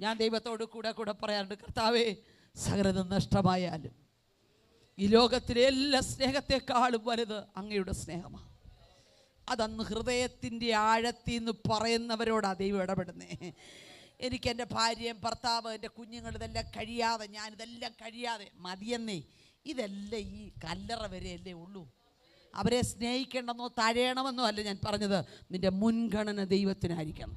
ഞാൻ ദൈവത്തോട് കൂടെ പറയാറുണ്ട്, കർത്താവേ, സകലതും നഷ്ടമായാലും ഈ ലോകത്തിലെ എല്ലാ സ്നേഹത്തെക്കാളും വലുത് അങ്ങയുടെ സ്നേഹമാണ്. അതന്ന് ഹൃദയത്തിൻ്റെ ആഴത്തിൽ നിന്ന് പറയുന്നവരോടാണ് ദൈവം ഇടപെടുന്നേ. എനിക്ക് എൻ്റെ ഭാര്യയും ഭർത്താവ് എൻ്റെ കുഞ്ഞുങ്ങൾ ഞാനിതെല്ലാം കഴിയാതെ മതിയെന്നേ. ഇതെല്ലാം ഈ കല്ലറ വരെയല്ലേ ഉള്ളൂ. അവരെ സ്നേഹിക്കേണ്ടെന്നോ തഴയണമെന്നോ അല്ല ഞാൻ പറഞ്ഞത്. നിൻ്റെ മുൻഗണന ദൈവത്തിനായിരിക്കണം.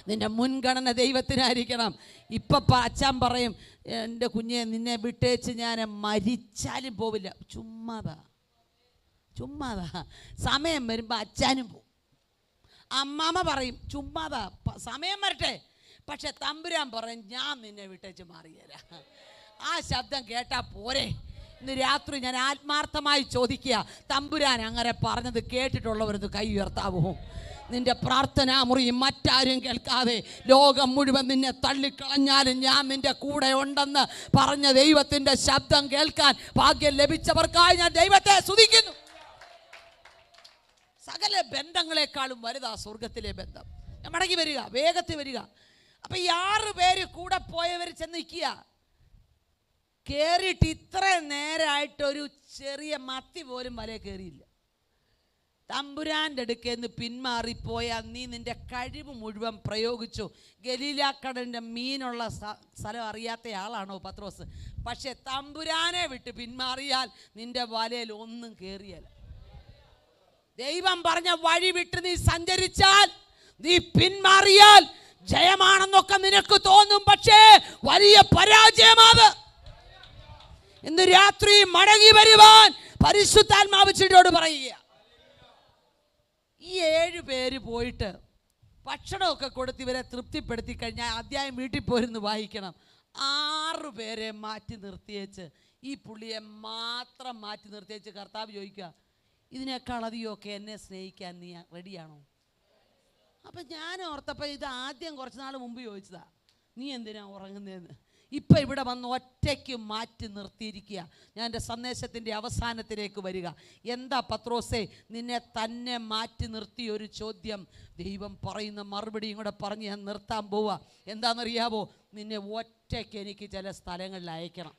നിൻ്റെ മുൻഗണന ദൈവത്തിനായിരിക്കണം. ഇപ്പം അച്ഛൻ പറയും, എൻ്റെ കുഞ്ഞെ നിന്നെ വിട്ടേച്ച് ഞാൻ മരിച്ചാലും പോവില്ല. ചുമ്മാതാ. സമയം വരുമ്പോൾ അച്ഛനും പോവും. അമ്മാമ്മ പറയും ചുമ്മാതാ, സമയം വരട്ടെ. പക്ഷെ തമ്പുരാൻ പറയും ഞാൻ നിന്നെ വിട്ടേച്ച് മാറിയല്ല. ആ ശബ്ദം കേട്ടാൽ പോരെ? ഇന്ന് രാത്രി ഞാൻ ആത്മാർത്ഥമായി ചോദിക്കുക, തമ്പുരാൻ അങ്ങനെ പറഞ്ഞത് കേട്ടിട്ടുള്ളവരത് കൈ ഉയർത്താവോ? നിന്റെ പ്രാർത്ഥനാ മുറി മറ്റാരും കേൾക്കാതെ ലോകം മുഴുവൻ നിന്നെ തള്ളിക്കളഞ്ഞാലും ഞാൻ നിന്റെ കൂടെ ഉണ്ടെന്ന് പറഞ്ഞ ദൈവത്തിൻ്റെ ശബ്ദം കേൾക്കാൻ ഭാഗ്യം ലഭിച്ചവർക്കായി ഞാൻ ദൈവത്തെ സ്തുതിക്കുന്നു. സകല ബന്ധങ്ങളെക്കാളും വലുതാ സ്വർഗത്തിലെ ബന്ധം. മടങ്ങി വരിക, വേഗത്തിൽ വരിക. അപ്പം ഈ 6 പേര് കൂടെ പോയവർ ചെന്ന് നിൽക്കുക. കയറിയിട്ട് ഇത്ര നേരമായിട്ടൊരു ചെറിയ മത്തി പോലും വല കയറിയില്ല. തമ്പുരാൻ്റെ അടുക്കേന്ന് പിന്മാറിപ്പോയാൽ നീ നിൻ്റെ കഴിവ് മുഴുവൻ പ്രയോഗിച്ചു. ഗലീലാക്കടലിൻ്റെ മീനുള്ള സ്ഥലം അറിയാത്ത ആളാണോ പത്രോസ്? പക്ഷെ തമ്പുരാനെ വിട്ട് പിന്മാറിയാൽ നിൻ്റെ വലയിൽ ഒന്നും കയറിയല്ല. ദൈവം പറഞ്ഞ വഴി വിട്ട് നീ സഞ്ചരിച്ചാൽ, നീ പിന്മാറിയാൽ ജയമാണെന്നൊക്കെ നിനക്ക് തോന്നും, പക്ഷേ വലിയ പരാജയമാണ്. ഇന്ന് രാത്രി മടങ്ങി വരുവാൻ പരിശുദ്ധാത്മാവ് ചിട്ടയോട് പറയുക. ഈ 7 പേര് പോയിട്ട് ഭക്ഷണമൊക്കെ കൊടുത്ത് ഇവരെ തൃപ്തിപ്പെടുത്തി കഴിഞ്ഞാൽ അധ്യായം വീട്ടിൽ പോരുന്ന് വായിക്കണം. 6 പേരെ മാറ്റി നിർത്തിയേച്ച് ഈ പുള്ളിയെ മാത്രം മാറ്റി നിർത്തിയേച്ച് കർത്താവ് ചോദിക്കുക, ഇതിനേക്കാൾ അധികമൊക്കെ എന്നെ സ്നേഹിക്കാൻ നീ റെഡിയാണോ? അപ്പം ഞാൻ ഓർത്തപ്പോൾ ഇത് ആദ്യം കുറച്ച് നാൾ മുമ്പ് ചോദിച്ചതാ, നീ എന്തിനാ ഉറങ്ങുന്നതെന്ന്. ഇപ്പം ഇവിടെ വന്ന് ഒറ്റയ്ക്ക് മാറ്റി നിർത്തിയിരിക്കുക. ഞാൻ എൻ്റെ സന്ദേശത്തിൻ്റെ അവസാനത്തിലേക്ക് വരിക. എന്താ പത്രോസേ നിന്നെ തന്നെ മാറ്റി നിർത്തിയ ഒരു ചോദ്യം? ദൈവം പറയുന്ന മറുപടിയും കൂടെ പറഞ്ഞ് ഞാൻ നിർത്താൻ പോവുക. എന്താണെന്നറിയാവോ? നിന്നെ ഒറ്റയ്ക്ക് എനിക്ക് ചില സ്ഥലങ്ങളിൽ അയക്കണം.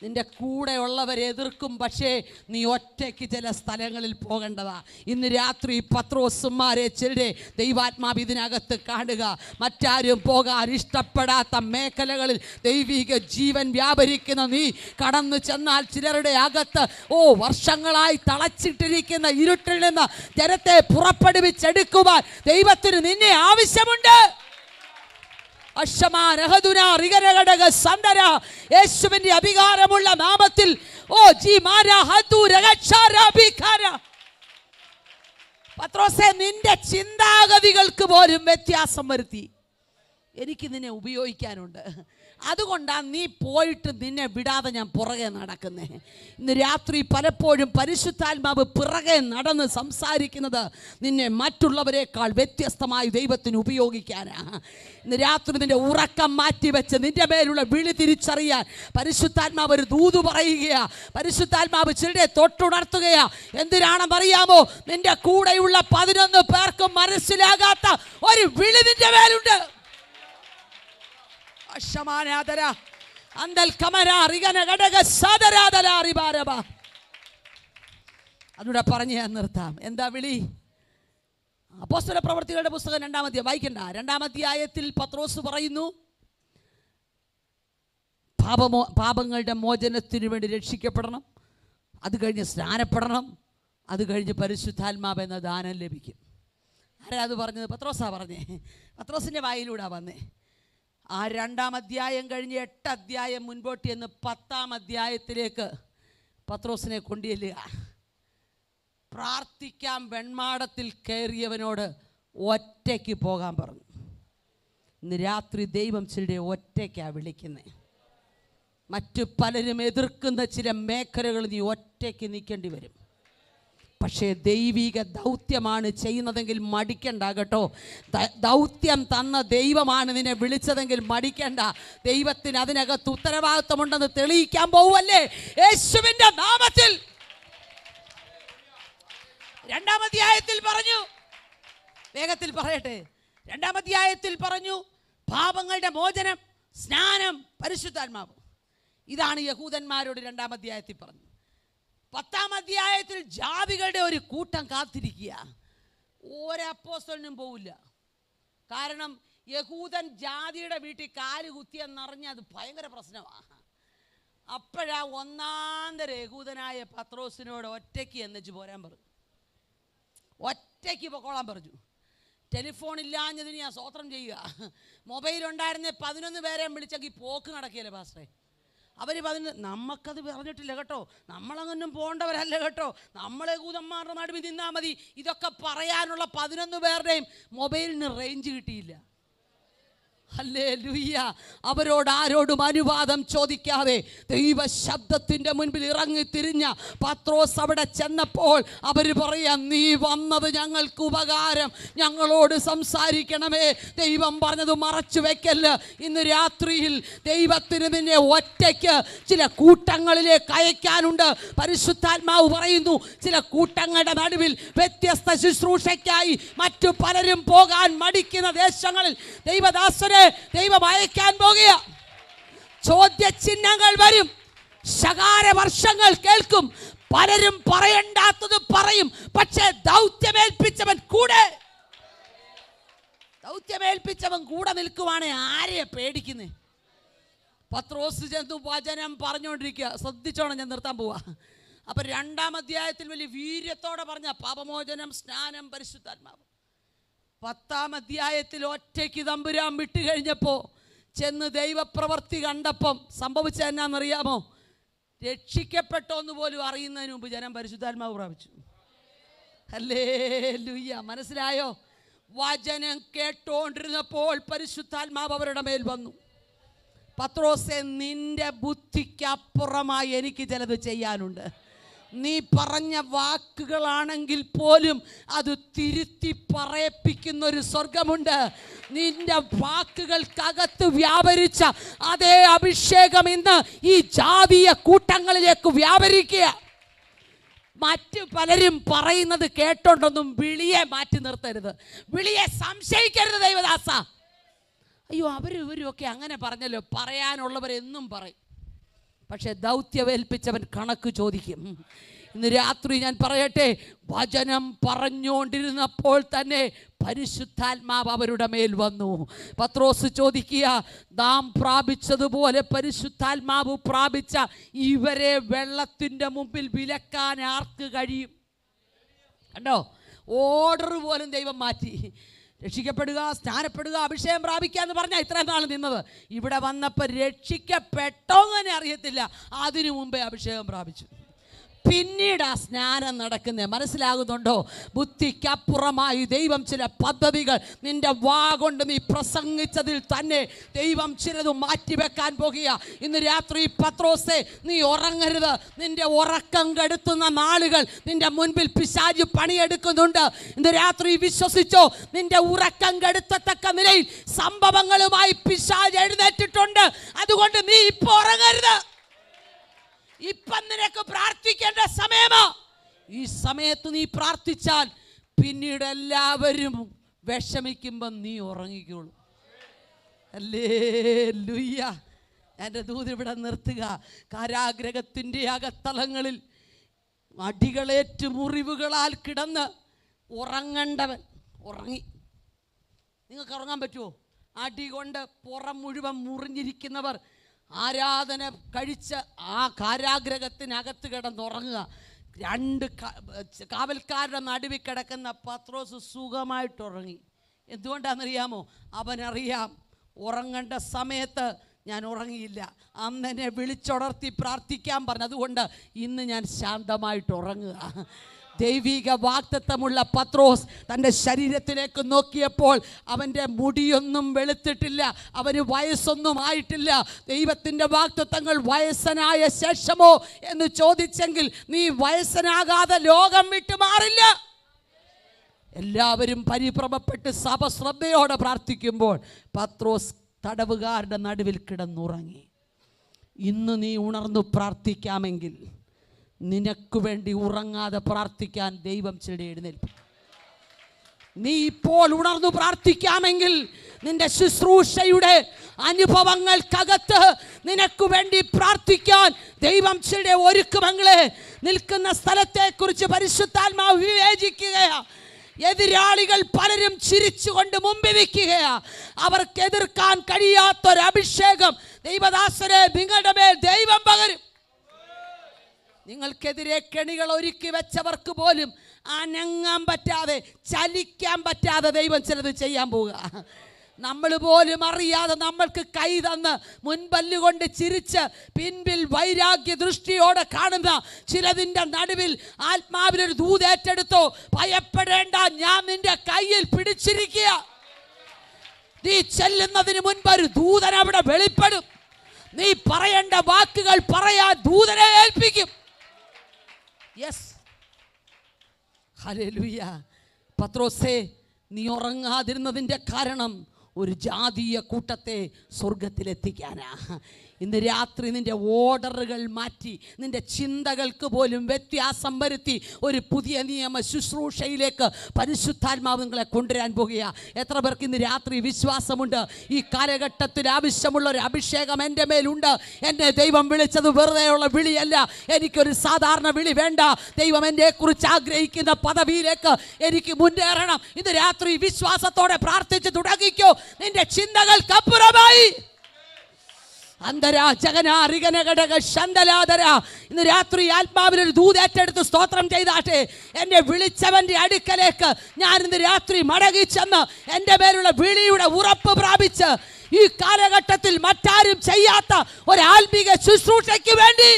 നിന്റെ കൂടെയുള്ളവരെ എതിർക്കും, പക്ഷേ നീ ഒറ്റയ്ക്ക് ചില സ്ഥലങ്ങളിൽ പോകേണ്ടതാ. ഇന്ന് രാത്രി പത്രോസുമാരെ ചിലരെ ദൈവാത്മാവ് ഇതിനകത്ത് കാണുക. മറ്റാരും പോകാൻ ഇഷ്ടപ്പെടാത്ത മേഖലകളിൽ ദൈവിക ജീവൻ വ്യാപരിക്കുന്ന നീ കടന്നു ചെന്നാൽ ചിലരുടെ അകത്ത് വർഷങ്ങളായി തളച്ചിട്ടിരിക്കുന്ന ഇരുട്ടിൽ നിന്ന് ജനത്തെ പുറപ്പെടുവിച്ചെടുക്കുവാൻ ദൈവത്തിന് നിന്നെ ആവശ്യമുണ്ട്. യേശുവിന്റെ അധികാരമുള്ള നാമത്തിൽ പത്രോസേ നിന്റെ ചിന്താഗതികൾക്ക് പോലും വ്യത്യാസം വരുത്തി എനിക്ക് നിന്നെ ഉപയോഗിക്കാനുണ്ട്. അതുകൊണ്ടാണ് നീ പോയിട്ട് നിന്നെ വിടാതെ ഞാൻ പുറകെ നടക്കുന്നേ. ഇന്ന് രാത്രി പലപ്പോഴും പരിശുദ്ധാത്മാവ് പിറകെ നടന്ന് സംസാരിക്കുന്നത് നിന്നെ മറ്റുള്ളവരെക്കാൾ വ്യത്യസ്തമായി ദൈവത്തിന് ഉപയോഗിക്കാനാണ്. ഇന്ന് രാത്രി നിന്റെ ഉറക്കം മാറ്റിവെച്ച് നിന്റെ മേലുള്ള വിളി തിരിച്ചറിയാൻ പരിശുദ്ധാത്മാവ് ഒരു ദൂത് പറയുകയാ. പരിശുദ്ധാത്മാവ് ചിലരെ തൊട്ടുണർത്തുകയാ. എന്തിനാണെന്നറിയാമോ? നിന്റെ കൂടെയുള്ള 11 പേർക്കും മനസ്സിലാകാത്ത ഒരു വിളി നിന്റെ മേലുണ്ട്. അതുകൂടെ പറഞ്ഞ് ഞാൻ നിർത്താം. എന്താ വിളി? അപ്പോസ്തല പ്രവൃത്തികളുടെ പുസ്തകം 2-ാം അധ്യായം വായിക്കണ്ട. 2-ാം അധ്യായത്തിൽ പത്രോസ് പറയുന്നു, പാപങ്ങളുടെ മോചനത്തിന് വേണ്ടി രക്ഷിക്കപ്പെടണം, അത് കഴിഞ്ഞ് സ്നാനപ്പെടണം, അത് കഴിഞ്ഞ് പരിശുദ്ധാത്മാവ് എന്ന ദാനം ലഭിക്കും. ആരാ അത് പറഞ്ഞത്? പത്രോസാ പറഞ്ഞേ. പത്രോസിൻ്റെ വായിലൂടെ വന്നേ. ആ 2-ാം അധ്യായം കഴിഞ്ഞ് 8 അധ്യായം മുൻപോട്ട് എന്ന് 10-ാം അധ്യായത്തിലേക്ക് പത്രോസിനെ കൊണ്ടുചെല്ലുക. പ്രാർത്ഥിക്കാൻ വെൺമാടത്തിൽ കയറിയവനോട് ഒറ്റയ്ക്ക് പോകാൻ പറഞ്ഞു. ഇന്ന് രാത്രി ദൈവം ചിലരെ ഒറ്റയ്ക്കാണ് വിളിക്കുന്നത്. മറ്റു പലരും എതിർക്കുന്ന ചില മേഖലകൾ നീ ഒറ്റയ്ക്ക് നിൽക്കേണ്ടി വരും. പക്ഷേ ദൈവിക ദൗത്യമാണ് ചെയ്യുന്നതെങ്കിൽ മടിക്കണ്ട കേട്ടോ. ദൗത്യം തന്ന ദൈവമാണ് നിന്നെ വിളിച്ചതെങ്കിൽ മടിക്കണ്ട. ദൈവത്തിന് അതിനകത്ത് ഉത്തരവാദിത്വമുണ്ടെന്ന് തെളിയിക്കാൻ പോവല്ലേ യേശുവിന്റെ നാമത്തിൽ. 2-ാം അധ്യായത്തിൽ പറഞ്ഞു, വേഗത്തിൽ പറയട്ടെ. 2-ാം അധ്യായത്തിൽ പറഞ്ഞു പാപങ്ങളുടെ മോചനം, സ്നാനം, പരിശുദ്ധാത്മാവ്. ഇതാണ് യഹൂദന്മാരോട് 2-ാം അധ്യായത്തിൽ പറഞ്ഞു. 10-ാം അധ്യായത്തിൽ ജാതികളുടെ ഒരു കൂട്ടം കാത്തിരിക്കുക. ഒരപ്പോസ്തലനും പോവില്ല. കാരണം യഹൂദൻ ജാതിയുടെ വീട്ടിൽ കാല് കുത്തിയെന്നറിഞ്ഞ അത് ഭയങ്കര പ്രശ്നമാണ്. അപ്പോഴാ ഒന്നാന്തര യഹൂദനായ പത്രോസിനോട് ഒറ്റയ്ക്ക് എന്നുവെച്ച് പോരാൻ പറഞ്ഞു. ഒറ്റയ്ക്ക് പൊക്കോളാൻ പറഞ്ഞു. ടെലിഫോൺ ഇല്ലാഞ്ഞതിന് ഞാൻ സ്തോത്രം ചെയ്യുക. മൊബൈൽ ഉണ്ടായിരുന്നേ 11 പേരെ വിളിച്ചെങ്കിൽ പോക്ക് നടക്കുകയല്ലേ പാസ്റ്ററെ. അവർ നമുക്കത് പറഞ്ഞിട്ടില്ല കേട്ടോ, നമ്മളങ്ങനും പോകേണ്ടവരല്ല കേട്ടോ, നമ്മളെ യഹൂദന്മാരുടെ നടുവിൽ നിന്നാൽ മതി. ഇതൊക്കെ പറയാനുള്ള 11 പേരുടെയും മൊബൈലിന് റേഞ്ച് കിട്ടിയില്ല. ഹല്ലേലൂയ. അവരോട് ആരോടും അനുവാദം ചോദിക്കാതെ ദൈവ ശബ്ദത്തിൻ്റെ മുൻപിൽ ഇറങ്ങി തിരിഞ്ഞ പത്രോസ് അവിടെ ചെന്നപ്പോൾ അവർ പറയാം, നീ വന്നത് ഞങ്ങൾക്ക് ഉപകാരം, ഞങ്ങളോട് സംസാരിക്കണമേ. ദൈവം പറഞ്ഞത് മറച്ചു വെക്കല്ല. ഇന്ന് രാത്രിയിൽ ദൈവത്തിന് നിന്നെ ഒറ്റയ്ക്ക് ചില കൂട്ടങ്ങളിലേക്ക് അയക്കാനുണ്ട്. പരിശുദ്ധാത്മാവ് പറയുന്നു, ചില കൂട്ടങ്ങളുടെ നടുവിൽ വ്യത്യസ്ത ശുശ്രൂഷയ്ക്കായി മറ്റു പലരും പോകാൻ മടിക്കുന്ന ദേശങ്ങളിൽ ദൈവദാസനെ ദൈവം അയക്കാൻ പോകുക. ചോദ്യചിഹ്നങ്ങൾ വരും, ശകാര വർഷങ്ങൾ കേൾക്കും, പലരും പറയണ്ടാത്തത് പറയും. പക്ഷേ ദൗത്യമേൽപ്പിച്ചവൻ കൂടെ നിൽക്കുവാണെ ആരെയാ പേടിക്കുന്നേ? പത്രോസ് ചെന്ന് വചനം പറഞ്ഞുകൊണ്ടിരിക്കുക. ശ്രദ്ധിച്ചോണം, ഞാൻ നിർത്താൻ പോവാ. അപ്പൊ 2-ാം അധ്യായത്തിൽ വലിയ വീര്യത്തോടെ പറഞ്ഞ പാപമോചനം, സ്നാനം, പരിശുദ്ധാത്മാവ്. 10-ാം അധ്യായത്തിൽ ഒറ്റയ്ക്ക് തമ്പുരാൻ വിട്ടു കഴിഞ്ഞപ്പോൾ ചെന്ന് ദൈവപ്രവൃത്തി കണ്ടപ്പം സംഭവിച്ച എന്നാന്നറിയാമോ? രക്ഷിക്കപ്പെട്ടോന്ന് പോലും അറിയുന്നതിന് മുമ്പ് ജനം പരിശുദ്ധാത്മാവ് പ്രാപിച്ചു. ഹല്ലേലൂയ. മനസ്സിലായോ? വചനം കേട്ടോണ്ടിരുന്നപ്പോൾ പരിശുദ്ധാത്മാവ് അവരുടെ മേൽ വന്നു. പത്രോസേ, നിന്റെ ബുദ്ധിക്കപ്പുറമായി എനിക്ക് ചിലത് ചെയ്യാനുണ്ട്. നീ പറഞ്ഞ വാക്കുകളാണെങ്കിൽ പോലും അത് തിരുത്തി പറയിപ്പിക്കുന്ന ഒരു സ്വർഗമുണ്ട്. നിന്റെ വാക്കുകൾക്കകത്ത് വ്യാപരിച്ച അതേ അഭിഷേകം ഇന്ന് ഈ ജാതീയ കൂട്ടങ്ങളിലേക്ക് വ്യാപരിക്കുക. മറ്റു പലരും പറയുന്നത് കേട്ടോണ്ടൊന്നും വിളിയെ മാറ്റി നിർത്തരുത്, വിളിയെ സംശയിക്കരുത് ദൈവദാസ. അയ്യോ അവരും ഇവരും ഒക്കെ അങ്ങനെ പറഞ്ഞല്ലോ, പറയാനുള്ളവരെന്നും പറയും. പക്ഷെ ദൗത്യവേൽപ്പിച്ചവൻ കണക്ക് ചോദിക്കും. ഇന്ന് രാത്രി ഞാൻ പറയട്ടെ, വചനം പറഞ്ഞുകൊണ്ടിരുന്നപ്പോൾ തന്നെ പരിശുദ്ധാത്മാവ് അവരുടെ മേൽ വന്നു. പത്രോസ് ചോദിക്കുക, നാം പ്രാപിച്ചതുപോലെ പരിശുദ്ധാത്മാവ് പ്രാപിച്ച ഇവരെ വെള്ളത്തിൻ്റെ മുമ്പിൽ വിലക്കാൻ ആർക്ക് കഴിയും? കണ്ടോ, ഓർഡർ പോലും ദൈവം മാറ്റി. രക്ഷിക്കപ്പെടുക, സ്നാനപ്പെടുക, അഭിഷേകം പ്രാപിക്കുക എന്ന് പറഞ്ഞാൽ ഇത്രയും നാൾ നിന്നത്. ഇവിടെ വന്നപ്പോൾ രക്ഷിക്കപ്പെട്ടോ തന്നെ അറിയത്തില്ല, അതിനു മുമ്പേ അഭിഷേകം പ്രാപിച്ചു. പിന്നീട് ആ സ്നാനം നടക്കുന്നത്. മനസ്സിലാകുന്നുണ്ടോ? ബുദ്ധിക്കപ്പുറമായി ദൈവം ചില പദ്ധതികൾ നിന്റെ വാ കൊണ്ട് നീ പ്രസംഗിച്ചതിൽ തന്നെ ദൈവം ചിലത് മാറ്റിവെക്കാൻ പോകുക. ഇന്ന് രാത്രി പത്രോസേ, നീ ഉറങ്ങരുത്. നിന്റെ ഉറക്കം കെടുത്തുന്ന നാളുകൾ നിന്റെ മുൻപിൽ പിശാച് പണിയെടുക്കുന്നുണ്ട്. ഇന്ന് രാത്രി വിശ്വസിച്ചോ, നിന്റെ ഉറക്കം കെടുത്തത്തക്ക നിലയിൽ സംഭവങ്ങളുമായി പിശാച് എഴുന്നേറ്റിട്ടുണ്ട്. അതുകൊണ്ട് നീ ഇപ്പോൾ ഉറങ്ങരുത്. ഇപ്പം നിനക്ക് പ്രാർത്ഥിക്കേണ്ട സമയമാ. ഈ സമയത്ത് നീ പ്രാർത്ഥിച്ചാൽ പിന്നീട് എല്ലാവരും വിഷമിക്കുമ്പം നീ ഉറങ്ങിക്കോളൂ. ഹല്ലേലൂയ. എൻ്റെ ദൂത് ഇവിടെ നിർത്തുക. കാരാഗ്രഹത്തിൻ്റെ അകത്തളങ്ങളിൽ അടികളേറ്റ് മുറിവുകളാൽ കിടന്ന് ഉറങ്ങേണ്ടവൻ ഉറങ്ങി. നിങ്ങൾക്ക് ഉറങ്ങാൻ പറ്റുമോ? അടി കൊണ്ട് പുറം മുഴുവൻ മുറിഞ്ഞിരിക്കുന്നവർ ആരാധന കഴിച്ച് ആ കാരാഗ്രഹത്തിനകത്ത് കിടന്നുറങ്ങുക. രണ്ട് കാവൽക്കാരുടെ നടുവിൽ കിടക്കുന്ന പത്രോസ് സുഖമായിട്ടുറങ്ങി. എന്തുകൊണ്ടാണെന്നറിയാമോ? അവനറിയാം, ഉറങ്ങേണ്ട സമയത്ത് ഞാൻ ഉറങ്ങിയില്ല, അന്ന് എന്നെ വിളിച്ചുണർത്തി പ്രാർത്ഥിക്കാൻ പറഞ്ഞു. അതുകൊണ്ട് ഇന്ന് ഞാൻ ശാന്തമായിട്ട് ഉറങ്ങുക. ദൈവിക വാഗ്ദത്തമുള്ള പത്രോസ് തൻ്റെ ശരീരത്തിലേക്ക് നോക്കിയപ്പോൾ അവൻ്റെ മുടിയൊന്നും വെളുത്തിട്ടില്ല, അവന് വയസ്സൊന്നും ആയിട്ടില്ല. ദൈവത്തിൻ്റെ വാഗ്ദത്തങ്ങൾ വയസ്സനായ ശേഷമോ എന്ന് ചോദിച്ചെങ്കിൽ നീ വയസ്സനാകാതെ ലോകം വിട്ടു മാറില്ല. എല്ലാവരും പരിഭ്രമപ്പെട്ട് സഭ ശ്രദ്ധയോടെ പ്രാർത്ഥിക്കുമ്പോൾ പത്രോസ് തടവുകാരുടെ നടുവിൽ കിടന്നുറങ്ങി. ഇന്ന് നീ ഉണർന്നു പ്രാർത്ഥിക്കാമെങ്കിൽ, നിനക്ക് വേണ്ടി ഉറങ്ങാതെ പ്രാർത്ഥിക്കാൻ ദൈവം ചില എഴുന്നേൽപ്പിക്കും. നീ ഇപ്പോൾ ഉണർന്നു പ്രാർത്ഥിക്കാമെങ്കിൽ നിന്റെ ശുശ്രൂഷയുടെ അനുഭവങ്ങൾക്കകത്ത് നിനക്ക് വേണ്ടി പ്രാർത്ഥിക്കാൻ ദൈവം ചില ഒരുക്കുമങ്ങളെ. നിൽക്കുന്ന സ്ഥലത്തെക്കുറിച്ച് പരിശുദ്ധാത്മാവ് വിവേചിക്കുകയാണ്. എതിരാളികൾ പലരും ചിരിച്ചുകൊണ്ട് മുമ്പിൽ വയ്ക്കുകയാ. അവർക്ക് എതിർക്കാൻ കഴിയാത്തൊരഭിഷേകം ദൈവദാസനെ നിങ്ങളുടെ മേൽ ദൈവം പകരും. നിങ്ങൾക്കെതിരെ കെണികൾ ഒരുക്കി വെച്ചവർക്ക് പോലും അനങ്ങാൻ പറ്റാതെ, ചലിക്കാൻ പറ്റാതെ ദൈവം ചിലത് ചെയ്യാൻ പോവുക. നമ്മൾ പോലും അറിയാതെ നമ്മൾക്ക് കൈ തന്ന് മുൻപല്ലുകൊണ്ട് ചിരിച്ച് പിൻപിൽ വൈരാഗ്യ ദൃഷ്ടിയോടെ കാണുന്ന ചിലതിൻ്റെ നടുവിൽ ആത്മാവിലൊരു ദൂതേറ്റെടുത്തോ, ഭയപ്പെടേണ്ട, ഞാൻ നിന്റെ കയ്യിൽ പിടിച്ചിരിക്കുക. നീ ചെല്ലുന്നതിന് മുൻപ് ഒരു ദൂതൻ അവിടെ വെളിപ്പെടും. നീ പറയേണ്ട വാക്കുകൾ പറയാൻ ദൂതനെ ഏൽപ്പിക്കും. Yes, hallelujah. പത്രോസേ, നീ ഉറങ്ങാതിരുന്നതിൻ്റെ കാരണം ഒരു ജാതീയ കൂട്ടത്തെ സ്വർഗത്തിലെത്തിക്കാനാ. ഇന്ന് രാത്രി നിന്റെ ഓർഡറുകൾ മാറ്റി, നിന്റെ ചിന്തകൾക്ക് പോലും വ്യത്യാസം വരുത്തി ഒരു പുതിയ നിയമ ശുശ്രൂഷയിലേക്ക് പരിശുദ്ധാത്മാവ് നിങ്ങളെ കൊണ്ടുവരാൻ പോകുക. എത്ര പേർക്ക് ഇന്ന് രാത്രി വിശ്വാസമുണ്ട്? ഈ കാലഘട്ടത്തിൽ ആവശ്യമുള്ള ഒരു അഭിഷേകം എൻ്റെ മേലുണ്ട്. എന്നെ ദൈവം വിളിച്ചത് വെറുതെയുള്ള വിളിയല്ല, എനിക്കൊരു സാധാരണ വിളി വേണ്ട. ദൈവം എന്നെക്കുറിച്ച് ആഗ്രഹിക്കുന്ന പദവിയിലേക്ക് എനിക്ക് മുന്നേറണം. ഇന്ന് രാത്രി വിശ്വാസത്തോടെ പ്രാർത്ഥിച്ച് തുടങ്ങിക്കോ. നിന്റെ ചിന്തകൾക്കപ്പുറമായി ഇന്ന് രാത്രി ആത്മാവിനൊരു ദൂതേറ്റെടുത്ത് സ്തോത്രം ചെയ്താട്ടെ. എന്നെ വിളിച്ചവന്റെ അടുക്കലേക്ക് ഞാൻ ഇന്ന് രാത്രി മടങ്ങി ചെന്ന് എൻ്റെ മേലുള്ള വിളിയുടെ ഉറപ്പ് പ്രാപിച്ച് ഈ കാലഘട്ടത്തിൽ മറ്റാരും ചെയ്യാത്ത ഒരു ആത്മീക ശുശ്രൂഷയ്ക്ക് വേണ്ടി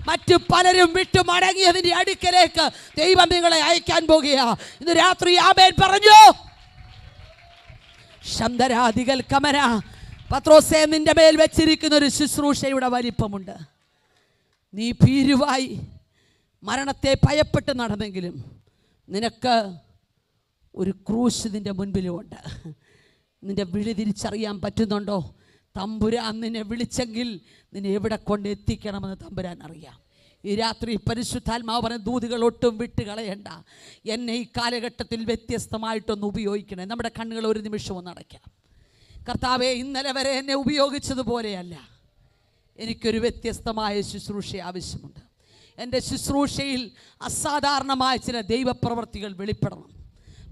മറ്റു പലരും വിട്ടു മടങ്ങിയതിന്റെ അടുക്കലേക്ക് ദൈവം നിങ്ങളെ അയക്കാൻ പോകുക. ഇന്ന് രാത്രി ആമേൻ പറഞ്ഞു. ശന്തരാദികൾ കമന പത്രോസേ, നിന്റെ മേൽ വെച്ചിരിക്കുന്ന ഒരു ശുശ്രൂഷയുടെ വലിപ്പമുണ്ട്. നീ ഭീരുവായി മരണത്തെ ഭയപ്പെട്ട് നടന്നെങ്കിലും നിനക്ക് ഒരു ക്രൂശ് നിന്റെ മുൻപിലുമുണ്ട്. നിന്റെ വിളി തിരിച്ചറിയാൻ പറ്റുന്നുണ്ടോ? തമ്പുരാൻ നിന്നെ വിളിച്ചെങ്കിൽ നിന്നെ എവിടെ കൊണ്ട് എത്തിക്കണമെന്ന് തമ്പുരാൻ അറിയാം. ഈ രാത്രി പരിശുദ്ധാത്മാവ് പറഞ്ഞ ദൂതുകൾ ഒട്ടും വിട്ടുകളയണ്ട. എന്നെ ഈ കാലഘട്ടത്തിൽ വ്യത്യസ്തമായിട്ടൊന്ന് ഉപയോഗിക്കണേ. നമ്മുടെ കണ്ണുകൾ ഒരു നിമിഷം ഒന്ന് അടയ്ക്കാം. കർത്താവേ, ഇന്നലെ വരെ എന്നെ ഉപയോഗിച്ചതുപോലെയല്ല, എനിക്കൊരു വ്യത്യസ്തമായ ശുശ്രൂഷ ആവശ്യമുണ്ട്. എൻ്റെ ശുശ്രൂഷയിൽ അസാധാരണമായ ചില ദൈവപ്രവർത്തികൾ വെളിപ്പെടണം.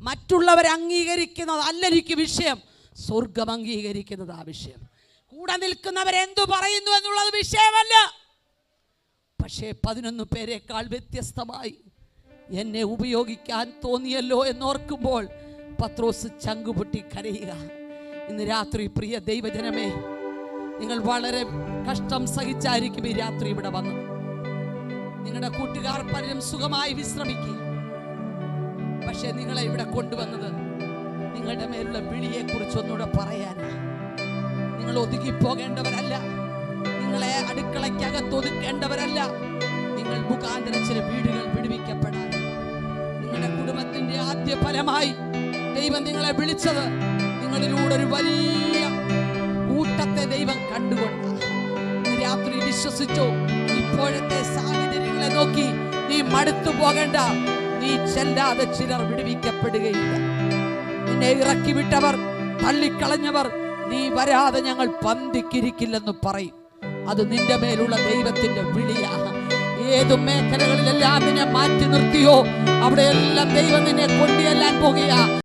മറ്റുള്ളവരെ അംഗീകരിക്കുന്നതല്ല എനിക്ക് വിഷയം, സ്വർഗം അംഗീകരിക്കുന്നത് ആ വിഷയം. കൂടെ നിൽക്കുന്നവരെന്തു പറയുന്നു എന്നുള്ളത് വിഷയമല്ല. പക്ഷേ 11 പേരെക്കാൾ വ്യത്യസ്തമായി എന്നെ ഉപയോഗിക്കാൻ തോന്നിയല്ലോ എന്നോർക്കുമ്പോൾ പത്രോസ് ചങ്കുപൊട്ടി കരയുക. ഇന്ന് രാത്രി പ്രിയ ദൈവജനമേ, നിങ്ങൾ വളരെ കഷ്ടം സഹിച്ചായിരിക്കും ഈ രാത്രി ഇവിടെ വന്നത്. നിങ്ങളുടെ കൂട്ടുകാർ പലരും സുഖമായി വിശ്രമിക്കുക. പക്ഷെ നിങ്ങളെ ഇവിടെ കൊണ്ടുവന്നത് നിങ്ങളുടെ മേലുള്ള വിളിയെ കുറിച്ച് ഒന്നുകൂടെ പറയാനാ. നിങ്ങൾ ഒതുങ്ങിപ്പോകേണ്ടവരല്ല, നിങ്ങളെ അടുക്കളയ്ക്കകത്ത് ഒതുക്കേണ്ടവരല്ല. നിങ്ങൾ മുഖാന്തരം ചില വീടുകൾ വിടുവിക്കപ്പെടാൻ, നിങ്ങളുടെ കുടുംബത്തിന്റെ ആദ്യ ഫലമായി ദൈവം നിങ്ങളെ വിളിച്ചത് നിങ്ങളിലൂടെ ഒരു വലിയ കൂട്ടത്തെ ദൈവം കണ്ടുകൊണ്ട് രാത്രി വിശ്വസിച്ചു. ഇപ്പോഴത്തെ സാഹചര്യങ്ങളെ നോക്കി നീ മടുത്തു പോകേണ്ട. നീ ചെല്ലാതെ ചിലർ വിടുവിക്കപ്പെടുകയില്ല. നിന്നെ ഇറക്കി വിട്ടവർ, തള്ളിക്കളഞ്ഞവർ, നീ വരാതെ ഞങ്ങൾ പന്തിക്കിരിക്കില്ലെന്ന് പറയും. അത് നിന്റെ മേലുള്ള ദൈവത്തിന്റെ വിളിയാണ്. ഏതു മേഖലകളിലെല്ലാം നിന്നെ മാറ്റി നിർത്തിയോ അവിടെയെല്ലാം ദൈവം നിന്നെ കൊണ്ടുചെല്ലാൻ പോകുകയാ.